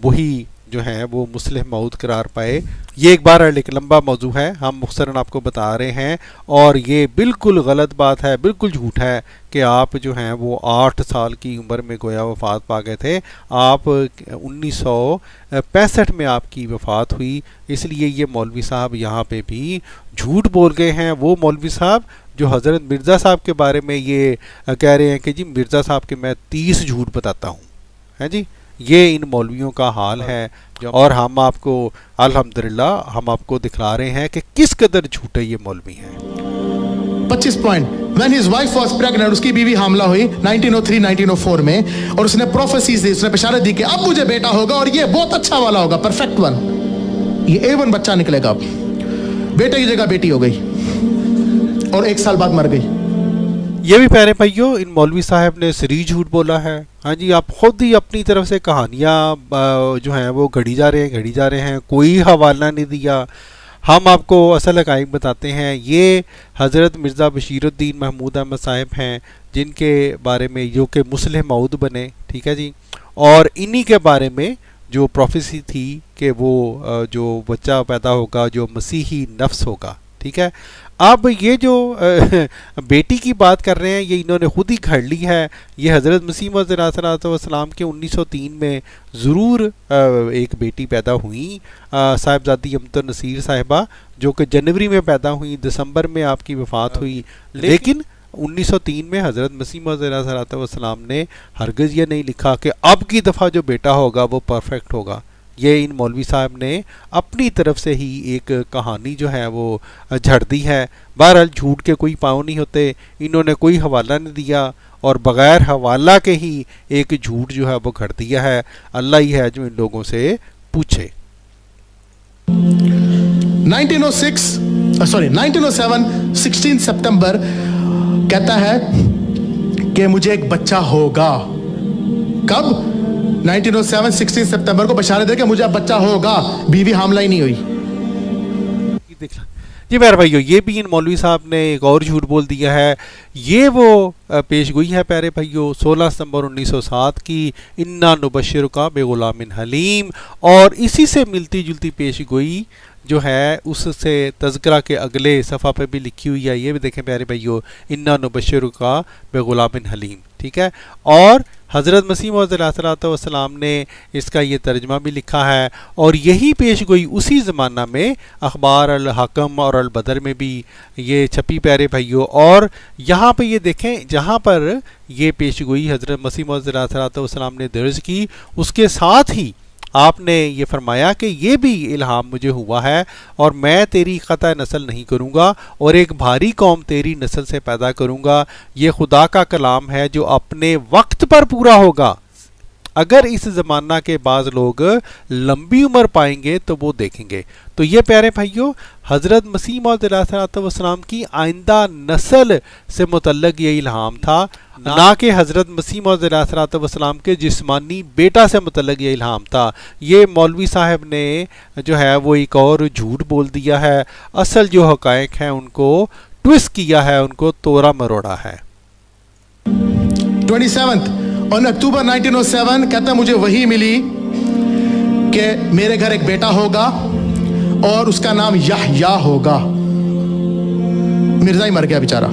وہی جو ہیں وہ مسلم موعود قرار پائے۔ یہ ایک بار ایک لمبا موضوع ہے، ہم مختصراً آپ کو بتا رہے ہیں، اور یہ بالکل غلط بات ہے، بالکل جھوٹ ہے کہ آپ جو ہیں وہ 8 سال کی عمر میں گویا وفات پا گئے تھے۔ آپ 1965 میں آپ کی وفات ہوئی، اس لیے یہ مولوی صاحب یہاں پہ بھی جھوٹ بول گئے ہیں۔ وہ مولوی صاحب جو حضرت مرزا صاحب کے بارے میں یہ کہہ رہے ہیں کہ جی مرزا صاحب کے میں 30 جھوٹ بتاتا ہوں، ہے جی، یہ ان مولویوں کا حال ہے۔ اور ہم آپ کو الحمدللہ ہم آپ کو دکھلا رہے ہیں کہ کس قدر جھوٹے یہ مولوی ہیں۔
25 point when his wife was pregnant، اس کی بیوی حاملہ ہوئی 1903-1904 میں، اور اس نے پروفیسیز دی، اس نے بشارت دی کہ اب مجھے بیٹا ہوگا اور یہ بہت اچھا والا ہوگا، پرفیکٹ ون، یہ A1 بچہ نکلے گا۔ اب بیٹے کی جگہ بیٹی ہو گئی اور 1 سال بعد مر گئی۔
یہ بھی پیارے بھائیو ان مولوی صاحب نے سری جھوٹ بولا ہے۔ ہاں جی، آپ خود ہی اپنی طرف سے کہانیاں جو ہیں وہ گھڑی جا رہے ہیں، کوئی حوالہ نہیں دیا۔ ہم آپ کو اصل حقائق بتاتے ہیں۔ یہ حضرت مرزا بشیر الدین محمود احمد صاحب ہیں، جن کے بارے میں جو کہ مسلم موعود بنے، ٹھیک ہے جی، اور انہی کے بارے میں جو پروفیسی تھی کہ وہ جو بچہ پیدا ہوگا جو مسیحی نفس ہوگا، ٹھیک ہے۔ اب یہ جو بیٹی کی بات کر رہے ہیں، یہ انہوں نے خود ہی گھڑ لی ہے۔ یہ حضرت مسیح موعود علیہ الصلوۃ والسلام کے 1903 میں ضرور ایک بیٹی پیدا ہوئی، صاحبزادی امت النصیر صاحبہ، جو کہ جنوری میں پیدا ہوئی، دسمبر میں آپ کی وفات ہوئی۔ لیکن 1903 میں حضرت مسیح موعود علیہ الصلوۃ والسلام نے ہرگز یہ نہیں لکھا کہ اب کی دفعہ جو بیٹا ہوگا وہ پرفیکٹ ہوگا۔ یہ ان مولوی صاحب نے اپنی طرف سے ہی ایک کہانی جو ہے وہ جھڑ دی ہے۔ بہرحال جھوٹ کے کوئی پاؤں نہیں ہوتے، انہوں نے کوئی حوالہ نہیں دیا اور بغیر حوالہ کے ہی ایک جھوٹ جو ہے وہ گھڑ دیا ہے۔ اللہ ہی ہے جو ان لوگوں سے پوچھے۔
1907 16 سپتمبر کہتا ہے کہ مجھے ایک بچہ ہوگا۔ کب؟ 1907 16 سپتمبر کو بشارت دے کہ مجھے اب بچہ ہوگا، بیوی حاملہ ہی نہیں ہوئی۔
جی پیارے بھائیو، یہ بھی ان مولوی صاحب نے ایک اور جھوٹ بول دیا ہے۔ یہ وہ پیش گوئی ہے پیارے بھائیو 16 ستمبر 1907 کی، انا نبشرک بغلام حلیم، اور اسی سے ملتی جلتی پیش گوئی جو ہے اس سے تذکرہ کے اگلے صفحہ پہ بھی لکھی ہوئی ہے. یہ بھی دیکھیں پیارے بھائیو, انا نبشرک بغلام حلیم. ٹھیک ہے, اور حضرت مسیح موعود علیہ الصلوۃ والسلام نے اس کا یہ ترجمہ بھی لکھا ہے, اور یہی پیش گوئی اسی زمانہ میں اخبار الحکم اور البدر میں بھی یہ چھپی پیارے بھائیو. اور یہاں پہ یہ دیکھیں جہاں پر یہ پیش گوئی حضرت مسیح موعود علیہ الصلوۃ والسلام نے درج کی, اس کے ساتھ ہی آپ نے یہ فرمایا کہ یہ بھی الہام مجھے ہوا ہے اور میں تیری قطع نسل نہیں کروں گا اور ایک بھاری قوم تیری نسل سے پیدا کروں گا. یہ خدا کا کلام ہے جو اپنے وقت پر پورا ہوگا. اگر اس زمانہ کے بعض لوگ لمبی عمر پائیں گے تو وہ دیکھیں گے. تو یہ پیارے بھائیو حضرت مسیح موعود علیہ الصلوۃ والسلام کی آئندہ نسل سے متعلق یہ الہام تھا, نہ کہ حضرت مسیح موعود علیہ الصلوۃ والسلام کے جسمانی بیٹا سے متعلق یہ الہام تھا. یہ مولوی صاحب نے جو ہے وہ ایک اور جھوٹ بول دیا ہے. اصل جو حقائق ہیں ان کو ٹویسٹ کیا ہے, ان کو توڑا مروڑا ہے.
27 on October 1907 کہتا مجھے وہی ملی کہ میرے گھر ایک بیٹا ہوگا اور اس کا نام یحییٰ ہوگا. مرزا ہی مر گیا بیچارہ.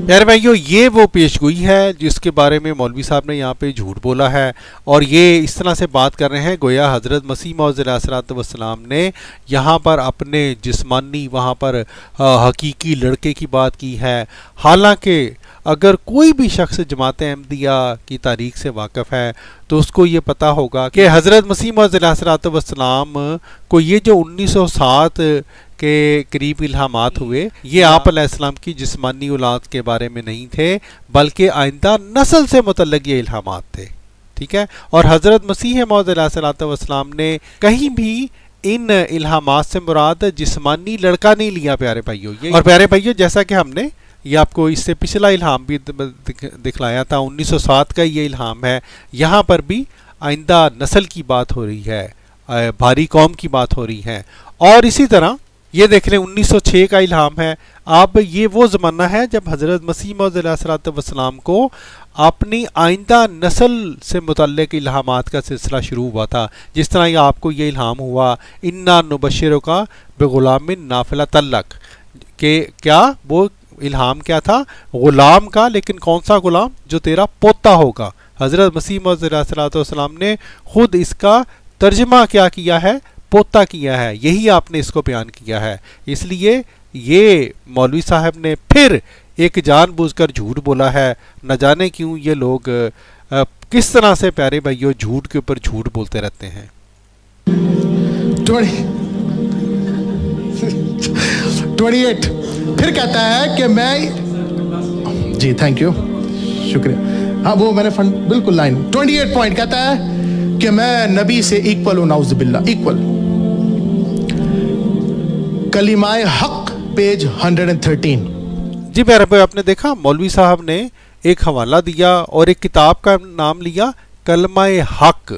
پیارے بھائیو یہ وہ پیش گوئی ہے جس کے بارے میں مولوی صاحب نے یہاں پہ جھوٹ بولا ہے, اور یہ اس طرح سے بات کر رہے ہیں گویا حضرت مسیح موعود علیہ الصلوۃ والسلام نے یہاں پر اپنے جسمانی وہاں پر حقیقی لڑکے کی بات کی ہے. حالانکہ اگر کوئی بھی شخص جماعت احمدیہ کی تاریخ سے واقف ہے تو اس کو یہ پتہ ہوگا کہ حضرت مسیح موعود علیہ الصلوۃ والسلام کو یہ جو 1907 کے قریب الہامات ہوئے یہ آپ علیہ السلام کی جسمانی اولاد کے بارے میں نہیں تھے بلکہ آئندہ نسل سے متعلق یہ الہامات تھے. ٹھیک ہے, اور حضرت مسیح موعود علیہ الصلوۃ والسلام نے کہیں بھی ان الہامات سے مراد جسمانی لڑکا نہیں لیا پیارے بھائیو. اور پیارے بھائیو جیسا کہ ہم نے یہ آپ کو اس سے پچھلا الہام بھی دکھلایا تھا, 1907 کا یہ الہام ہے. یہاں پر بھی آئندہ نسل کی بات ہو رہی ہے, بھاری قوم کی بات ہو رہی ہے. اور اسی طرح یہ دیکھ لیں 1906 کا الہام ہے. اب یہ وہ زمانہ ہے جب حضرت مسیح موعود علیہ الصلوۃ والسلام کو اپنی آئندہ نسل سے متعلق الہامات کا سلسلہ شروع ہوا تھا. جس طرح یہ آپ کو یہ الہام ہوا انا نبشرک بغلام نافلۃ لک, کہ کیا وہ الہام کیا تھا غلام کا, لیکن کون سا غلام, جو تیرا پوتا ہوگا. حضرت مسیح موعود علیہ الصلوۃ والسلام نے خود اس کا ترجمہ کیا کیا ہے, پوتا کیا ہے. یہی آپ نے اس کو بیان کیا ہے. اس لیے یہ مولوی صاحب نے پھر ایک جان بوجھ کر جھوٹ بولا ہے. نہ جانے کیوں یہ لوگ کس طرح سے پیارے بھائیو جھوٹ کے اوپر جھوٹ بولتے رہتے ہیں.
28 پھر کہتا ہے کہ میں جی تھینک یو شکریہ, ہاں وہ میں نے بالکل لائن 28 پوائنٹ کہتا ہے کہ میں نبی سے ایکول ہوں, نعوذ باللہ ایکول. کلمہ حق پیج 113.
جی پیارے بھائی آپ نے دیکھا مولوی صاحب نے ایک حوالہ دیا اور ایک کتاب کا نام لیا کلمہ حق.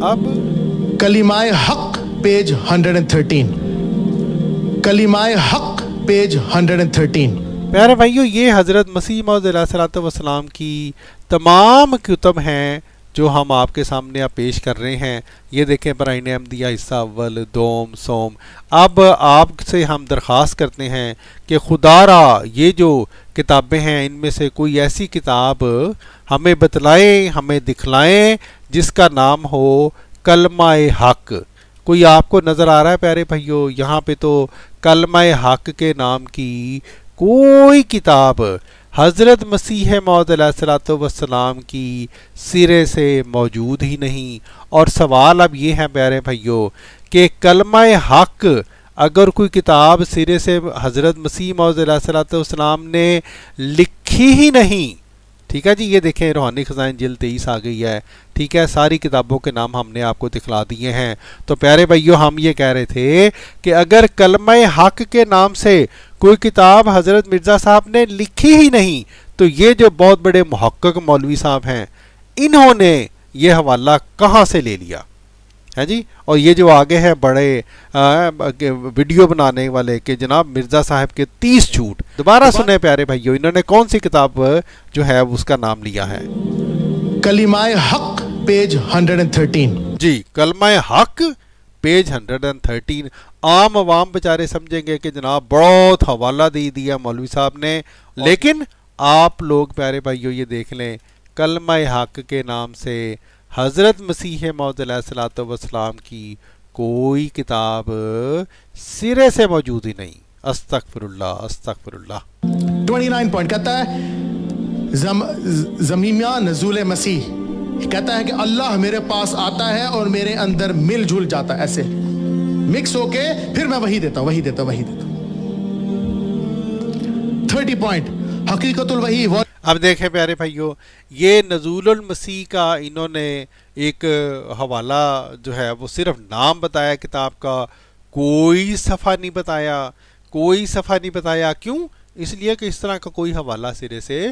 اب
کلمہ حق پیج 113. کلمہ حق پیج 113.
پیارے بھائیو یہ حضرت مسیح موعود علیہ الصلوۃ والسلام کی تمام کتب ہیں جو ہم آپ کے سامنے آپ پیش کر رہے ہیں. یہ دیکھیں برائن احمدیہ حصہ اول, دوم, سوم. اب آپ سے ہم درخواست کرتے ہیں کہ خدا را یہ جو کتابیں ہیں ان میں سے کوئی ایسی کتاب ہمیں بتلائیں, ہمیں دکھلائیں جس کا نام ہو کلمہ حق. کوئی آپ کو نظر آ رہا ہے پیارے بھائیو؟ یہاں پہ تو کلمہ حق کے نام کی کوئی کتاب حضرت مسیح موعود علیہ الصلوۃ والسلام کی سرے سے موجود ہی نہیں. اور سوال اب یہ ہے پیارے بھائیو کہ کلمہ حق اگر کوئی کتاب سرے سے حضرت مسیح موعود علیہ الصلوۃ والسلام نے لکھی ہی نہیں, ٹھیک ہے جی, یہ دیکھیں روحانی خزائن جلد 23 آ گئی ہے. ٹھیک ہے, ساری کتابوں کے نام ہم نے آپ کو دکھلا دیے ہیں. تو پیارے بھائیو ہم یہ کہہ رہے تھے کہ اگر کلمہ حق کے نام سے کوئی کتاب حضرت مرزا صاحب نے لکھی ہی نہیں تو یہ جو بہت بڑے محقق مولوی صاحب ہیں انہوں نے یہ حوالہ کہاں سے لے لیا ہے جی. اور یہ جو آگے ہیں بڑے ویڈیو بنانے والے کہ جناب مرزا صاحب کے 30 جھوٹ, دوبارہ سنیں پیارے بھائیو انہوں نے کون سی کتاب جو ہے اس کا نام لیا ہے.
کلمہ حق پیج 113.
جی کلمہ حق پیج 113. عام عوام بیچارے سمجھیں گے کہ جناب بہت حوالہ دے دیا مولوی صاحب نے، لیکن آپ لوگ پیارے بھائیو یہ دیکھ لیں کلمہ حق کے نام سے حضرت مسیح موعود علیہ الصلوۃ والسلام کی کوئی کتاب سرے سے موجود ہی نہیں۔ استغفر اللہ استغفر اللہ۔
29 پوائنٹ کہتا ہے زمیمہ نزول مسیح، کہتا ہے کہ اللہ میرے پاس آتا ہے اور میرے اندر مل جل جاتا ہے، ایسے مکس ہو کے پھر میں وہی دیتا ہوں۔ 30 پوائنٹ حقیقت الوحی۔
اب دیکھیں پیارے بھائیو، یہ نزول المسیح کا انہوں نے ایک حوالہ جو ہے وہ صرف نام بتایا کتاب کا، کوئی صفحہ نہیں بتایا، کیوں؟ اس لیے کہ اس طرح کا کوئی حوالہ سرے سے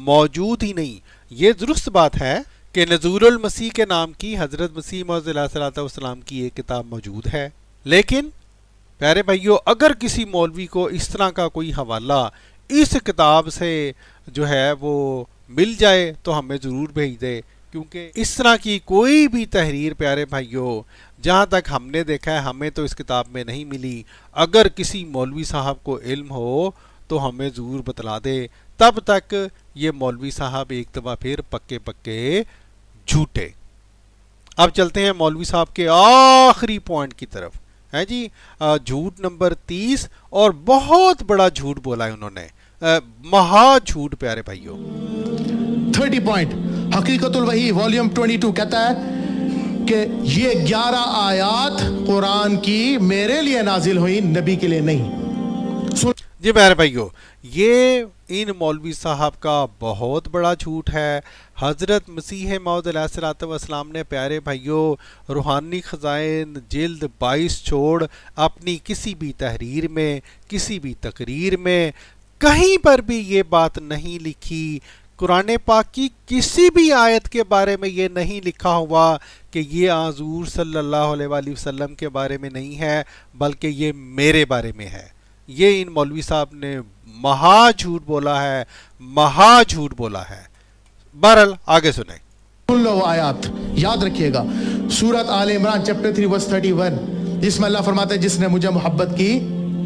موجود ہی نہیں۔ یہ درست بات ہے کہ نزول المسیح کے نام کی حضرت مسیح موعود علیہ الصلوۃ والسلام کی ایک کتاب موجود ہے، لیکن پیارے بھائیو اگر کسی مولوی کو اس طرح کا کوئی حوالہ اس کتاب سے جو ہے وہ مل جائے تو ہمیں ضرور بھیج دے، کیونکہ اس طرح کی کوئی بھی تحریر پیارے بھائیو جہاں تک ہم نے دیکھا ہے ہمیں تو اس کتاب میں نہیں ملی۔ اگر کسی مولوی صاحب کو علم ہو تو ہمیں ضرور بتلا دے، تب تک یہ مولوی صاحب ایک دفعہ پھر پکے جھوٹے۔ اب چلتے ہیں مولوی صاحب کے آخری پوائنٹ کی طرف، ہے جی جھوٹ نمبر 30، اور بہت بڑا جھوٹ بولا ہے انہوں نے، مہا جھوٹ پیارے بھائیو۔
30 پوائنٹ حقیقت الوحی والیوم 22 کہتا ہے کہ یہ 11 آیات قرآن کی میرے لیے نازل ہوئی، نبی کے لیے نہیں۔
جی پیارے بھائیو، یہ ان مولوی صاحب کا بہت بڑا جھوٹ ہے۔ حضرت مسیح موعود علیہ الصلوۃ والسلام نے پیارے بھائیو روحانی خزائن جلد 22 چھوڑ اپنی کسی بھی تحریر میں، کسی بھی تقریر میں کہیں پر بھی یہ بات نہیں لکھی، قرآن پاک کی کسی بھی آیت کے بارے میں یہ نہیں لکھا ہوا کہ یہ حضور صلی اللہ علیہ وآلہ وسلم کے بارے میں نہیں ہے، بلکہ یہ میرے بارے میں ہے۔ یہ ان مولوی صاحب نے مہا جھوٹ بولا ہے۔ بہرحال آگے سنیں،
سن لو وہ آیات، یاد رکھیے گا۔ سورت آل عمران چیپٹر 3 ورس 31، جس میں اللہ فرماتا ہے جس نے مجھے محبت کی،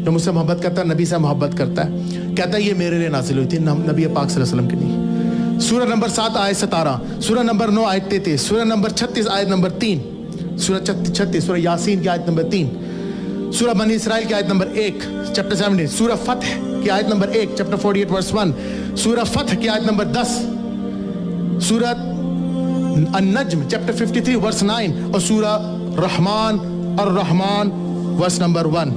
جو مجھ سے محبت کرتا ہے، نبی سے محبت کرتا ہے، کہتا ہے یہ میرے لیے نازل ہوئی تھی، نبی پاک صلی اللہ علیہ وسلم کی نہیں۔ سورہ نمبر 7 آیت 17، سورہ نمبر 9 آیت 33، سورہ نمبر 36 آیت نمبر 3، سورہ 36، سورہ یاسین کی آیت نمبر 3، سورہ بنی اسرائیل کی آیت نمبر 1 چیپٹر 17، سورہ فتح کی آیت نمبر 1 چیپٹر 48 ورس 1، سورہ فتح کی آیت نمبر 10، سورہ النجم چیپٹر 53 ورس 9، اور سورہ الرحمن ورس نمبر 1،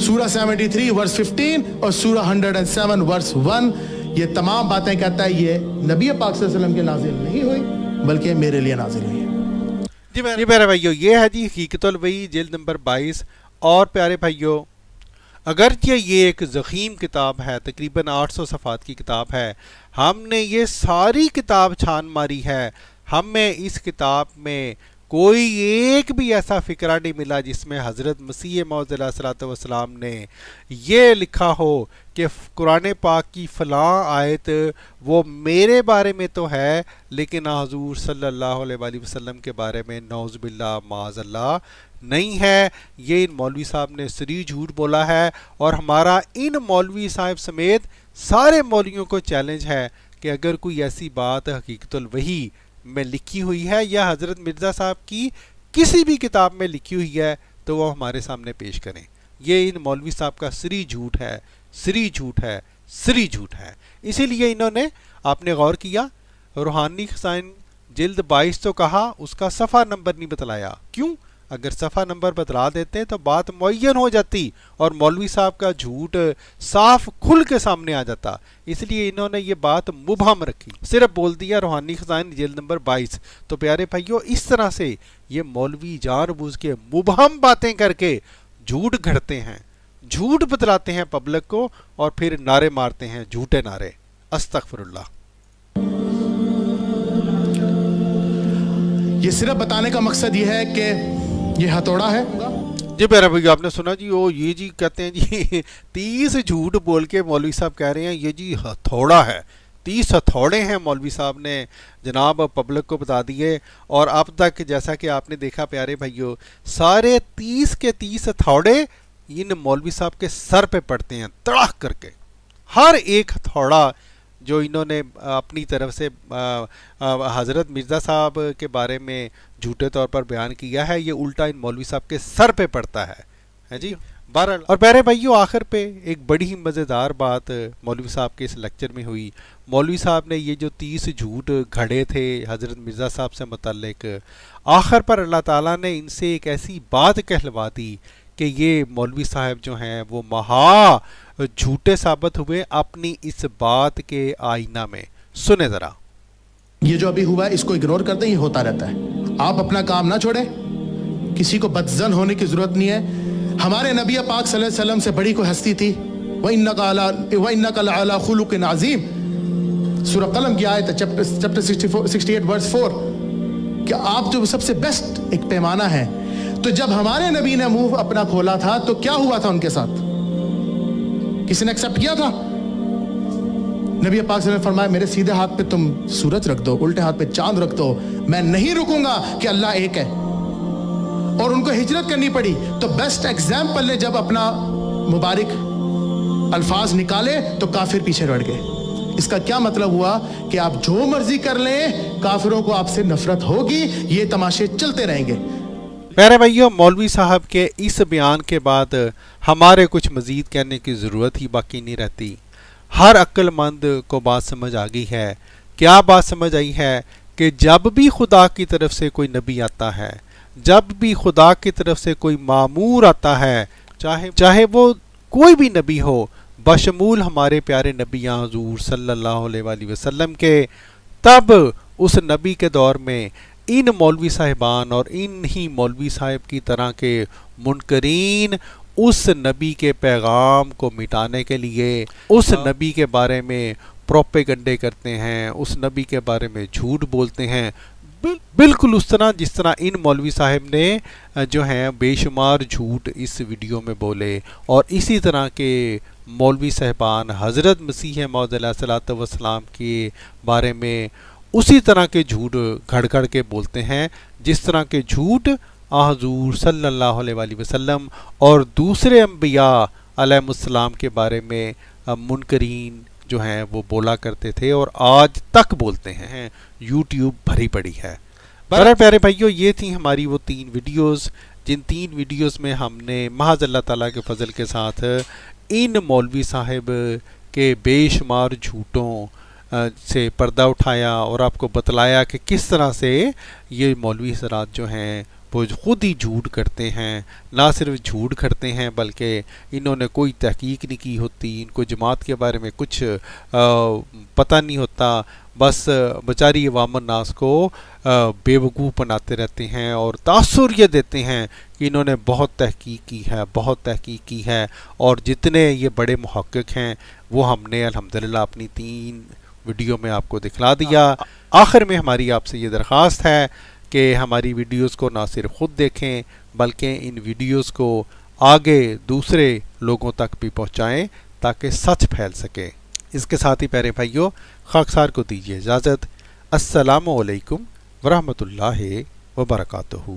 سورہ 73 ورس 15 اور سورہ 107 ورس 1۔ یہ تمام باتیں کہتا ہے یہ نبی پاک صلی اللہ علیہ وسلم کے نازل نہیں ہوئی، بلکہ میرے لیے نازل ہوئی ہے۔
جی میرے بھائیو، یہ ہے جی حقیقت الوحی جلد نمبر 22۔ اور پیارے بھائیو اگرچہ یہ ایک ضخیم کتاب ہے، تقریباً 800 صفحات کی کتاب ہے، ہم نے یہ ساری کتاب چھان ماری ہے، ہمیں اس کتاب میں کوئی ایک بھی ایسا فقرہ نہیں ملا جس میں حضرت مسیح موعود علیہ الصلوۃ والسلام نے یہ لکھا ہو کہ قرآن پاک کی فلاں آیت وہ میرے بارے میں تو ہے لیکن حضور صلی اللہ علیہ وآلہ وسلم کے بارے میں نعوذ باللہ معاذ اللہ نہیں ہے۔ یہ ان مولوی صاحب نے سری جھوٹ بولا ہے، اور ہمارا ان مولوی صاحب سمیت سارے مولویوں کو چیلنج ہے کہ اگر کوئی ایسی بات حقیقت الوحی میں لکھی ہوئی ہے یا حضرت مرزا صاحب کی کسی بھی کتاب میں لکھی ہوئی ہے تو وہ ہمارے سامنے پیش کریں۔ یہ ان مولوی صاحب کا سری جھوٹ ہے، سری جھوٹ ہے، سری جھوٹ ہے۔ اسی لیے انہوں نے، آپ نے غور کیا، روحانی خزائن جلد 22 تو کہا، اس کا صفحہ نمبر نہیں بتلایا۔ کیوں؟ اگر صفحہ نمبر بتلا دیتے تو بات معین ہو جاتی اور مولوی صاحب کا جھوٹ صاف کھل کے سامنے آ جاتا۔ اس لیے انہوں نے یہ بات مبہم رکھی، صرف بول دیا روحانی خزائن جلد نمبر 22۔ تو پیارے بھائیو اس طرح سے یہ مولوی جان بوجھ کے مبہم باتیں کر کے جھوٹ گھڑتے ہیں، جھوٹ بتلاتے ہیں پبلک کو، اور پھر نعرے مارتے ہیں، جھوٹے نعرے۔ استغفر اللہ۔
یہ صرف بتانے کا مقصد یہ ہے کہ یہ ہتھوڑا ہے۔
جی پیارے بھائی، آپ نے سنا جی، وہ یہ جی کہتے ہیں جی 30 جھوٹ بول کے مولوی صاحب کہہ رہے ہیں یہ جی ہتھوڑا ہے، 30 ہتھوڑے ہیں مولوی صاحب نے جناب پبلک کو بتا دیے، اور اب تک جیسا کہ آپ نے دیکھا پیارے بھائیو، سارے 30 کے 30 ہتھوڑے ان مولوی صاحب کے سر پہ پڑتے ہیں تڑاک کر کے. ہر ایک ہتھوڑا جو انہوں نے اپنی طرف سے حضرت مرزا صاحب کے بارے میں جھوٹے طور پر بیان کیا ہے، یہ الٹا ان مولوی صاحب کے سر پہ پڑتا ہے جی. بہرحال اور پیارے بھائیو، آخر پہ ایک بڑی ہی مزیدار بات مولوی صاحب کے اس لیکچر میں ہوئی. مولوی صاحب نے یہ جو 30 جھوٹ گھڑے تھے حضرت مرزا صاحب سے متعلق، آخر پر اللہ تعالیٰ نے ان سے ایک ایسی بات کہلوا دی کہ یہ مولوی صاحب جو ہیں وہ مہا جھوٹے ثابت ہوئے اپنی اس بات کے آئینہ میں. سنیں ذرا.
یہ جو ابھی ہوا ہے اس کو اگنور کر دیں، یہ ہوتا رہتا ہے. آپ اپنا کام نہ چھوڑیں، کسی کو بدظن ہونے کی ضرورت نہیں ہے. ہمارے نبی پاک صلی اللہ علیہ وسلم سے بڑی کوئی ہستی تھی. وَإِنَّكَ لَعَلَىٰ خُلُقٍ عَظِيمٍ، سورہ قلم کی آیت ہے، چیپٹر 68 ورس 4، کہ آپ جو سب سے بیسٹ ایک پیمانہ ہے. تو جب ہمارے نبی نے منہ اپنا کھولا تھا تو کیا ہوا تھا ان کے ساتھ؟ کسی نے ایکسپٹ کیا تھا؟ نبی پاک صلی اللہ علیہ وسلم نے فرمایا میرے سیدھے ہاتھ پہ تم سورج رکھ دو، الٹے ہاتھ پہ چاند رکھ دو، میں نہیں رکوں گا کہ اللہ ایک ہے. اور ان کو ہجرت کرنی پڑی تو بیسٹ ایگزامپل نے جب اپنا مبارک الفاظ نکالے تو کافر پیچھے رڑ گئے. اس کا کیا مطلب ہوا کہ آپ جو مرضی کر لیں کافروں کو آپ سے نفرت ہوگی، یہ تماشے چلتے رہیں گے.
پیارے بھائیو، مولوی صاحب کے اس بیان کے بعد ہمارے کچھ مزید کہنے کی ضرورت ہی باقی نہیں رہتی. ہر عقل مند کو بات سمجھ آ گئی ہے. کیا بات سمجھ آئی ہے؟ کہ جب بھی خدا کی طرف سے کوئی نبی آتا ہے، جب بھی خدا کی طرف سے کوئی مامور آتا ہے، چاہے وہ کوئی بھی نبی ہو، بشمول ہمارے پیارے نبی حضور صلی اللہ علیہ وآلہ وسلم کے، تب اس نبی کے دور میں ان مولوی صاحبان اور ان ہی مولوی صاحب کی طرح کے منکرین اس نبی کے پیغام کو مٹانے کے لیے اس نبی کے بارے میں پروپیگنڈے کرتے ہیں، اس نبی کے بارے میں جھوٹ بولتے ہیں، بالکل اس طرح جس طرح ان مولوی صاحب نے جو ہیں بے شمار جھوٹ اس ویڈیو میں بولے. اور اسی طرح کے مولوی صاحبان حضرت مسیح موعود علیہ الصلوۃ والسلام کے بارے میں اسی طرح کے جھوٹ گھڑ گھڑ کے بولتے ہیں، جس طرح کے جھوٹ حضور صلی اللہ علیہ وآلہ وسلم اور دوسرے انبیاء علیہ السلام کے بارے میں منکرین جو ہیں وہ بولا کرتے تھے اور آج تک بولتے ہیں. یوٹیوب بھری پڑی ہے. برابر پیارے بھائیو، یہ تھی ہماری وہ 3 ویڈیوز جن 3 ویڈیوز میں ہم نے محض اللہ تعالیٰ کے فضل کے ساتھ ان مولوی صاحب کے بے شمار جھوٹوں سے پردہ اٹھایا اور آپ کو بتلایا کہ کس طرح سے یہ مولوی حضرات جو ہیں وہ خود ہی جھوٹ کرتے ہیں. نہ صرف جھوٹ کرتے ہیں بلکہ انہوں نے کوئی تحقیق نہیں کی ہوتی، ان کو جماعت کے بارے میں کچھ پتہ نہیں ہوتا، بس بیچاری عوام الناس کو بے وقوف بناتے رہتے ہیں اور تاثر یہ دیتے ہیں کہ انہوں نے بہت تحقیق کی ہے. اور جتنے یہ بڑے محقق ہیں وہ ہم نے الحمدللہ اپنی 3 ویڈیو میں آپ کو دکھلا دیا. آخر میں ہماری آپ سے یہ درخواست ہے کہ ہماری ویڈیوز کو نہ صرف خود دیکھیں بلکہ ان ویڈیوز کو آگے دوسرے لوگوں تک بھی پہنچائیں تاکہ سچ پھیل سکے. اس کے ساتھ ہی پیارے بھائیوں، خاکسار کو دیجیے اجازت. السلام علیکم ورحمۃ اللہ وبرکاتہ.